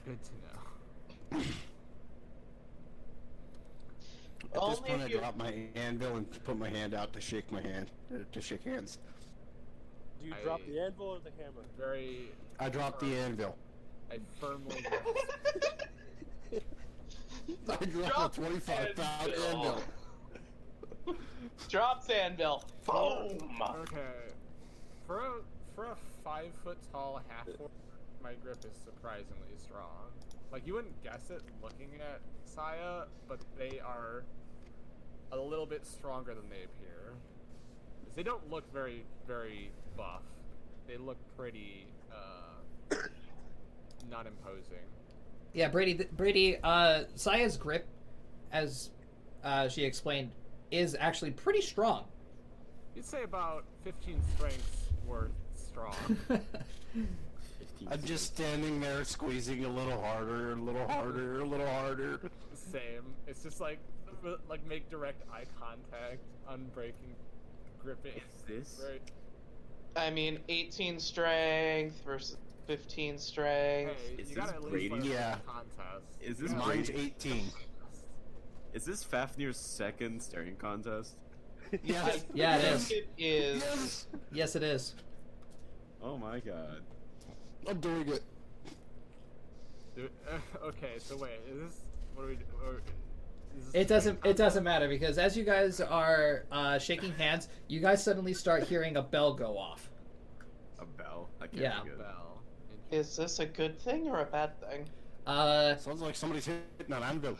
Good to know. At this Only point, if I you- drop my anvil and put my hand out to shake my hand, to shake hands. Do you drop the anvil or the hammer? Very. I drop the anvil. I firmly. I drop a 25-pound anvil. Drops anvil. Boom! Okay. For a 5 foot tall half orc, my grip is surprisingly strong. Like you wouldn't guess it looking at Saya, but they are a little bit stronger than they appear. They don't look very, very buff. They look pretty not imposing. Yeah, Brady, Saya's grip, as she explained, is actually pretty strong. You'd say about 15 strengths worth strong. 15 I'm just standing there squeezing a little harder, a little harder, a little harder. Same. It's just like make direct eye contact, unbreaking gripping. Is this? Right. I mean, 18 strength versus 15 strength. Hey, Is you gotta this at least Brady? let it be a Yeah. contest. Is this Mine's Brady? 18. Is this Fafnir's second staring contest? Yes. Yeah, it is. It is. Yes. Yes, it is. Oh my god. I'm doing it. Okay, so wait, is this what do we? Is this It doesn't matter because as you guys are shaking hands, you guys suddenly start hearing a bell go off. A bell? I can't Yeah. think of it. Bell. Is this a good thing or a bad thing? Sounds like somebody's hitting an anvil.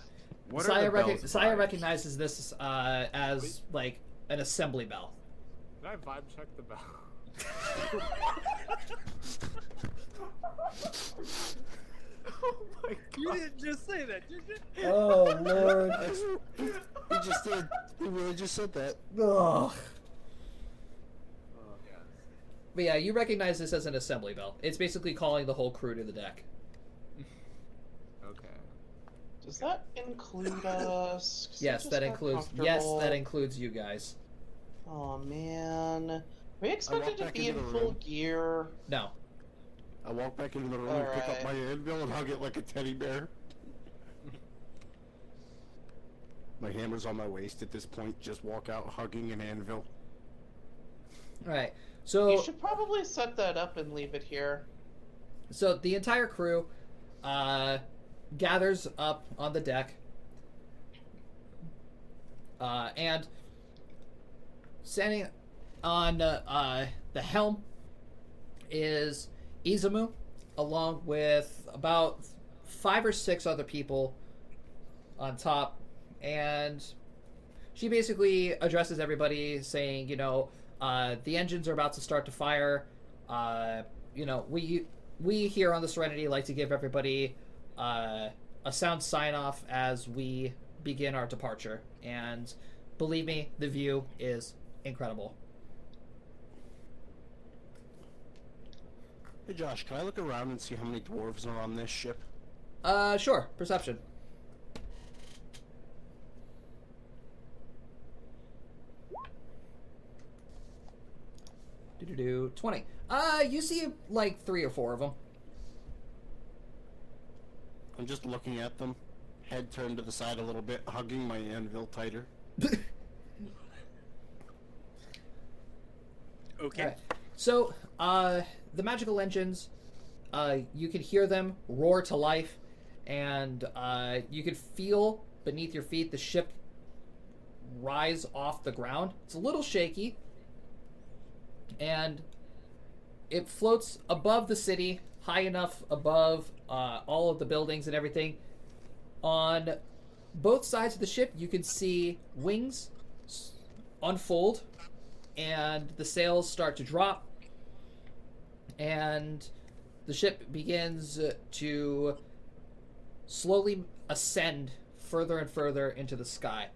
What are Saya, the bells Saya by? recognizes this as like an assembly bell. Can I vibe check the bell? Oh my god. You didn't just say that, did you? Oh lord. He just did. He really just said that. Ugh. Yes. But yeah, you recognize this as an assembly bell. It's basically calling the whole crew to the deck. Okay. Does that include us? 'Cause I Yes, just that got includes. Yes, comfortable. that includes you guys. Oh man, we expected to back be in into the full room. gear. No. I walk back into the room and pick up Alright. my anvil and hug it like a teddy bear. My hammer's on my waist at this point. Just walk out hugging an anvil. All right. You So should probably set that up and leave it here. So the entire crew gathers up on the deck, and standing on the helm is Izumu, along with about 5 or 6 other people on top, and she basically addresses everybody, saying, the engines are about to start to fire. We here on the Serenity like to give everybody a sound sign-off as we begin our departure. And believe me, the view is incredible. Hey Josh, can I look around and see how many dwarves are on this ship? Sure. Perception. Do 20. You see like 3 or 4 of them. I'm just looking at them, head turned to the side a little bit, hugging my anvil tighter. Okay. Alright. So, the magical engines, you can hear them roar to life, and you can feel beneath your feet the ship rise off the ground. It's a little shaky, and it floats above the city, high enough above all of the buildings and everything. On both sides of the ship, you can see wings unfold, and the sails start to drop, and the ship begins to slowly ascend further and further into the sky.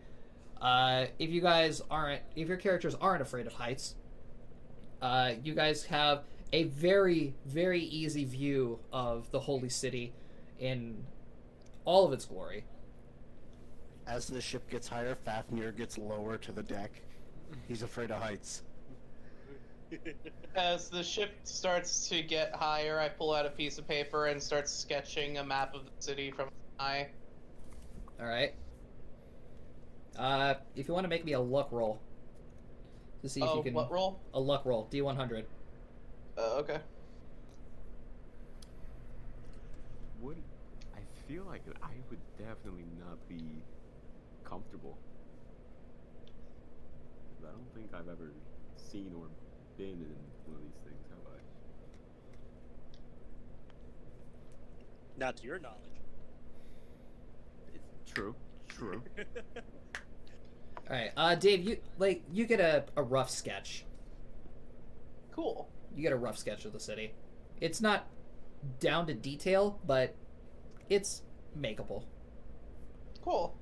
If your characters aren't afraid of heights, you guys have a very, very easy view of the holy city in all of its glory. As the ship gets higher, Fafnir gets lower to the deck. He's afraid of heights. As the ship starts to get higher, I pull out a piece of paper and start sketching a map of the city from high. Alright. If you want to make me a luck roll. To see if you can... what roll? A luck roll. D100. Okay. I feel like I would definitely not be comfortable. I don't think I've ever seen or been in one of these things, have I? Not to your knowledge. It's true. Alright, Dave, you get a rough sketch. Cool. You get a rough sketch of the city. It's not down to detail, but it's makeable. Cool.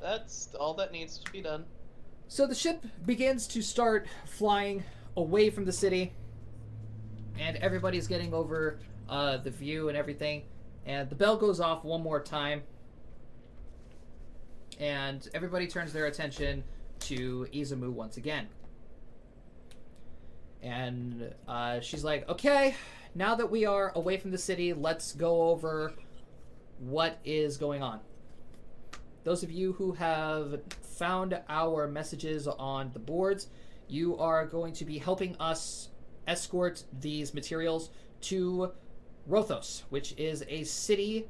That's all that needs to be done. So the ship begins to start flying away from the city, and everybody's getting over the view and everything, and the bell goes off one more time, and everybody turns their attention to Izumu once again. And she's like, okay, now that we are away from the city, let's go over what is going on. Those of you who have found our messages on the boards, you are going to be helping us escort these materials to Rothos, which is a city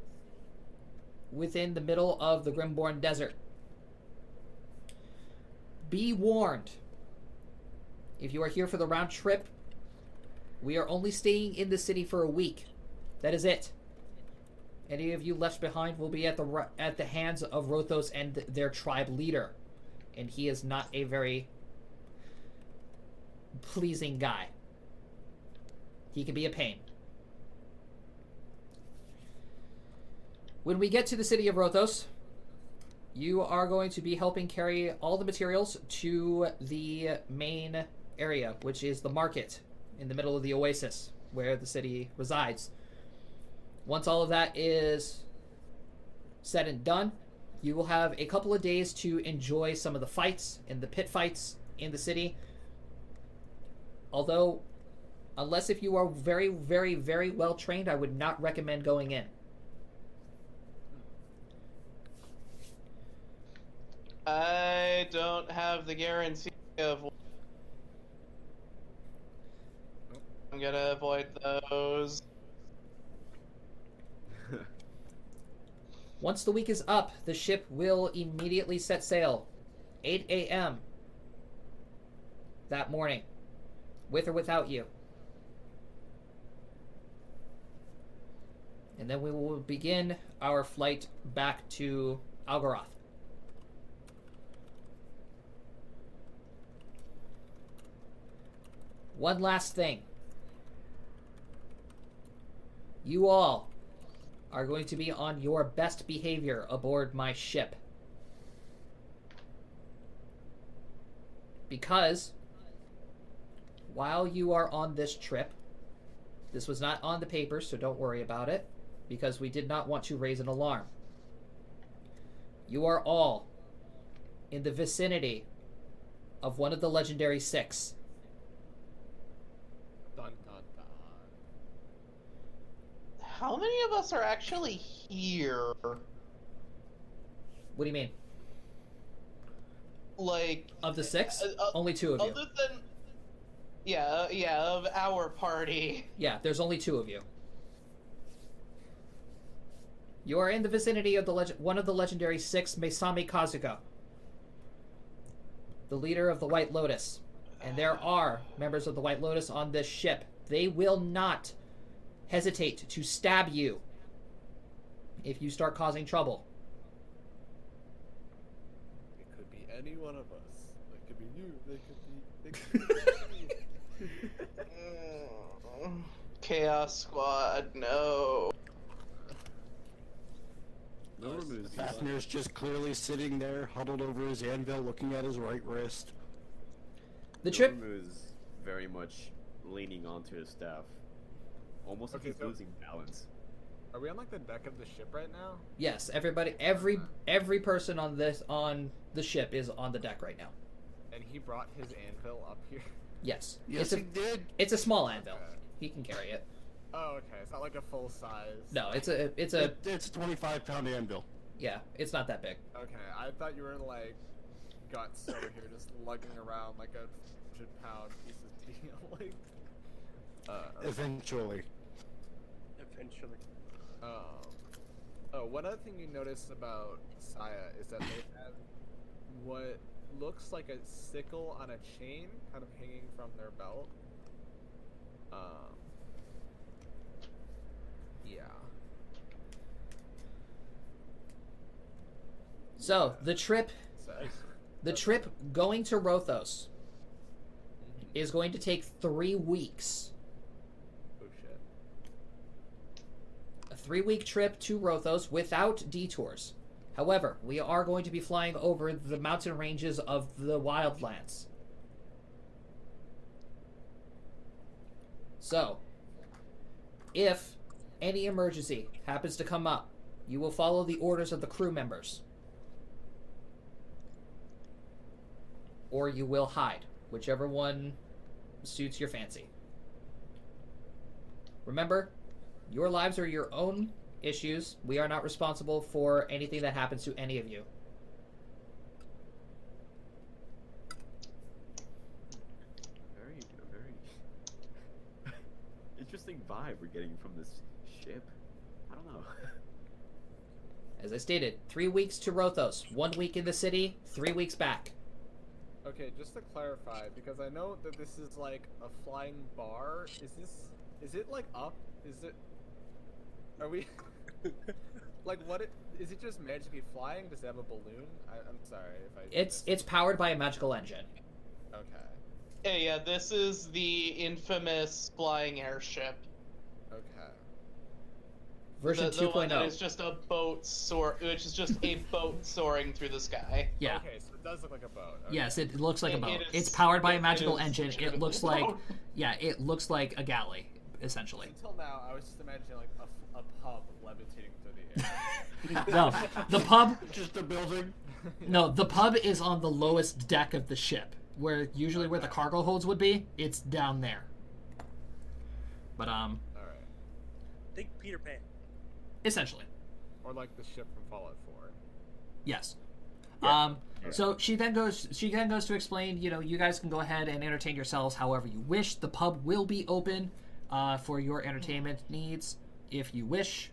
within the middle of the Grimborn Desert. Be warned. If you are here for the round trip, we are only staying in the city for a week. That is it. Any of you left behind will be at the hands of Rothos and their tribe leader. And he is not a very pleasing guy. He can be a pain. When we get to the city of Rothos, you are going to be helping carry all the materials to the main area, which is the market in the middle of the oasis where the city resides. Once all of that is said and done, you will have a couple of days to enjoy some of the fights and the pit fights in the city. Although, unless if you are very, very, very well trained, I would not recommend going in. I don't have the guarantee of... I'm gonna avoid those. Once the week is up, the ship will immediately set sail. 8 a.m. that morning. With or without you. And then we will begin our flight back to Algeroth. One last thing. You all are going to be on your best behavior aboard my ship. Because while you are on this trip, This was not on the papers, so don't worry about it, because we did not want to raise an alarm. You are all in the vicinity of one of the legendary 6. Dun dun dun. How many of us are actually here? What do you mean? Like, Of the 6? Only 2 of you. other than, yeah, of our party. Yeah, there's only 2 of you. You are in the vicinity of one of the legendary 6, Mesami Kazuko, the leader of the White Lotus. And there are members of the White Lotus on this ship. They will not hesitate to stab you if you start causing trouble. It could be any one of us. It could be you. They could be me. Chaos Squad, no. Norm is Fafnir's just clearly sitting there, huddled over his anvil, looking at his right wrist. The trip... Norm is very much leaning onto his staff. Almost like Okay, he's so- losing balance. Are we on like the deck of the ship right now? Yes, everybody, every person on the ship is on the deck right now. And he brought his anvil up here. Yes. Yes, he did. It's a small anvil. Okay. He can carry it. Oh, okay. It's not like a full size. No, it's a It's a 25-pound anvil. yeah, it's not that big. Okay, I thought you were like guts over here, just lugging around like a 100-pound piece of steel. Like, Eventually. Eventually. oh, one other thing you notice about Saya is that they have what looks like a sickle on a chain, kind of hanging from their belt. Yeah. So the trip So, going to Rothos is going to take 3 weeks. oh shit. A 3-week trip to Rothos without detours. However, we are going to be flying over the mountain ranges of the Wildlands. So, if any emergency happens to come up, you will follow the orders of the crew members. Or you will hide, whichever one suits your fancy. Remember, your lives are your own issues. We are not responsible for anything that happens to any of you. Very interesting vibe we're getting from this ship. I don't know. As I stated, 3 weeks to Rothos, 1 week in the city, 3 weeks back. Okay, just to clarify, because I know that this is like a flying bar. Is it like up? Are we, like is it just magically flying? Does it have a balloon? I'm sorry if I... It's powered by a magical engine. Okay, Yeah, this is the infamous flying airship. okay. Version The one that 2.0. is just a boat which is just a boat soaring through the sky. Yeah. Okay, so it does look like a boat. Okay. Yes, it looks like a It boat. is- It's powered by a it magical is engine. It legitimately looks a like... boat. Yeah, it looks like a galley, essentially. Until now, I was just imagining like a pub levitating through the air. No, the pub... Just a building. No, the pub is on the lowest deck of the ship, where usually where the cargo holds would be. It's down there. But Alright. Think Peter Pan. essentially, Or like the ship from Fallout 4. yes. So she then goes to explain. You know, you guys can go ahead and entertain yourselves however you wish. The pub will be open for your entertainment needs if you wish.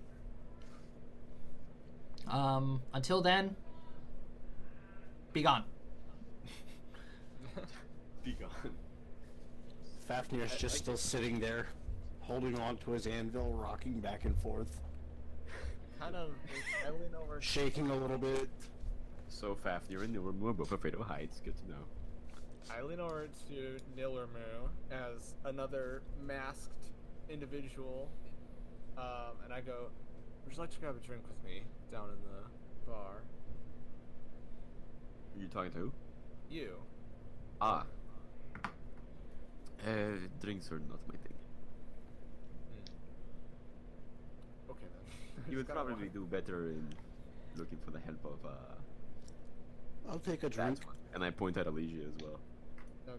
Until then, be gone. Be gone. Fafnir's just still sitting there, holding on to his anvil, rocking back and forth, Kind of, I lean over. shaking a little bit. So Fafnir and Nilram were both afraid of heights. Good to know. I lean over to Nillermu as another masked individual, and I go, "Would you like to grab a drink with me down in the bar?" Are you talking to who? You. Ah. Drinks are not my thing. then. You would Just kinda probably do better in looking for the help of I'll take a that drink. one. And I point at Alicia as well. Okay.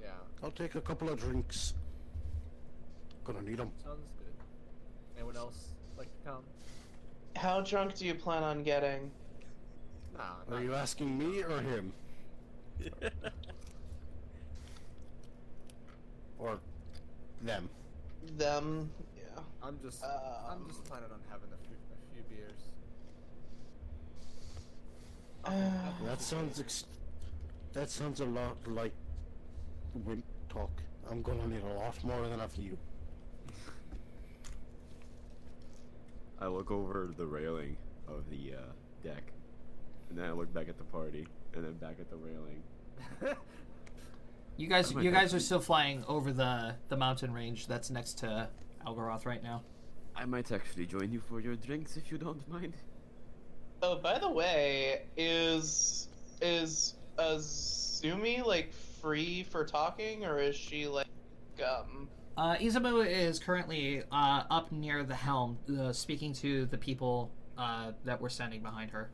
Yeah. I'll take a couple of drinks. Gonna need them. Sounds good. Anyone else like to come? How drunk do you plan on getting? Nah. Are not- you asking me or him? Or them? Them? Yeah. I'm just planning on having a few beers. That sounds a lot like wimp talk. I'm gonna need a lot more than a few. I look over the railing of the deck, and then I look back at the party, and then back at the railing. You guys are still flying over the mountain range that's next to Algeroth right now. I might actually join you for your drinks if you don't mind. Oh, by the way, is Azumi like free for talking, or is she like Izumu is currently up near the helm, speaking to the people that were standing behind her.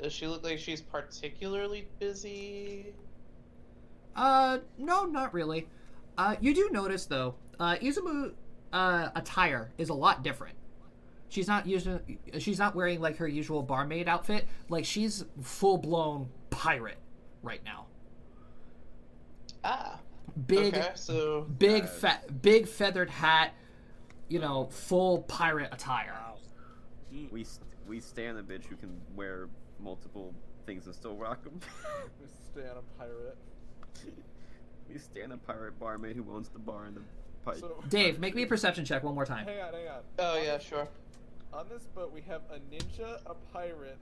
does she look like she's particularly busy? No, not really. You do notice though, Izumu attire is a lot different. She's not wearing like her usual barmaid outfit. Like she's full blown pirate right now. Ah. Big, Okay, so big feathered hat. You know, full pirate attire. Wow. We stand a bitch who can wear multiple things and still rock them. We stay on a pirate. We stand a pirate barmaid who owns the bar and the pipe. So, Dave, make me a perception check one more time. hang on. Oh yeah, sure. On this boat, we have a ninja, a pirate,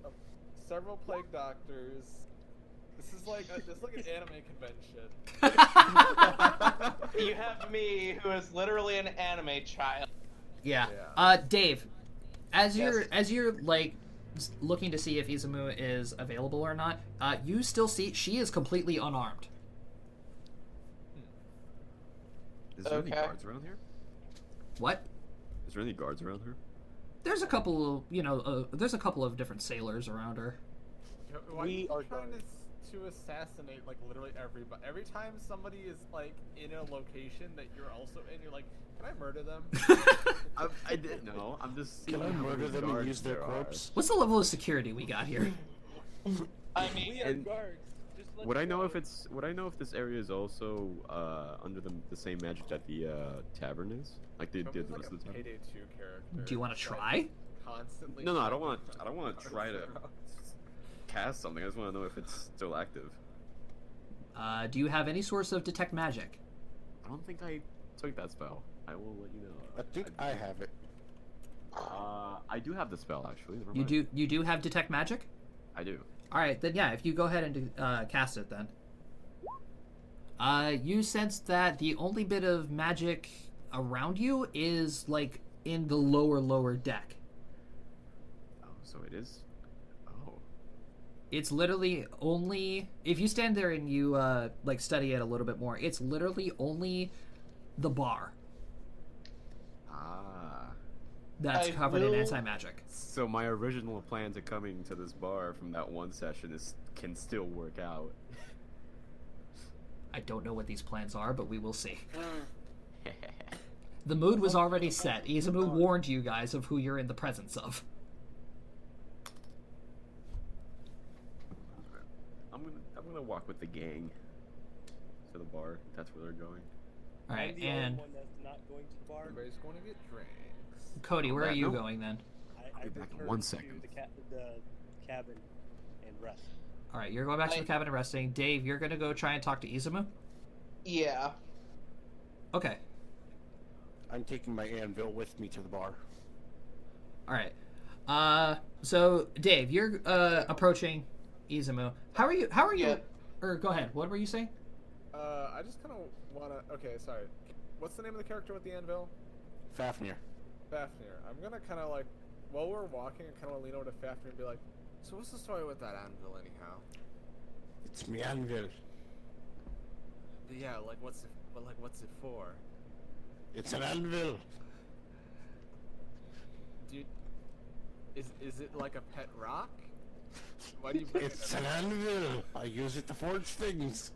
several plague doctors. This is like an anime convention. You have me, who is literally an anime child. Yeah. Yeah. Dave, as Yes. you're like looking to see if Izumu is available or not, you still see she is completely unarmed. Is there any Okay. guards around here? What? Is there any guards around here? There's a couple of, there's a couple of different sailors around her. Why We are are you trying guards. to assassinate like literally everybody? Every time somebody is like in a location that you're also in, you're like, can I murder them? I didn't know. I'm just seeing Can I how murder many them and guards use their there are. corpse? What's the level of security we got here? I mean, We are And guards. Just let Would I us know if this area is also under the same magic that the tavern is? Like the Someone's the like rest a of the tavern? Payday 2 character. Do you want to just, like, try? Constantly. No, I don't shooting want to try to guards. cast something. I just want to know if it's still active. Do you have any source of detect magic? I don't think I took that spell. I will let you know. I think I have it. I do have the spell actually. Never You mind. do have detect magic? I do. All right, then yeah. If you go ahead and cast it, then. You sense that the only bit of magic around you is like in the lower deck. Oh, so it is. Oh. It's literally only if you stand there and you like study it a little bit more. It's literally only the bar Ah. that's I covered in will- anti-magic. So my original plan to coming to this bar from that one session can still work out. I don't know what these plans are, but we will see. The mood was already set. Izumu warned you guys of who you're in the presence of. I'm gonna walk with the gang to the bar. If that's where they're going. All right, I'm the and only one that's not going to the bar. Everybody's going to get drinks. Cody, where are that you note- going then? I be back in returned 1 to second. the cabin and rest. All right, you're going back to the cabin and resting. Dave, you're gonna go try and talk to Izumu. yeah. Okay. I'm taking my anvil with me to the bar. All right. So Dave, you're approaching Izumu. How are you? Yeah. Or go ahead. What were you saying? I just kind of wanna. Okay, sorry. What's the name of the character with the anvil? Fafnir. Fafnir. I'm gonna kind of like, while we're walking, I kind of lean over to Fafnir and be like, "So what's the story with that anvil, anyhow?" It's me anvil. But yeah, like what's it for? It's an anvil. Dude, is it like a pet rock? Why do you bring It's it an up? anvil. I use it to forge things.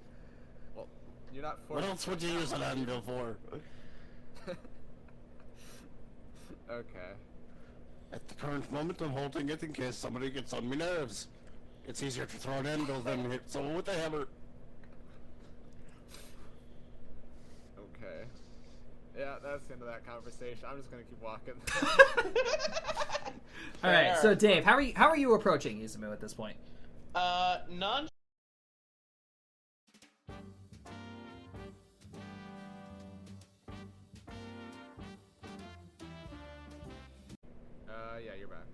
Well, you're not What forced. else would you use an anvil for? Okay. At the current moment, I'm holding it in case somebody gets on my nerves. It's easier to throw an anvil than hit someone with a hammer. Okay. Yeah, that's the end of that conversation. I'm just gonna keep walking. All right. Fair. So Dave, how are you approaching Izumu at this point? None. Yeah, you're back.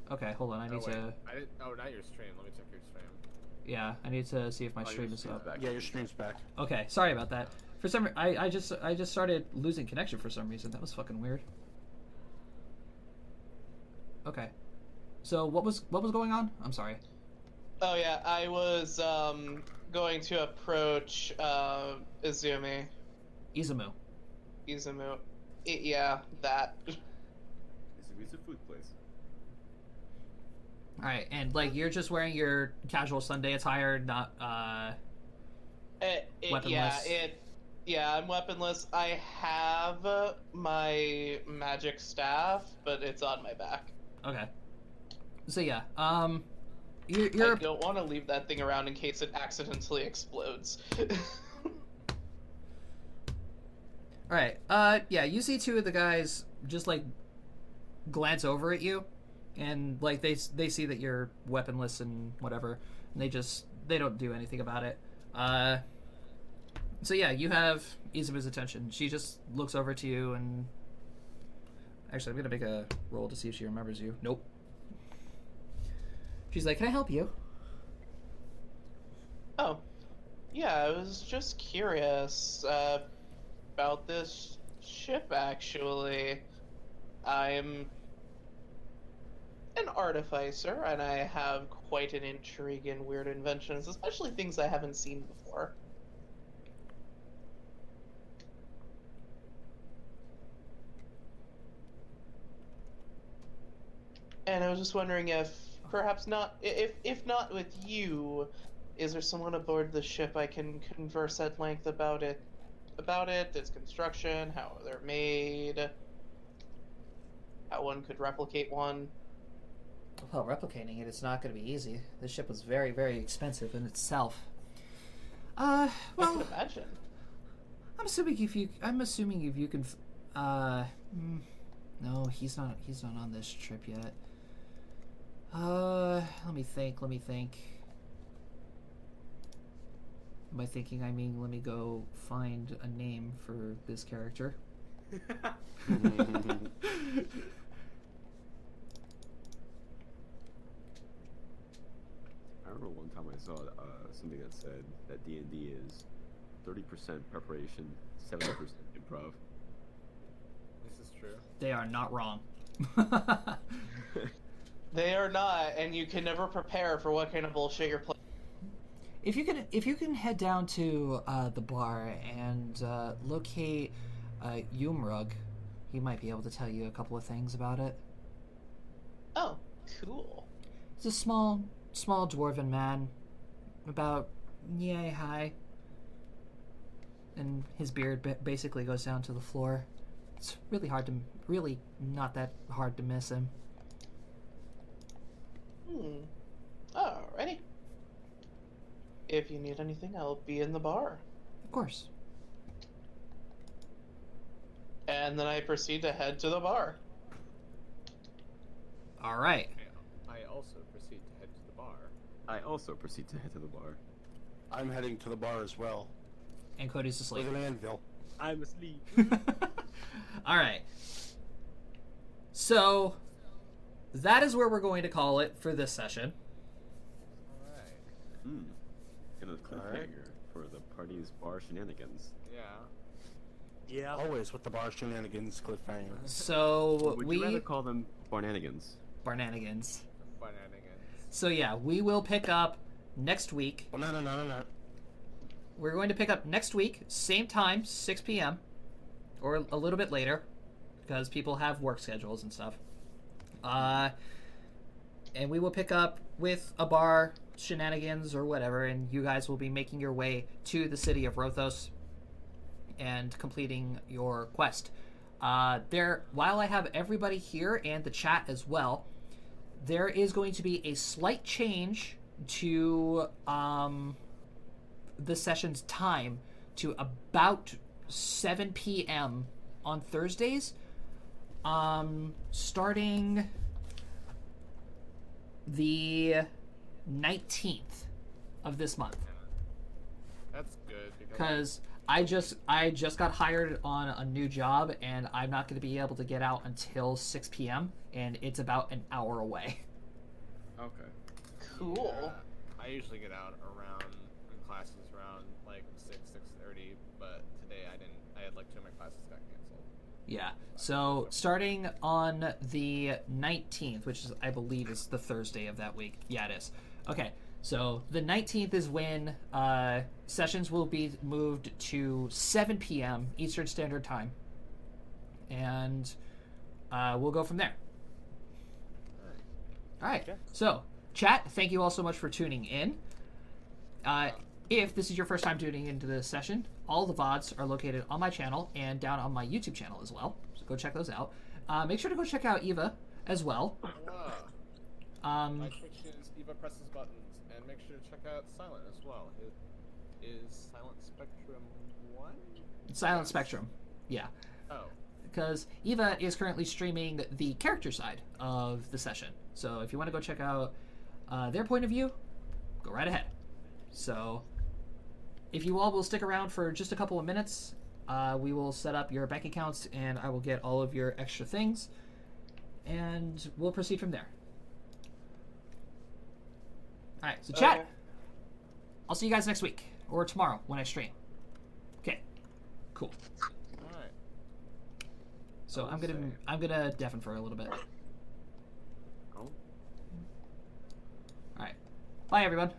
Okay, hold on. I Oh, need wait. to. I didn't. Oh, not your stream. Let me check your stream. Yeah, I need to see if my Oh, your stream is stream's up. back. Yeah, your stream's back. Okay, sorry about that. For some, I just started losing connection for some reason. That was fucking weird. Okay, so what was going on? I'm sorry. Oh yeah, I was going to approach Izumi. Izumu. Izumu. Yeah, that. It's a food place. All right, and like you're just wearing your casual Sunday attire, not weaponless. Yeah, I'm weaponless. I have my magic staff, but it's on my back. Okay. So yeah, you're I don't want to leave that thing around in case it accidentally explodes. all right. Yeah, you see two of the guys just like glance over at you, and like they see that you're weaponless and whatever, and they don't do anything about it. So yeah, you have Izumi's attention. She just looks over to you and actually, I'm gonna make a roll to see if she remembers you. Nope. She's like, "Can I help you?" Oh, yeah, I was just curious about this ship, actually. I'm an artificer, and I have quite an intrigue in weird inventions, especially things I haven't seen before. And I was just wondering if, perhaps not, if not with you, is there someone aboard the ship I can converse at length about it, its construction, how they're made, how one could replicate one? Well, replicating it's not going to be easy. The ship was very, very expensive in itself. I Well, can imagine. I'm assuming if you can. No, he's not on this trip yet. Let me think. By thinking, I mean, let me go find a name for this character. I remember one time I saw something that said that D&D is 30% preparation, 70% improv. This is true. They are not wrong. They are not, and you can never prepare for what kind of bullshit you're playing. If you can head down to the bar and locate Yumrug, he might be able to tell you a couple of things about it. Oh, cool. He's a small dwarven man, about yay high, and his beard basically goes down to the floor. It's really not that hard to miss him. Alrighty. If you need anything, I'll be in the bar. Of course. And then I proceed to head to the bar. All right. I also proceed to head to the bar. I also proceed to head to the bar. I'm heading to the bar as well. And Cody's asleep. With an anvil. I'm asleep. All right. So that is where we're going to call it for this session. Alright. And a cliffhanger for the party's bar shenanigans. Yeah. Yeah. Always with the bar shenanigans cliffhanger. So Would you rather call them barnanigans? Barnanigans. Shenanigans. So yeah, we will pick up next week. Oh, no. We're going to pick up next week, same time, 6 p.m. or a little bit later, because people have work schedules and stuff. And we will pick up with a bar, shenanigans, or whatever, and you guys will be making your way to the city of Rothos and completing your quest. While I have everybody here and the chat as well, there is going to be a slight change to the session's time to about 7 p.m. on Thursdays, starting the 19th of this month. That's good Because I just got hired on a new job, and I'm not going to be able to get out until 6 p.m. and it's about an hour away. Okay. Cool. Yeah, I usually get out around in classes around like 6:30, but today I didn't. I had like 2 of my classes got canceled. Yeah. So starting on the 19th, which is I believe is the Thursday of that week. Yeah, it is. Okay. So the 19th is when sessions will be moved to 7 p.m. Eastern Standard Time, and we'll go from there. All right. Okay. So, chat, thank you all so much for tuning in. If this is your first time tuning into this session, all the VODs are located on my channel and down on my YouTube channel as well. So go check those out. Make sure to go check out Eva as well. My Twitch is Eva Presses Buttons, and make sure to check out Silent as well. It is Silent Spectrum 1? Silent Spectrum. Yeah. Oh. Because Eva is currently streaming the character side of the session. So if you want to go check out their point of view, go right ahead. So if you all will stick around for just a couple of minutes, we will set up your bank accounts and I will get all of your extra things. And we'll proceed from there. Alright, so chat. Okay. I'll see you guys next week. Or tomorrow when I stream. Okay. Cool. Alright. So I'm gonna deafen for a little bit. Oh. Alright. Bye everyone.